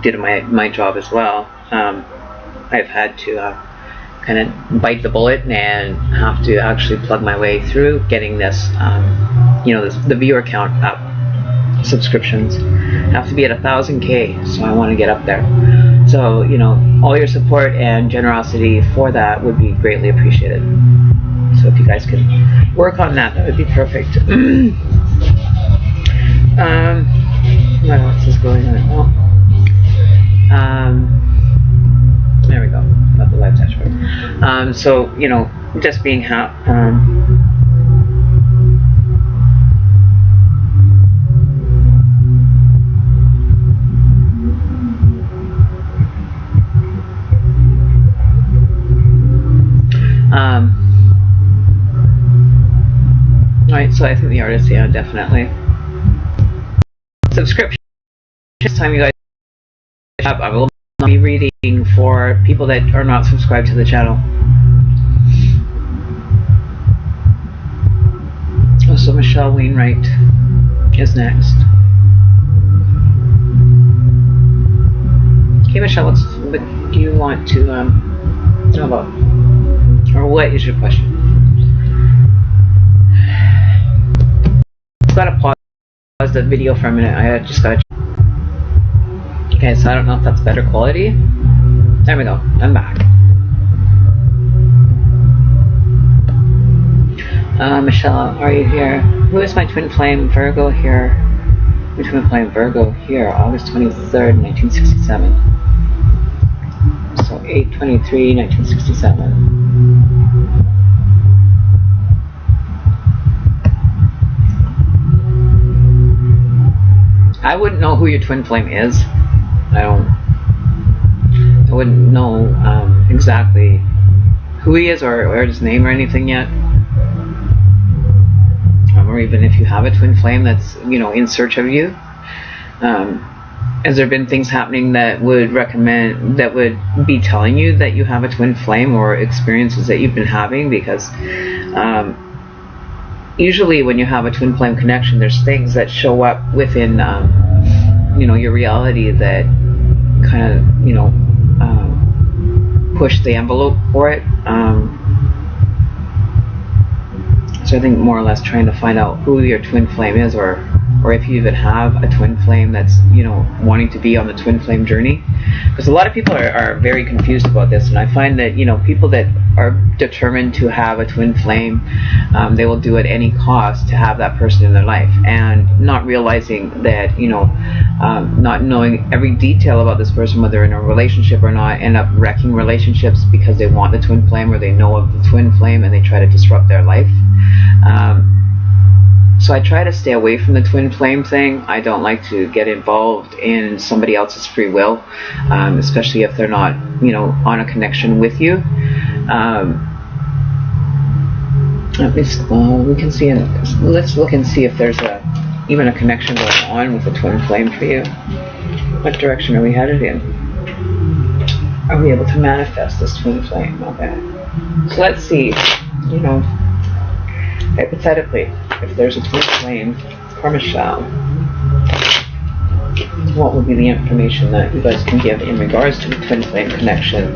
did my job as well. I've had to kind of bite the bullet and have to actually plug my way through getting this, the viewer count up. Subscriptions have to be at 1,000K, so I want to get up there. So, all your support and generosity for that would be greatly appreciated. So if you guys could work on that, that would be perfect. What else is going on? There we go. About the live dashboard. So, just being Alright, so I think the artist, yeah, definitely. Subscription. This time, you guys, I will not be reading for people that are not subscribed to the channel. Oh, so Michelle Wainwright is next. Okay, Michelle, what do you want to know about? Or what is your question? I've got to pause the video for a minute. I just got to. Okay, so I don't know if that's better quality. There we go. I'm back. Michelle, are you here? Who is my twin flame Virgo here? My twin flame Virgo here, August 23rd, 1967. So 8/23, 1967. I wouldn't know who your twin flame is. I wouldn't know exactly who he is or his name or anything yet. Or even if you have a twin flame that's, in search of you. Has there been things happening that would be telling you that you have a twin flame, or experiences that you've been having? Because usually when you have a twin flame connection, there's things that show up within your reality that kind of push the envelope for it. So I think more or less trying to find out who your twin flame is, or if you even have a twin flame that's wanting to be on the twin flame journey. Because a lot of people are very confused about this, and I find that people that are determined to have a twin flame, they will do at any cost to have that person in their life, and not realizing that not knowing every detail about this person, whether in a relationship or not, end up wrecking relationships because they want the twin flame, or they know of the twin flame and they try to disrupt their life. So I try to stay away from the twin flame thing. I don't like to get involved in somebody else's free will, especially if they're not, on a connection with you. At least we can see. Let's look and see if there's even a connection going on with the twin flame for you. What direction are we headed in? Are we able to manifest this twin flame? Okay. So let's see. Hypothetically, if there's a twin flame for Michelle, what would be the information that you guys can give in regards to the twin flame connection,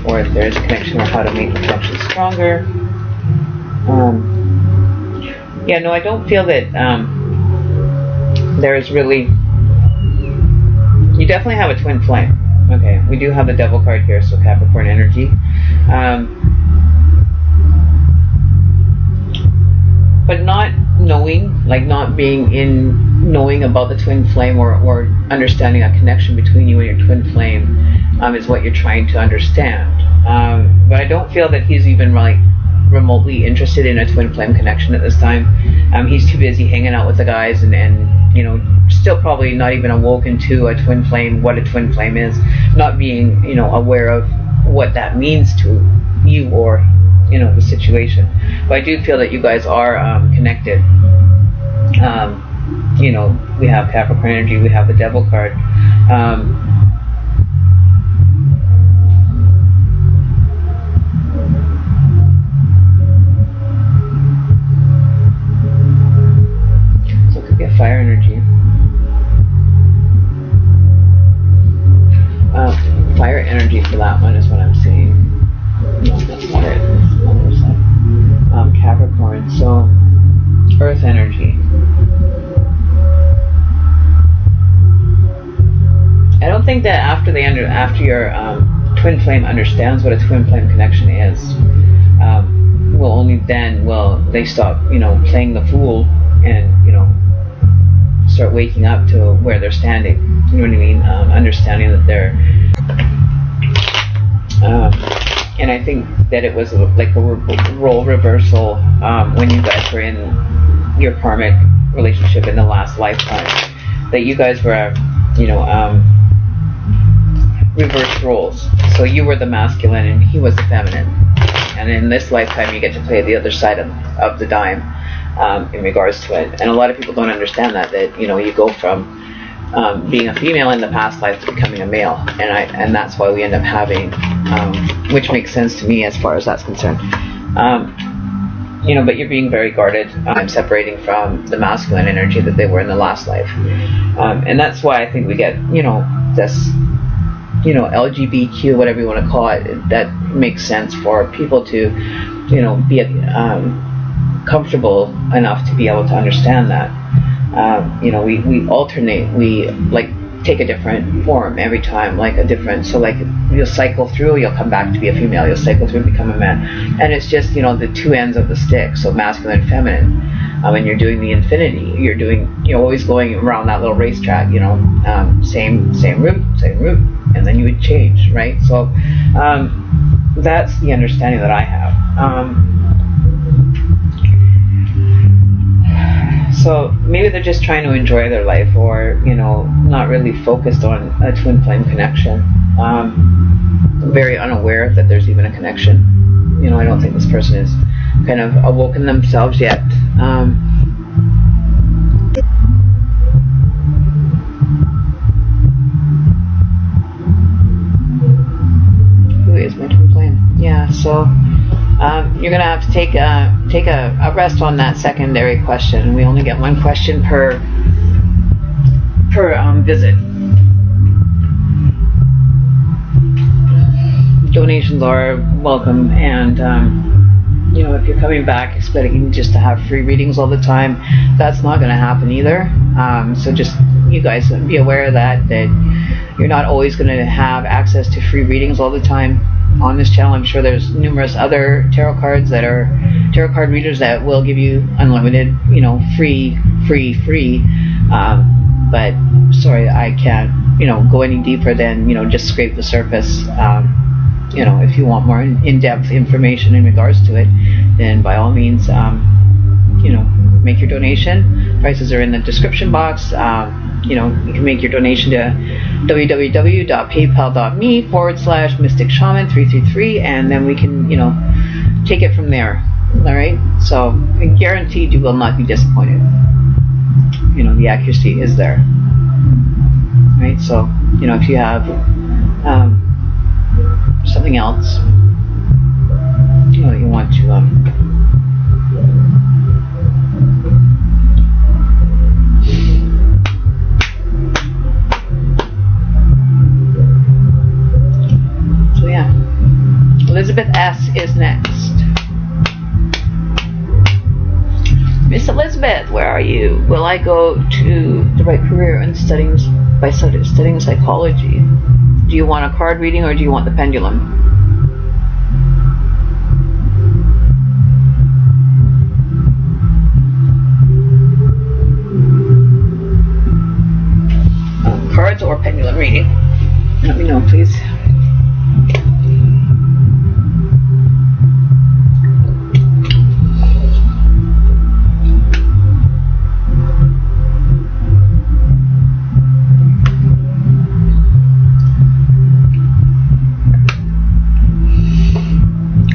or if there is a connection, or how to make the connection stronger? I don't feel that there is really. You definitely have a twin flame. Okay, we do have the Devil card here, so Capricorn energy. But not knowing, not being in knowing about the twin flame, or understanding a connection between you and your twin flame, is what you're trying to understand. But I don't feel that he's even remotely interested in a twin flame connection at this time. He's too busy hanging out with the guys and still probably not even awoken to a twin flame, what a twin flame is, not being aware of what that means to you or the situation. But I do feel that you guys are connected. We have Capricorn energy, we have the Devil card. So it could be a fire energy. don't think that after your twin flame understands what a twin flame connection is, well, only then will they stop, playing the fool and, start waking up to where they're standing. You know what I mean? Understanding that they're, and I think that it was like a role reversal when you guys were in your karmic relationship in the last lifetime, that you guys were, reversed roles. So you were the masculine and he was the feminine. And in this lifetime, you get to play the other side of the dime in regards to it. And a lot of people don't understand that you go from being a female in the past life to becoming a male. And that's why we end up having, which makes sense to me as far as that's concerned. But you're being very guarded. I'm separating from the masculine energy that they were in the last life. And that's why I think we get, this, LGBTQ, whatever you want to call it, that makes sense for people to, be comfortable enough to be able to understand that. We alternate, we like take a different form every time, so like you'll cycle through, you'll come back to be a female, you'll cycle through and become a man, and it's just the two ends of the stick, so masculine and feminine. When you're doing the infinity, you're always going around that little racetrack, same route, and then you would change, right? So that's the understanding that I have. So maybe they're just trying to enjoy their life, or not really focused on a twin flame connection. Very unaware that there's even a connection. I don't think this person is kind of awoken themselves yet. Who is my twin flame? Yeah. So. You're gonna have to take a rest on that secondary question. We only get one question per visit. Donations are welcome, and if you're coming back expecting just to have free readings all the time, that's not going to happen either. So just you guys be aware of that you're not always going to have access to free readings all the time on this channel. I'm sure there's numerous other tarot card readers that will give you unlimited, free. But sorry, I can't, go any deeper than, just scrape the surface. If you want more in-depth information in regards to it, then by all means, make your donation. Prices are in the description box. You can make your donation to www.paypal.me/MysticShaman333, and then we can, take it from there. All right. So guaranteed, you will not be disappointed. The accuracy is there. All right. So if you have something else, you want to so yeah, Elizabeth S is next. Miss Elizabeth, where are you? Will I go to the right career in studying psychology? Do you want a card reading, or do you want the pendulum? Cards or pendulum reading? Let me know, please.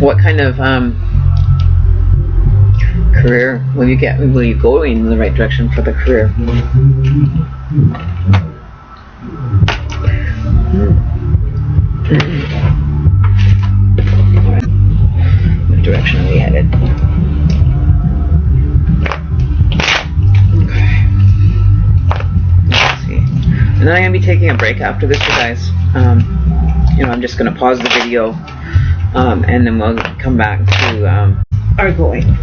What kind of career will you get? Will you go in the right direction for the career? What direction are we headed? Okay. Let's see. And then I'm going to be taking a break after this, you guys. I'm just going to pause the video. And then we'll come back to our going.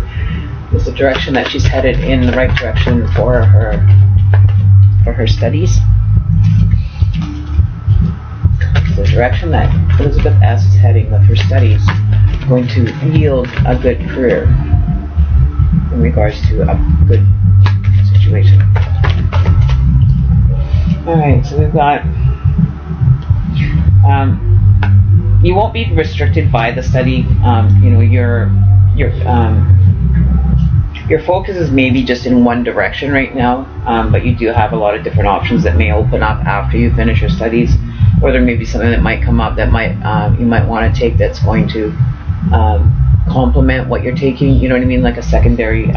Is the direction that she's headed in the right direction for her studies? direction that Elizabeth S. is heading with her studies going to yield a good career in regards to a good situation. Alright, so we've got you won't be restricted by the study. Your focus is maybe just in one direction right now, but you do have a lot of different options that may open up after you finish your studies, or there may be something that might come up that you might want to take that's going to complement what you're taking. You know what I mean? Like a secondary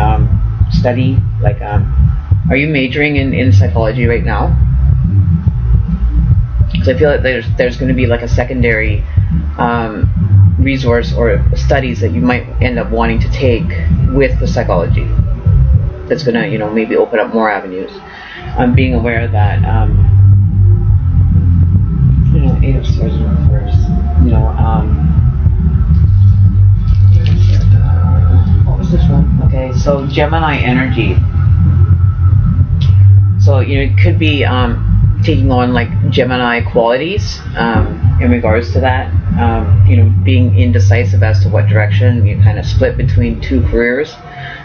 study. Like, are you majoring in psychology right now? Because I feel like there's going to be like a secondary resource or studies that you might end up wanting to take with the psychology. That's going to, maybe open up more avenues. Being aware that, Eight of Swords in reverse. What was this one? Okay, so Gemini energy. So it could be taking on like Gemini qualities in regards to that. Being indecisive as to what direction. You kind of split between two careers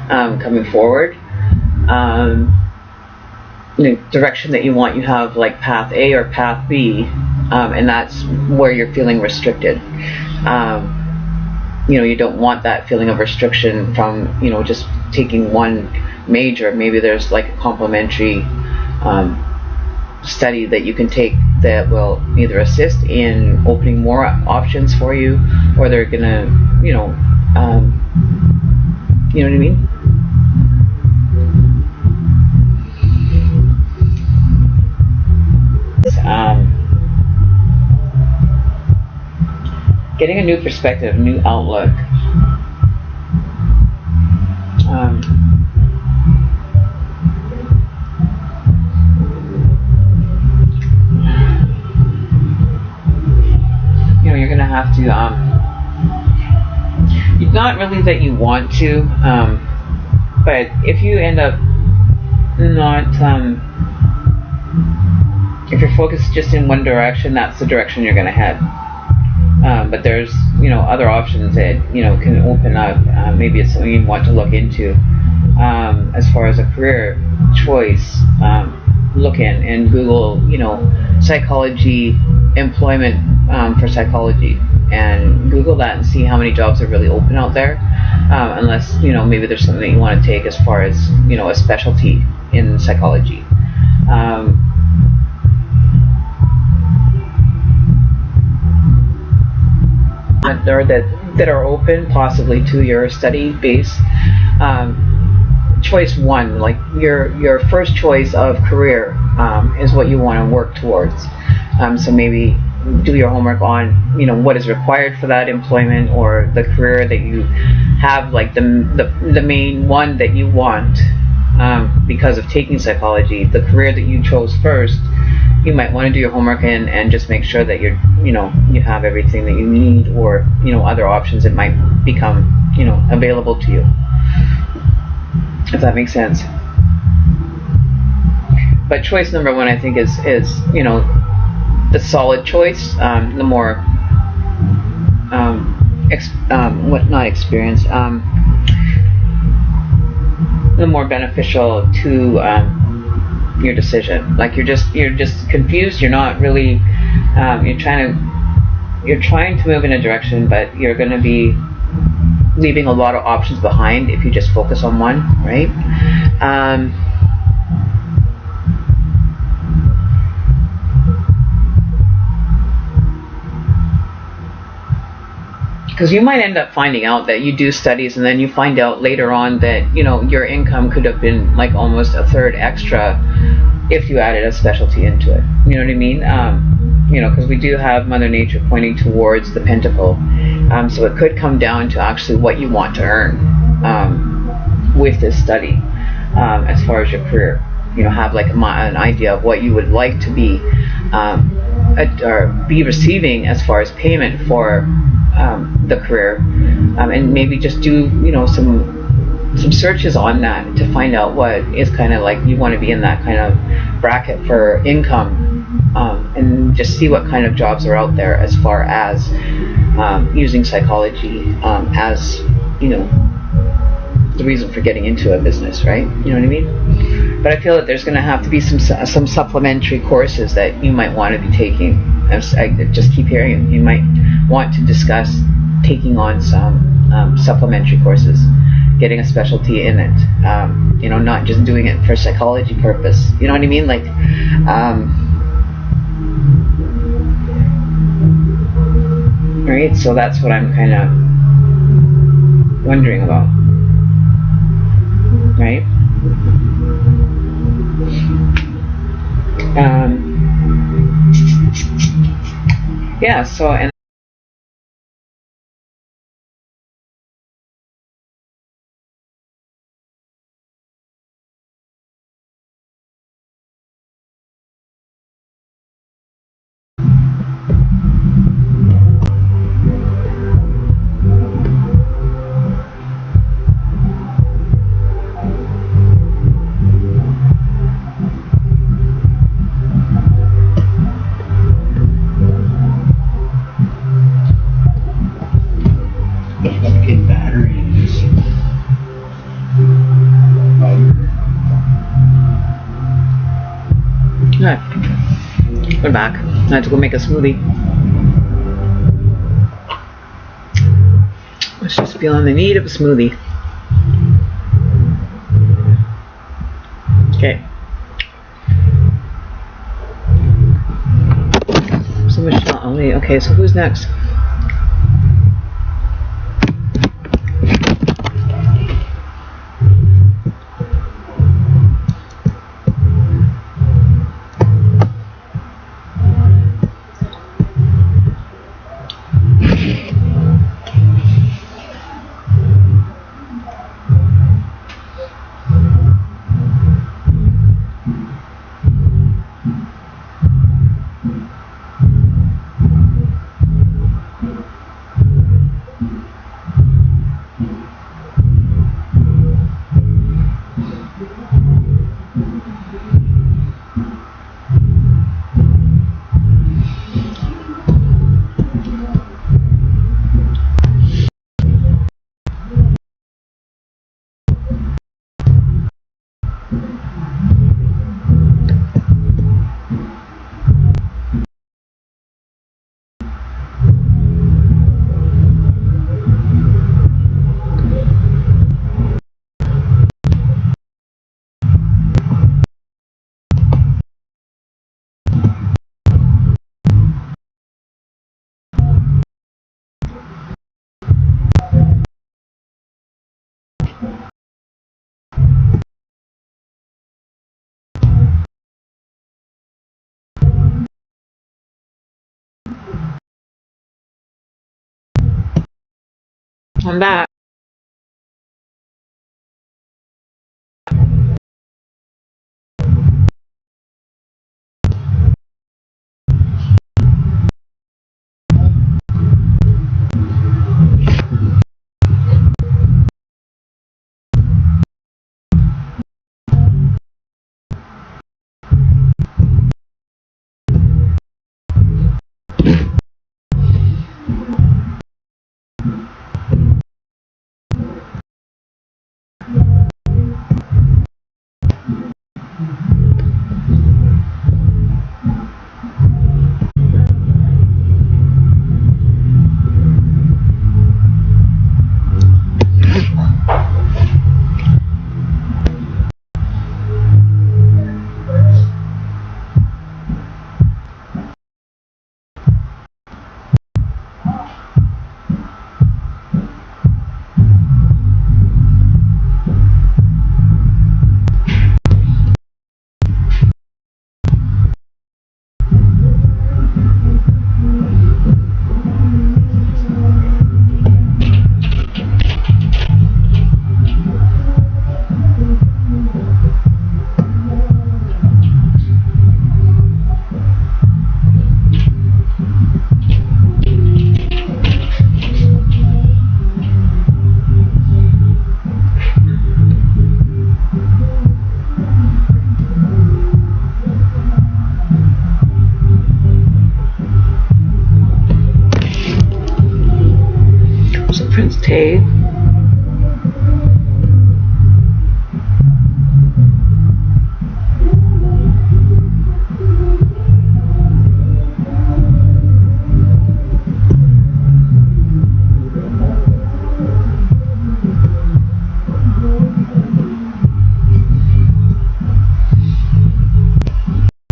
coming forward. Direction that you want, you have like path A or path B, and that's where you're feeling restricted. You don't want that feeling of restriction from just taking one major. Maybe there's like a complementary study that you can take that will either assist in opening more options for you, or they're gonna you know what I mean. Getting a new perspective, new outlook. You're gonna have to. Not really that you want to, but if you end up not. If you're focused just in one direction, that's the direction you're going to head. But there's, other options that, can open up. Maybe it's something you want to look into. As far as a career choice, look in and Google, psychology, employment for psychology. And Google that and see how many jobs are really open out there. Unless, maybe there's something that you want to take as far as, a specialty in psychology. That are open possibly to your study base. Choice one, like your first choice of career, is what you want to work towards. So maybe do your homework on what is required for that employment or the career that you have, like the main one that you want, because of taking psychology. The career that you chose first, you might want to do your homework and just make sure that you have everything that you need, or other options that might become available to you, if that makes sense. But choice number one, I think, is the solid choice, the more the more beneficial to your decision. Like you're just confused. You're not really. You're trying to move in a direction, but you're going to be leaving a lot of options behind if you just focus on one, right? Because you might end up finding out that you do studies, and then you find out later on that your income could have been like almost a third extra if you added a specialty into it. You know what I mean? Because we do have Mother Nature pointing towards the Pentacle, so it could come down to actually what you want to earn with this study, as far as your career. Have like an idea of what you would like to be or be receiving as far as payment for the career, and maybe just do some searches on that to find out what is kind of like you want to be in that kind of bracket for income, and just see what kind of jobs are out there as far as using psychology as, you know, the reason for getting into a business, right? You know what I mean? But I feel that there's going to have to be some supplementary courses that you might want to be taking. I just keep hearing you might want to discuss taking on some supplementary courses, getting a specialty in it. You know, not just doing it for psychology purpose. You know what I mean? Like, right? So that's what I'm kind of wondering about. Right? Yeah, so, and fucking battery in this. alright, we're back. I had to go make a smoothie. I was just feeling the need of a smoothie. Okay. So Michelle, oh wait, okay, so who's next? I'm back. Okay.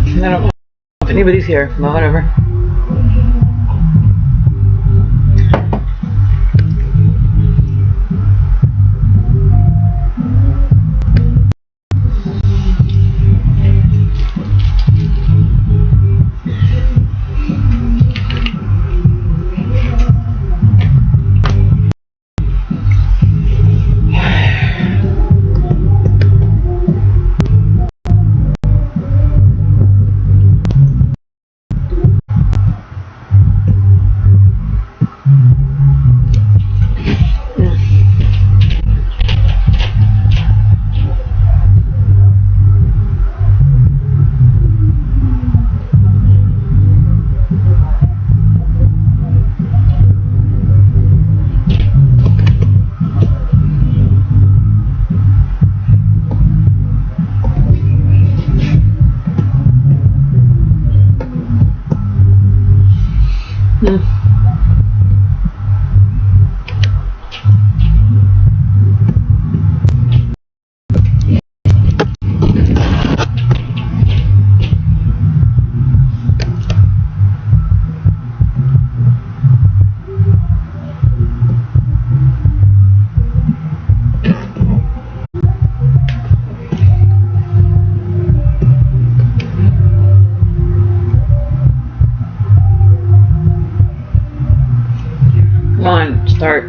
I don't know if anybody's here, but whatever. Come on, start.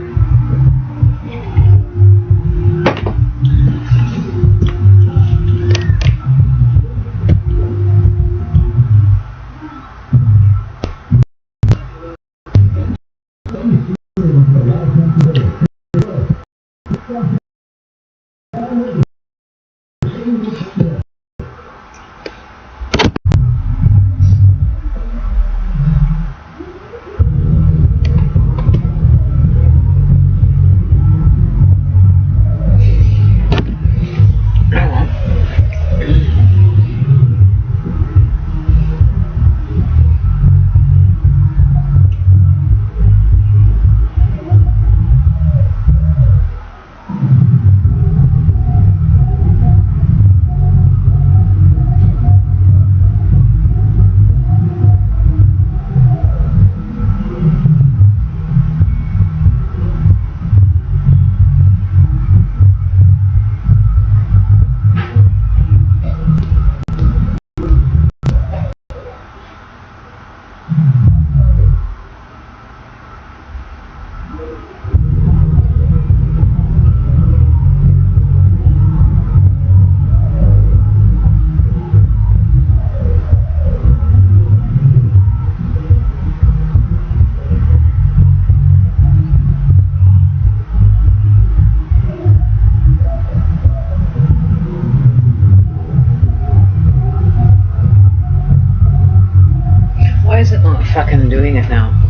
Why is it not fucking doing it now?